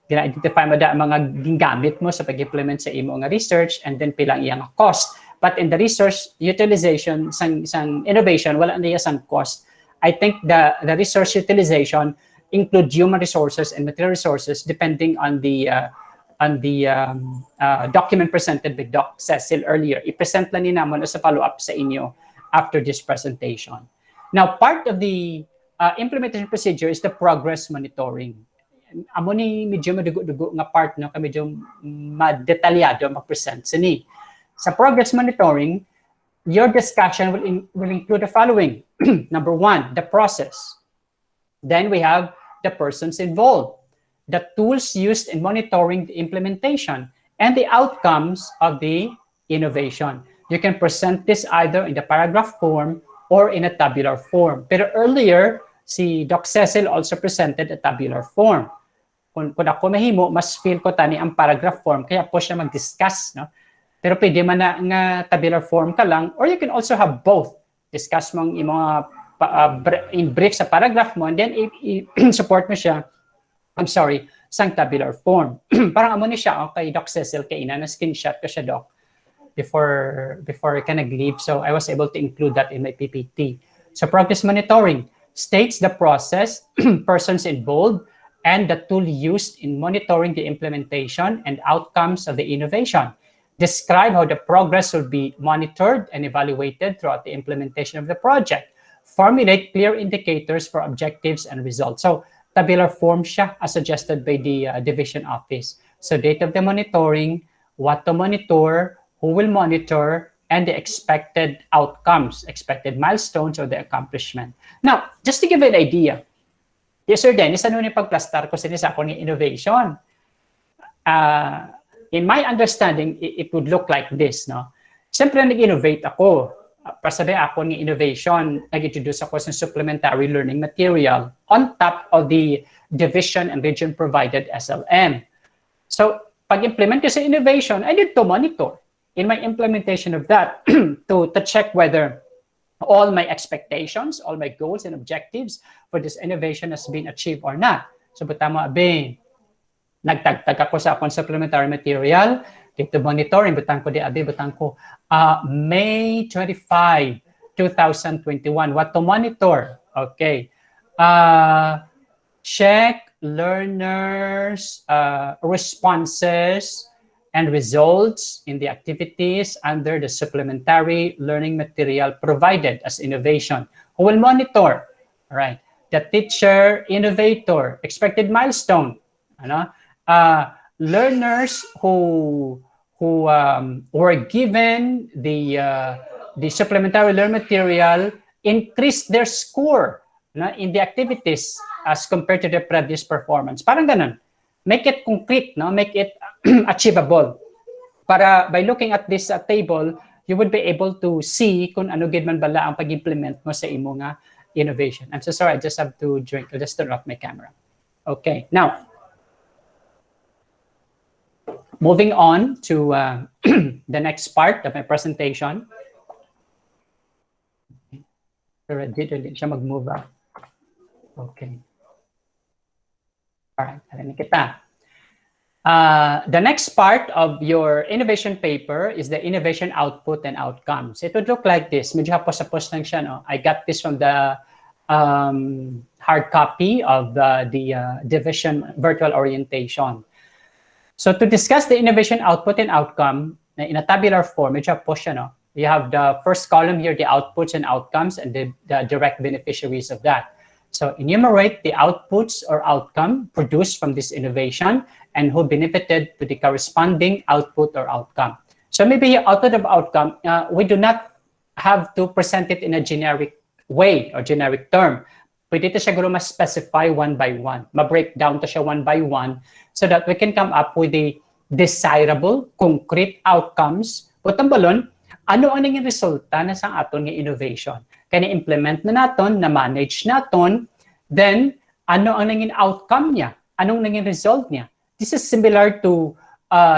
Gina-identify mo da mga gingamit mo sa pag-implement sa imo nga research and then pilang iyang cost. But in the resource utilization, sang innovation, wala na sang cost. I think the resource utilization include human resources and material resources depending on the document presented by Doc Cecil earlier. I-present lang ni naman sa follow-up sa inyo after this presentation. Now, part of the implementation procedure is the progress monitoring. Amo ni medyo madugo-dugo nga part, no? Kaya medyo madetalyado mag-present sini. Sa progress monitoring, your discussion will include the following. Number 1, the process. Then we have the persons involved, the tools used in monitoring the implementation, and the outcomes of the innovation. You can present this either in the paragraph form or in a tabular form. Pero earlier, si Doc Cecil also presented a tabular form. Kung ako mahimo, mas feel ko tani ang paragraph form, kaya po siya mag-discuss, no? Pero pwede man na nga tabular form ka lang, or you can also have both. Discuss mo yung mga in brief sa paragraph mo, and then i-support mo siya, sang tabular form. Parang amo ni siya, okay, Doc Cecil, kay ina na screenshot ko siya, Doc. before I kind of leave. So I was able to include that in my PPT. So progress monitoring states the process, persons involved, and the tool used in monitoring the implementation and outcomes of the innovation. Describe how the progress will be monitored and evaluated throughout the implementation of the project. Formulate clear indicators for objectives and results. So tabular form siya as suggested by the division office. So date of the monitoring, what to monitor, who will monitor, and the expected outcomes, expected milestones, or the accomplishment. Now, just to give you an idea, yes, Sir Dennis, ano ni pagplastar ko sa ako ni innovation? In my understanding, it would look like this, no? Siyempre, nag-innovate ako. Pasabi ako ni innovation, nag-introduce ako sa supplementary learning material on top of the division and region provided SLM. So, pag-implement ko sa innovation, I need to monitor in my implementation of that to check whether all my expectations, all my goals and objectives for this innovation has been achieved or not. So, butama abe, nagtagtag ako sa akong supplementary material, dito monitoring, butang ko di abe, butang ko, May 25, 2021, what to monitor? Okay. Check learners' responses and results in the activities under the supplementary learning material provided as innovation. Who will monitor? All right. The teacher, innovator, expected milestone. Ano? Learners who were given the supplementary learning material increase their score in the activities as compared to the previous performance. Parang ganun. Make it concrete, no? Make it achievable. Para by looking at this table, you would be able to see kung ano gid man bala ang pag-implement mo sa imo nga innovation. I'm so sorry, I just have to drink. I'll just turn off my camera. Okay, now, moving on to the next part of my presentation. Hindi siya mag-move up. Okay. All right, alam kita. The next part of your innovation paper is the innovation output and outcomes. It would look like this. Medyo hapos-hapos lang siya, no? I got this from the hard copy of the division virtual orientation. So to discuss the innovation output and outcome in a tabular form, medyo hapos siya, no? You have the first column here, the outputs and outcomes, and the direct beneficiaries of that. So enumerate the outputs or outcome produced from this innovation and who benefited to the corresponding output or outcome. So maybe output of outcome, we do not have to present it in a generic way or generic term. Pwede ito siya guro ma-specify one by one. Ma-break down to siya one by one so that we can come up with the desirable, concrete outcomes. Putang balon, ano ang naging resulta na sa aton nga innovation? Kaya na-implement na naton, na-manage naton, then ano ang naging outcome niya? Anong naging result niya? This is similar to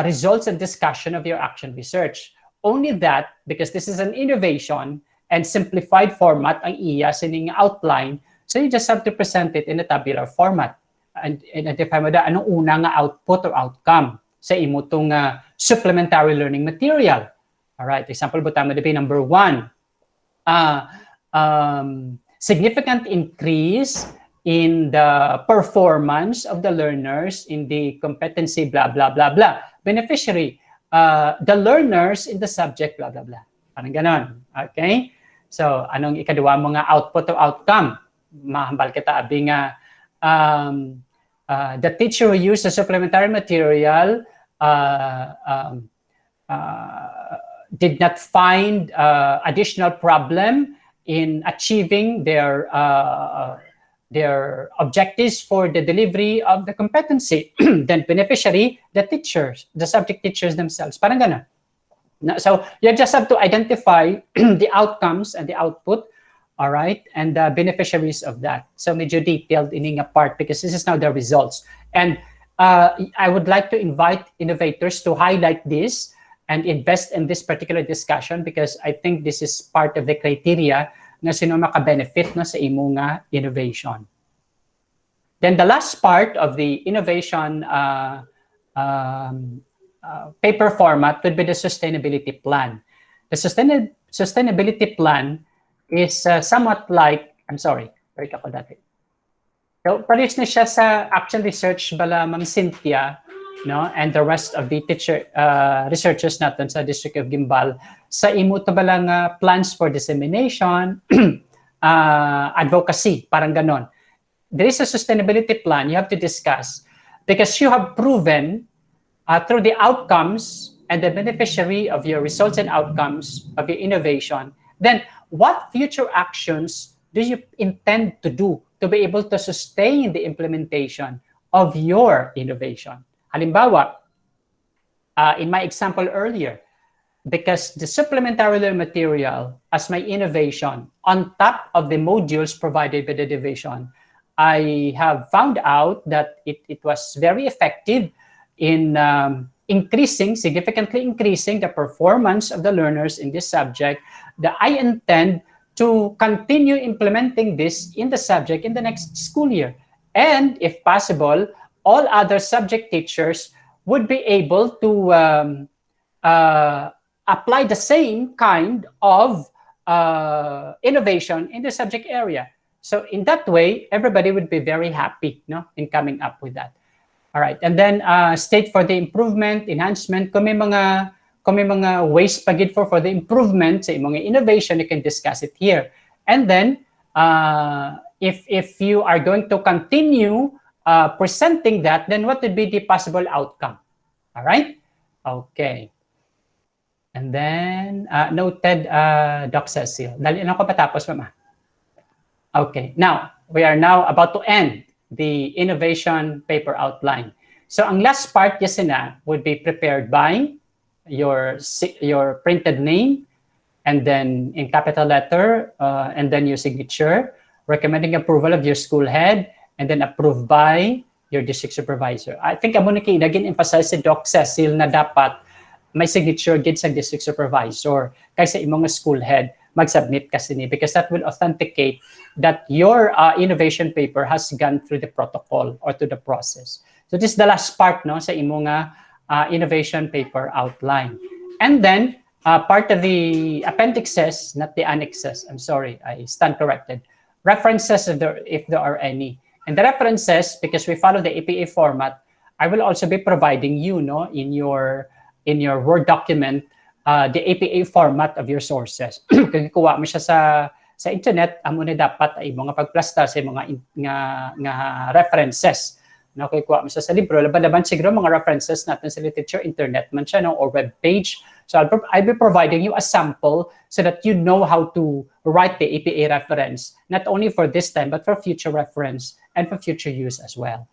results and discussion of your action research. Only that, because this is an innovation and simplified format ang iya sining outline, so you just have to present it in a tabular format. And identify mo da anong una nga output or outcome sa imo tong supplementary learning material. All right, example, butama na number 1. Significant increase in the performance of the learners in the competency, blah, blah, blah, blah. Beneficiary, the learners in the subject, blah, blah, blah. Parang ganon. Okay? So, anong ikadua mo nga output or outcome? Mahambal kita, abi nga, the teacher who used the supplementary material did not find additional problem in achieving their objectives for the delivery of the competency. Then beneficiary, the teachers, the subject teachers themselves. Parang ganun. So you just have to identify the outcomes and the output, all right, and the beneficiaries of that. So medyo detailed in a part because this is now the results. And I would like to invite innovators to highlight this and invest in this particular discussion because I think this is part of the criteria na sino maka-benefit no, sa imo nga innovation. Then the last part of the innovation paper format would be the sustainability plan. The sustainability plan is somewhat like, I'm sorry, wait ako dati. So, pares na siya sa action research bala Ma'am Cynthia, no, and the rest of the researchers natin sa District of Gimbal sa imo to bala nga plans for dissemination, advocacy, parang ganon. There is a sustainability plan you have to discuss because you have proven through the outcomes and the beneficiary of your results and outcomes of your innovation, then what future actions do you intend to do to be able to sustain the implementation of your innovation? Halimbawa, in my example earlier, because the supplementary learning material as my innovation on top of the modules provided by the division, I have found out that it was very effective in significantly increasing the performance of the learners in this subject, that I intend to continue implementing this in the subject in the next school year. And if possible, all other subject teachers would be able to apply the same kind of innovation in the subject area. So in that way, everybody would be very happy, no, in coming up with that. All right, and then state for the improvement, enhancement, kung may mga ways pagid for the improvement sa mga innovation, you can discuss it here. And then, if you are going to continue presenting that, then what would be the possible outcome? All right? Okay. And then, noted, Doc Cecil. Dali lang ko patapos, Mama. Okay, now, we are now about to end the innovation paper outline. So, ang last part, Yesina, would be prepared by your printed name, and then in capital letter, and then your signature, recommending approval of your school head, and then approved by your district supervisor. I think amo ni kay naging emphasize si Doc Cecil na dapat may signature gid sa district supervisor kaysa imong school head mag-submit kasi ni, because that will authenticate that your innovation paper has gone through the protocol or to the process. So this is the last part, no, sa imong innovation paper outline. And then part of the appendixes, not the annexes, I'm sorry, I stand corrected, references if there are any. And the references, because we follow the APA format, I will also be providing you, no, in your Word document, the APA format of your sources. Kung kuha mo siya sa internet, amo na dapat ay mga pagplasta sa mga references. No, kung kuha mo siya sa libro, laban-laban siguro mga references natin sa literature, internet man siya, no, or web page. So I'll be providing you a sample so that you know how to write the APA reference, not only for this time, but for future reference and for future use as well.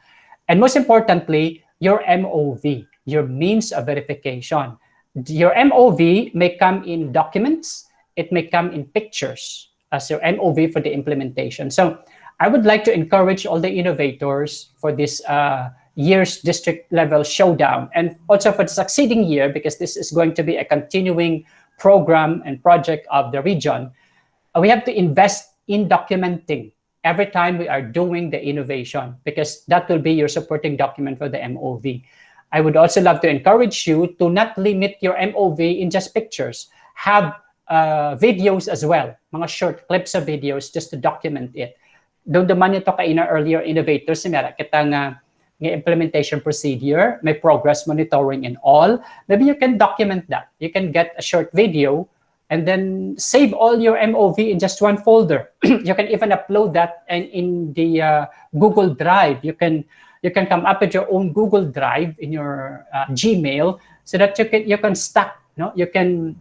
And most importantly, your MOV, your means of verification. Your MOV may come in documents, it may come in pictures as your MOV for the implementation. So I would like to encourage all the innovators for this year's district level showdown, and also for the succeeding year, because this is going to be a continuing program and project of the region. We have to invest in documenting every time we are doing the innovation, because that will be your supporting document for the MOV. I would also love to encourage you to not limit your MOV in just pictures. Have videos as well, mga short clips of videos just to document it. Doon naman ito kaina earlier innovators, meron kita nga implementation procedure, may progress monitoring and all. Maybe you can document that. You can get a short video and then save all your MOV in just one folder. You can even upload that in the Google Drive. You can come up with your own Google Drive in your Gmail, so that you can stack. No, you can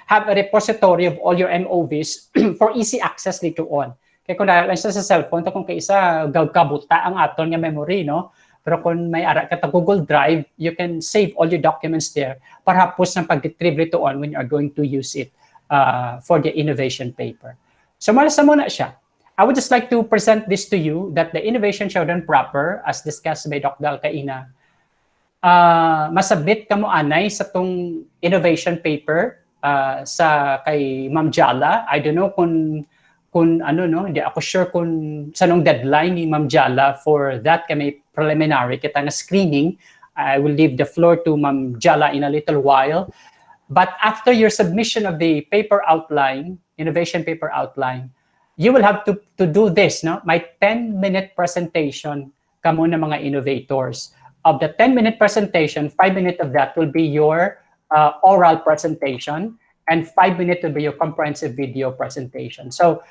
have a repository of all your MOVs for easy access later on. Kaya kung dahil sa cellphone, kung kaisa gagkabuta ang aton nga memory, no? Pero kung may ara ka ta Google Drive, you can save all your documents there para hapos ng pag-retrieve later on when you are going to use it for the innovation paper. So malasa muna siya. I would just like to present this to you, that the innovation showdown proper, as discussed by Doc Dal kaina, masubmit ka mo anay sa tong innovation paper sa kay Ma'am Jala. I don't know kung ano, no, hindi ako sure kung sanong deadline ni Ma'am Jala for that kami preliminary kita nga screening I will leave the floor to Ma'am Jala in a little while. But after your submission of the paper outline, innovation paper outline, you will have to do this, no? My 10-minute presentation kamo na mga innovators. Of the 10-minute presentation, 5 minutes of that will be your oral presentation, and 5 minutes will be your comprehensive video presentation. So,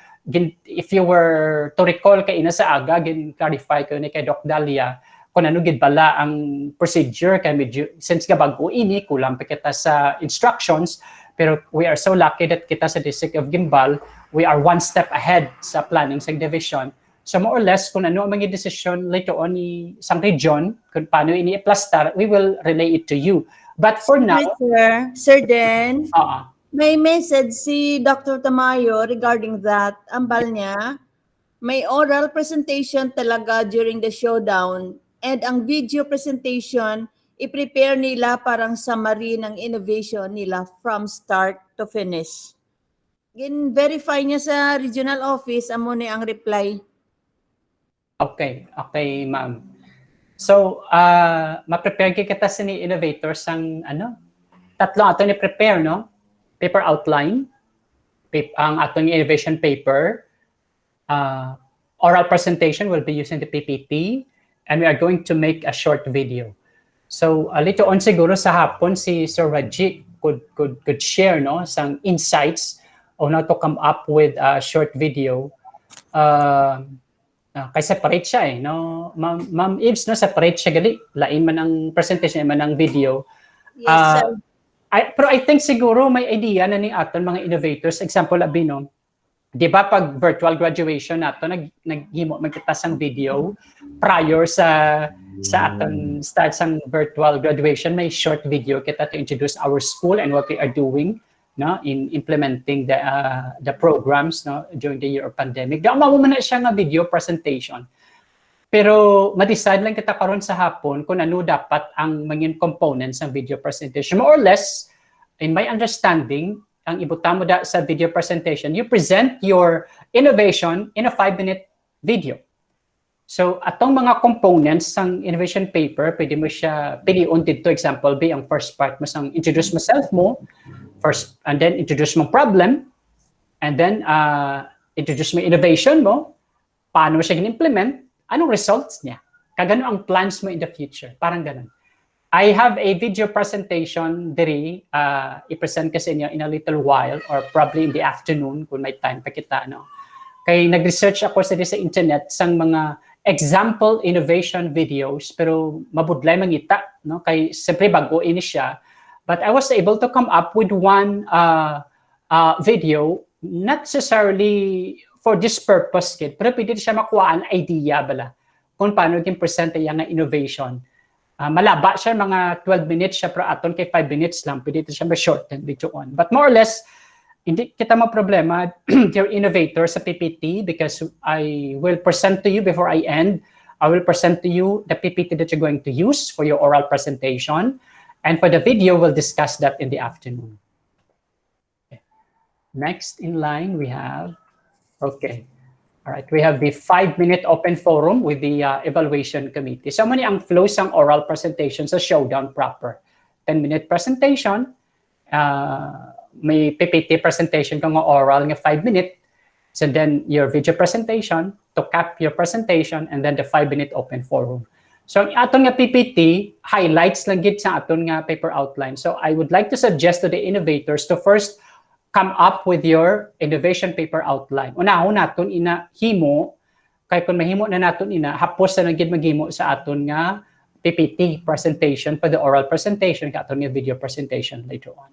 if you were to recall kay ina sa aga, clarify ko ni kay Doc Dalia, kung ano gid bala ang procedure kay medyo since nga bago ini kulang pa kita sa instructions, pero we are so lucky that kita sa District of Guimbal, we are one step ahead sa planning sa division. So more or less kung ano ang mga decision later on ni sang region kung paano ini i-plaster, we will relay it to you. But for now, Sir Den, may message si Dr. Tamayo regarding that. Ambal niya, may oral presentation talaga during the showdown. And ang video presentation, i-prepare nila parang summary ng innovation nila from start to finish. Verify niya sa regional office, amo ni ang reply. Okay, ma'am. So, ma-prepare kita sa ni innovators ang tatlong ato ni prepare, no? Paper outline, ang atong innovation paper, oral presentation will be using the PPT, and we are going to make a short video. So later on siguro sa hapon si Sir Raji could share some insights on how to come up with a short video. Kay separate siya no. Ma'am Ibs separate siya gali. Lain man ang presentation man ang video. Yes, sir. Pero I think siguro may idea na ni aton mga innovators. Example labi di ba pag virtual graduation nato naghimo magkita sang video prior sa aton start sang virtual graduation, may short video kita to introduce our school and what we are doing in implementing the programs during the year of pandemic. Daw mao man na siya nga video presentation. Pero ma-decide lang kita karon sa hapon kung ano dapat ang mga components ng video presentation. More or less, in my understanding, ang ibutan mo sa video presentation, you present your innovation in a 5-minute video. So, atong mga components ng innovation paper, pwede mo siya piliun dito. Example, ang first part mo sang introduce myself mo, first, and then introduce mo problem, and then introduce mo innovation mo, paano mo siya gin-implement, anong results niya, kagano ang plans mo in the future, parang ganun. I have a video presentation diri i-present kasi inyo in a little while or probably in the afternoon kung may time pa kita kay nag-research ako sa internet sang mga example innovation videos pero mabudlay mangita kay siyempre bago ini siya, but I was able to come up with one video not necessarily for this purpose pero pwede siya makuha ang idea bala kung paano yung present yung innovation. Malaba siya, mga 12 minutes siya, pero aton kay 5 minutes lang, pwede ito siya ma-shorten video on. But more or less, hindi kita problema your innovator sa PPT because I will present to you before I end. I will present to you the PPT that you're going to use for your oral presentation. And for the video, we'll discuss that in the afternoon. Okay. Next in line, we have, okay. All right, we have the 5-minute open forum with the evaluation committee. So many ang flow sang oral presentation sa Showdown proper. 10-minute presentation, may PPT presentation kang oral nga 5 minutes, so then your video presentation to cap your presentation, and then the 5-minute open forum. So ang aton nga PPT, highlights lang gid sa aton nga paper outline. So I would like to suggest to the innovators to first come up with your innovation paper outline. Unahon naton ina himo kay kun mahimo na naton ina hapos na gid maghimo sa aton nga PPT presentation for the oral presentation ka aton nga video presentation later on.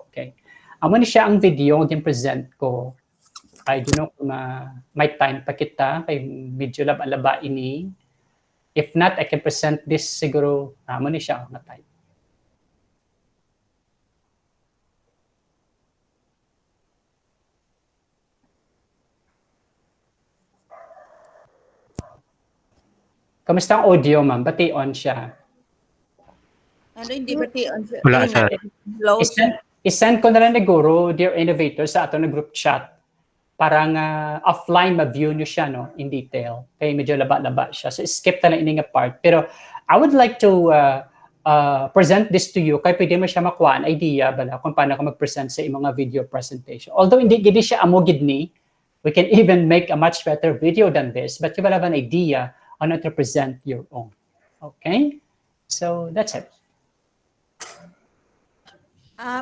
Okay. Amo ni siya ang video din present ko. I don't know kung may time pa kita kay medyo laba ini. If not, I can present this siguro amo ni siya nga time. Kamusta ang audio, ma'am? Bati on siya. Ano, hindi bati on siya? Wala siya. I-send ko na lang siguro, dear innovators, sa ato na group chat. Parang offline ma-view nyo siya in detail. Kaya medyo laba-laba siya. So skip na lang ini nga part. Pero I would like to present this to you, kaya pwede mo siya makuha an idea bala kung paano ka mag-present sa mga video presentation. Although hindi gid siya amo gid ni, we can even make a much better video than this, but you will have an idea on how to present your own. Okay? So that's it.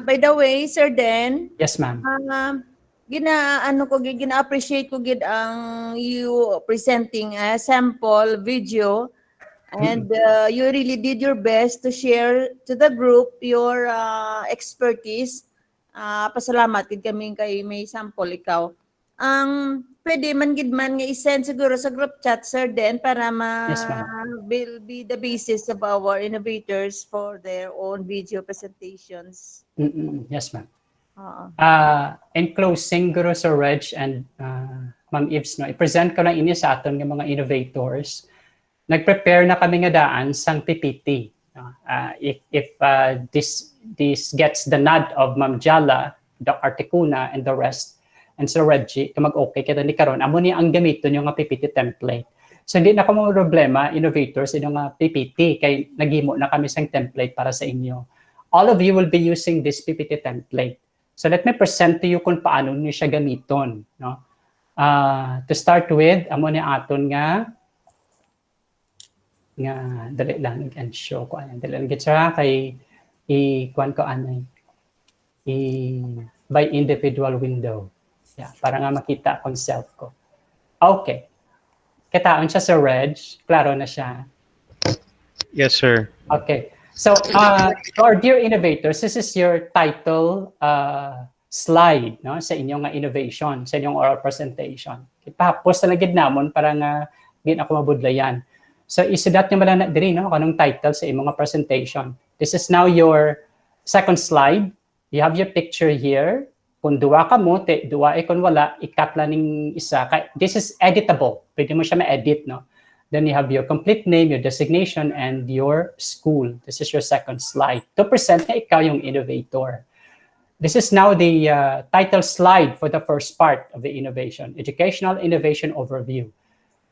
By the way, Sir Den, Yes, ma'am. gina-appreciate ko gid ang you presenting a sample video, and you really did your best to share to the group your expertise. Pasalamat gid kami kay may sample ikaw. Ang pwede man gid man nga i-send siguro sa group chat, Sir Den, para Yes, ma'am. will be the basis of our innovators for their own video presentations. Yes, ma'am. Oo. In closing, Guru Sir Reg and Ma'am Ibs, no, i-present ko lang ini sa aton ng mga innovators. Nag-prepare na kami nga daan sang PPT. If this gets the nod of Ma'am Jala, Dr. Articuna, and the rest, and Sir Reggie, mag-okay kita ni karon, amo ni ang gamiton yung nga PPT template. So hindi na kamo problema, innovators, yung nga PPT, kay naghimo na kami sang template para sa inyo. All of you will be using this PPT template. So let me present to you kung paano niyo siya gamiton. No? To start with, amo ni aton nga dali lang and show ko ayan. Dali lang gitsa kay i-kuan ko anay. By individual window. Yeah, para nga makita akong self ko. Okay. Kitaon siya sa Reg. Klaro na siya. Yes, sir. Okay. So, to our dear innovators, this is your title slide, no, sa inyong innovation, sa inyong oral presentation. Ipapos na gid namon para nga gid ako mabudlayan. So, isudat nyo mala na diri, no, kanong title sa inyong presentation. This is now your second slide. You have your picture here. Kung duwa ka mo, duwa kung wala, i-cut lang ng isa. This is editable. Pwede mo siya ma-edit, no? Then you have your complete name, your designation, and your school. This is your second slide. To present na ikaw yung innovator. This is now the title slide for the first part of the innovation, Educational Innovation Overview.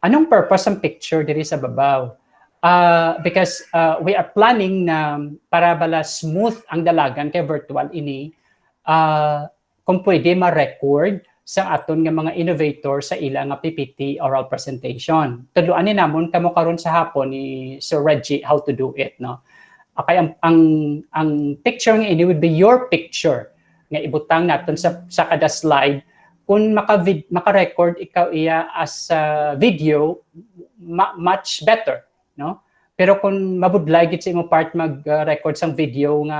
Anong purpose ng picture diri sa babaw? Because we are planning na para bala smooth ang dalagan kay virtual ini, kung pwede ma-record sa aton nga mga innovator sa ilang nga PPT oral presentation. Tudloan ni namon kamo karon sa hapon ni Sir Reggie how to do it, no. Okay, ang picture nga ini would be your picture nga ibutang naton sa kada slide. Kung maka-record ikaw iya as video, much better, no. Pero kung mabudlay gid sa imong part mag-record sang video nga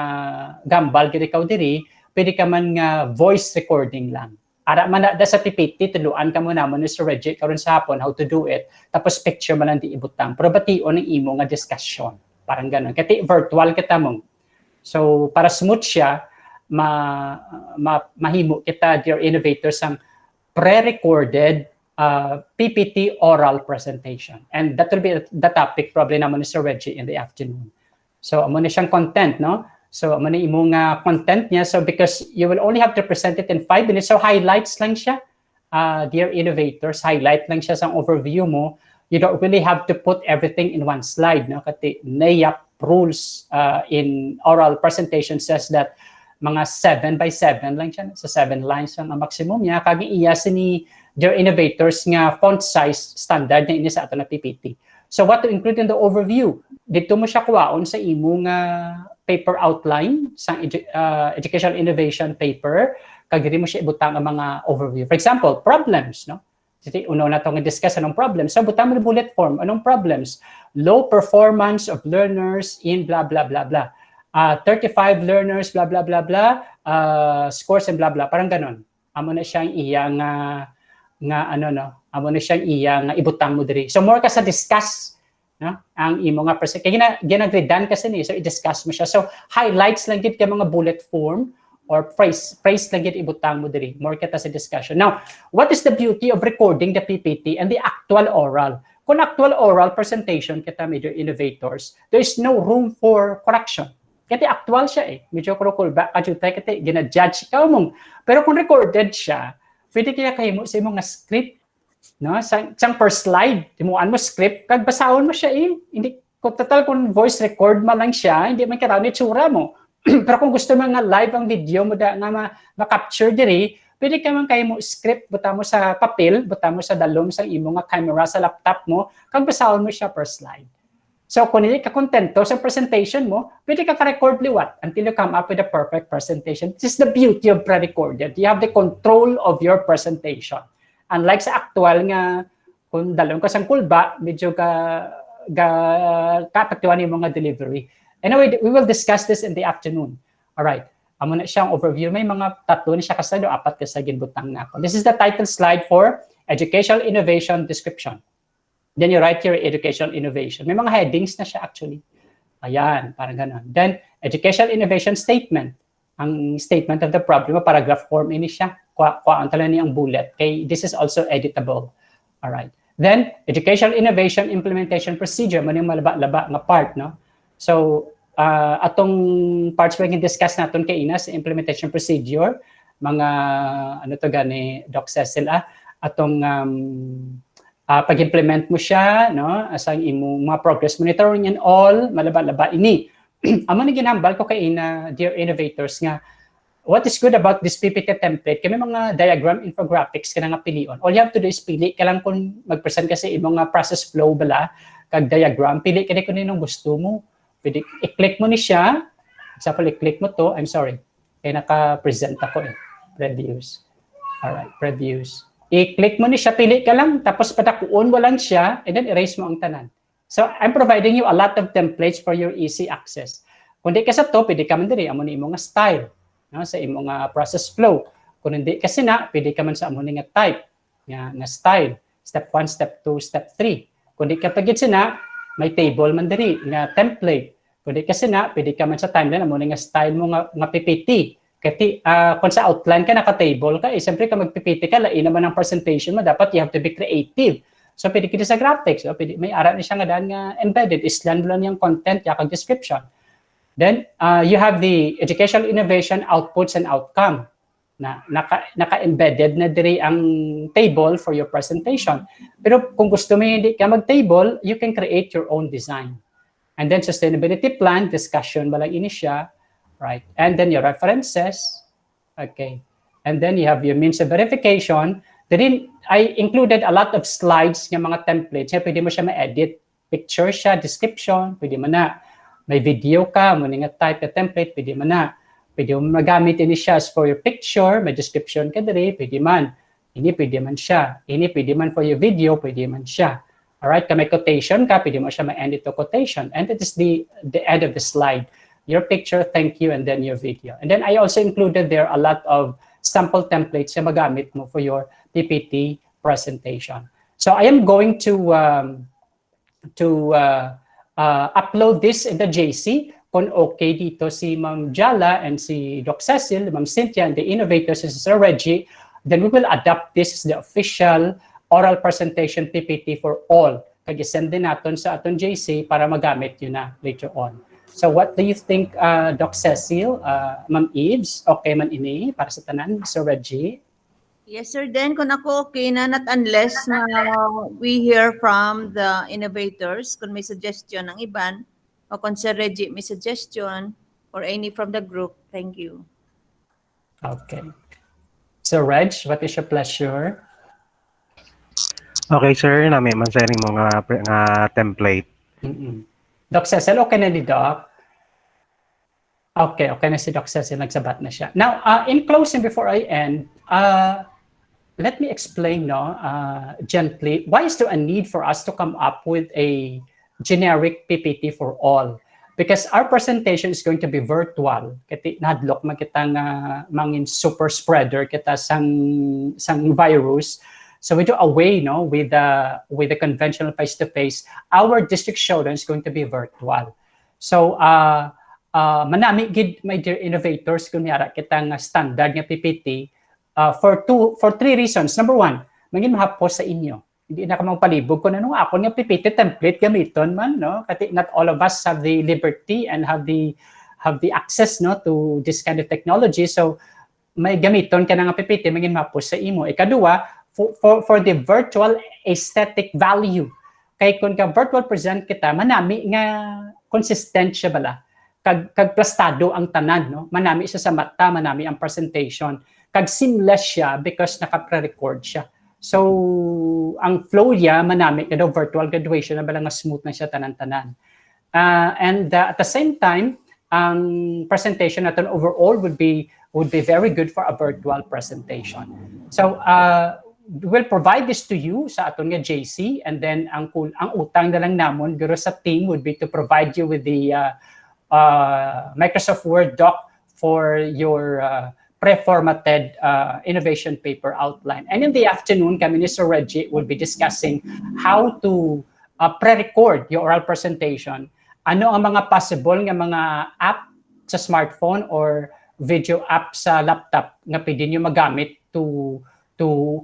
gambal gid ikaw diri, pwede ka man nga voice recording lang. Ara man da sa PPT, tuluan ka mo namon ni Sir Reggie karon sa hapon how to do it. Tapos picture man lang di ibutang. Pero bation ng imo nga discussion. Parang gano'n. Kati virtual kita mong. So para smooth siya, mahimo kita, dear innovators, ang pre-recorded PPT oral presentation. And that will be the topic probably naman ni Sir Reggie in the afternoon. So amo na siyang content, no? So, ano imong content niya. So, because you will only have to present it in 5 minutes. So, highlights lang siya. Dear innovators, highlight lang siya sa overview mo. You don't really have to put everything in one slide. No? Kasi NAIAP rules in oral presentation says that mga 7 by 7 lang siya. So, 7 lines ang maximum niya. Kagi iya ni dear innovators nga font size standard na ini sa ato na PPT. So, what to include in the overview? Dito mo siya kuwaon sa imong paper outline sa educational innovation paper, kag diri mo siya ibutang ang mga overview. For example, problems, no? Uno na tong discuss anong problems. So butang mo na bullet form, anong problems? Low performance of learners in blah blah blah blah. 35 learners blah blah blah blah, scores and blah blah, parang ganon. Amo na siyang iyang amo na siyang iyang ibutang mo diri. So more ka sa discuss, no? Ang imo nga present kay ginagredan kasi ni, so i-discuss mo siya. So highlights lang gid kay mga bullet form or phrase lang gid ibutang mo diri. More kita sa discussion. Now, what is the beauty of recording the PPT and the actual oral? Kung actual oral presentation kita, major innovators, there is no room for correction. Kasi actual siya medyo kurukul ba kadtay kati gina-judge ikaw mong. Pero kung recorded siya, pwede kaya kahimo sa imong script, no? Sang per slide, timuan mo script, kag basahon mo siya hindi kung total kung voice record man lang siya, hindi man kailangan ni tsura mo. Pero kung gusto mo nga live ang video mo nga ma-capture diri, pwede ka man kayo mo script, buta mo sa papel, buta mo sa dalom sa imo nga camera sa laptop mo, kag basahon mo siya per slide. So kung hindi ka kontento sa presentation mo, pwede ka record liwat until you come up with a perfect presentation. This is the beauty of pre-recorded. You have the control of your presentation. Unlike sa actual nga, kung dalawang ka sang kulba, medyo kapatuan yung mga delivery. Anyway, we will discuss this in the afternoon. All right. Amo na siyang overview. May mga 3 na siya kasado, 4 kasi ginbutang na ako. This is the title slide for Educational Innovation Description. Then you write your educational innovation. May mga headings na siya actually. Ayan, parang gano'n. Then, educational innovation statement. Ang statement of the problem, paragraph form ini siya. Kuhaan tala niya ang bullet. Okay, this is also editable. All right. Then, educational innovation implementation procedure. Man yung malaba-laba nga part, no? So, atong parts we discuss natin kay Ina sa implementation procedure, mga, ano to gani, Doc Cecil, atong pag-implement mo siya, no, asang imong mga progress monitoring and all, malaba-laba ini. Amo ni ginambal ko kay ina, dear innovators, nga what is good about this PPT template, kami mga diagram infographics ka nga pilion. All you have to do is pili ka lang kung mag-present kasi imong process flow bala, kag diagram, pili ka kung ninong gusto mo. Pwede, i-click mo ni siya. Example, i-click mo to. I'm sorry. Kaya naka-present ako eh. Previews. Alright, previews. I-click mo ni siya, pili ka lang, tapos patakuon mo lang siya, and then erase mo ang tanan. So, I'm providing you a lot of templates for your easy access. Kung di ka sa to, pwede ka man diri, amo ni imong style, no? Sa imong process flow. Kung hindi kasi na, pwede ka man sa amo ni nga type, nga style. Step 1, step 2, step 3. Kung di ka pagid sina, may table man diri, nga template. Kung di kasi na, pwede ka man sa timeline, amo ni nga style mo nga PPT. Kasi kung sa outline ka, naka-table ka, siyempre ka mag-PPT ka, lain naman ang presentation mo, dapat you have to be creative. So, pwede kita sa graphics. So, pwede, may aral na siya nga daan nga embedded. Islan mo lang yung content, yakag description. Then, you have the educational innovation, outputs, and outcome. Naka-embedded na diri ang table for your presentation. Pero kung gusto mo hindi ka mag-table, you can create your own design. And then, sustainability plan, discussion ba lang ini siya. Right, and then your references, okay, and then you have your means of verification. Then I included a lot of slides ng mga templates. Pwede mo siya ma-edit, picture siya, description, pwede mo na. May video ka, mo nga type na template, pwede mo na. Pwede mo magamit ini siya for your picture, may description ka diri, pwede man. Ini pwede man siya. Ini pwede man for your video, pwede man siya. Alright, kung may quotation ka, pwede mo siya ma-end ito quotation. And it is the end of the slide. Your picture, thank you, and then your video. And then I also included there a lot of sample templates na magamit mo for your PPT presentation. So I am going to upload this in the JC. Kung okay dito si Ma'am Jala and si Doc Cecil, Ma'am Cynthia, and the innovators, si Sir Reggie, then we will adapt this as the official oral presentation PPT for all. Kag-send din natin sa aton JC para magamit yun na later on. So what do you think, Doc Cecil, Ma'am Eves, okay man ini para sa tanan, Sir Reggie? Yes, sir. Then, kung ako okay na, not unless na we hear from the innovators, kung may suggestion ng iban, o kung Sir Reggie may suggestion, or any from the group, thank you. Okay. So, Reg, what is your pleasure? Okay, sir. Nami man sharing mo nga template. Doc Cecil, okay na ni Doc? Okay na si Doc Cecil, nagsabat na siya. Now, in closing, before I end, let me explain gently, why is there a need for us to come up with a generic PPT for all? Because our presentation is going to be virtual. Kati nadlok man kita nga mangin super spreader kita sang virus. So we do away with the conventional face-to-face. Our district showdown is going to be virtual. So manami gid my dear innovators kunyara kitang standard nga PPT for 3 reasons. Number 1, mangin mahapos sa inyo. Hindi na ka magpalibog kung ano ako nga PPT template gamiton man, no? Kasi not all of us have the liberty and have the access to this kind of technology. So may gamiton ka na nga PPT mangin mahapos sa imo. Ikaduwa, for the virtual aesthetic value. kay kung ka virtual present kita, manami nga consistent siya bala. Kag plastado ang tanan, no? Manami siya sa mata, manami ang presentation. Kag seamless siya because naka-pre-record siya. So, ang flow niya, manami ka daw virtual graduation na bala nga smooth na siya tanan-tanan. And at the same time, ang presentation natin overall would be very good for a virtual presentation. So, we'll provide this to you sa aton nga JC, and then ang utang na lang namon guro sa team would be to provide you with the Microsoft Word doc for your pre-formatted innovation paper outline. And in the afternoon, kami ni Sir Reggie will be discussing how to pre-record your oral presentation. Ano ang mga possible nga mga app sa smartphone or video app sa laptop nga pwede nyo magamit to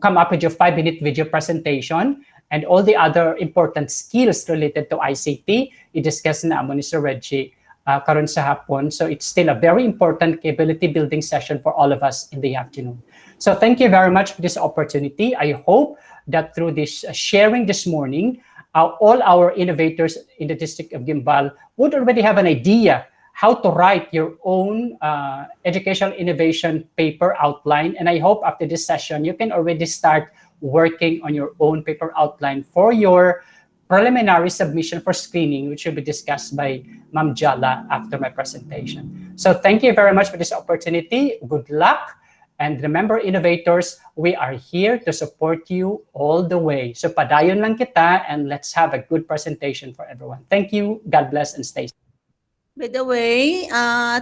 come up with your 5-minute video presentation and all the other important skills related to ICT. I-discuss na mo ni Sir Reggie karon sa hapon. So it's still a very important capability building session for all of us in the afternoon. So thank you very much for this opportunity. I hope that through this sharing this morning, all our innovators in the District of Guimbal would already have an idea how to write your own educational innovation paper outline. And I hope after this session, you can already start working on your own paper outline for your preliminary submission for screening, which will be discussed by Ma'am Jala after my presentation. So thank you very much for this opportunity. Good luck. And remember, innovators, we are here to support you all the way. So padayon lang kita, and let's have a good presentation for everyone. Thank you. God bless and stay safe. By the way,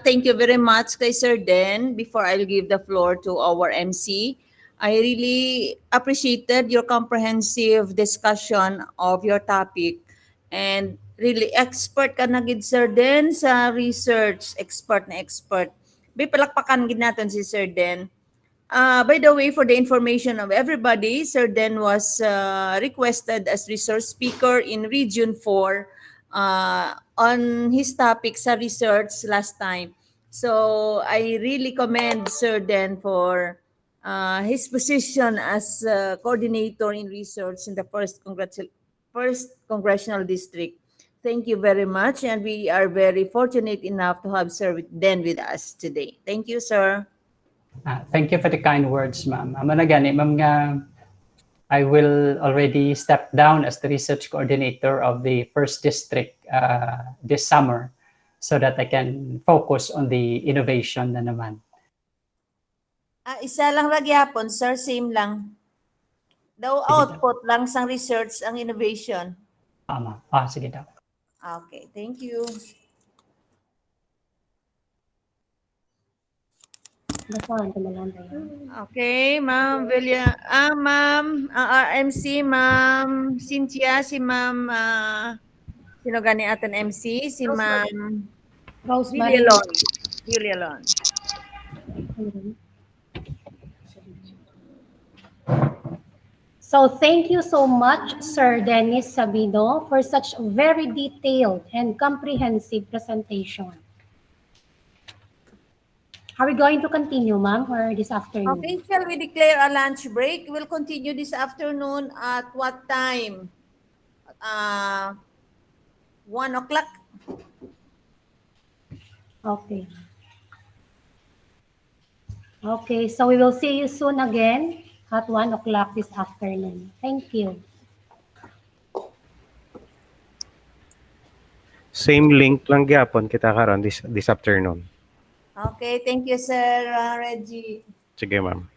thank you very much kay Sir Den. Before I'll give the floor to our MC, I really appreciated your comprehensive discussion of your topic. And really expert ka na gid, Sir Den, sa research. Expert na expert. Palakpakan gid natin si Sir Den. By the way, for the information of everybody, Sir Den was requested as resource speaker in Region 4 on his topic sa research last time. So I really commend Sir Den for his position as coordinator in research in the first congressional district. Thank you very much, and we are very fortunate enough to have Sir Den with us today. Thank you, sir. Thank you for the kind words, ma'am. Amo na gani, ma'am, nga I will already step down as the research coordinator of the first district this summer so that I can focus on the innovation na naman. Isa lang ragyapon, sir, same lang. Daw output lang sang research ang innovation. Tama. Sige daw. Okay, thank you. Okay, Ma'am Ma'am RMC, Ma'am Cynthia, si Ma'am sino gani aton MC? Si Ma'am Rosemary. Julia. So thank you so much, Sir Dennis Sabido, for such a very detailed and comprehensive presentation. Are we going to continue, ma'am, or this afternoon? Okay, shall we declare a lunch break? We'll continue this afternoon at what time? 1 o'clock? Okay. Okay, so we will see you soon again at 1 o'clock this afternoon. Thank you. Same link lang gyapon kita karon this afternoon. Okay, thank you, Sir Reggie. Sige, ma'am.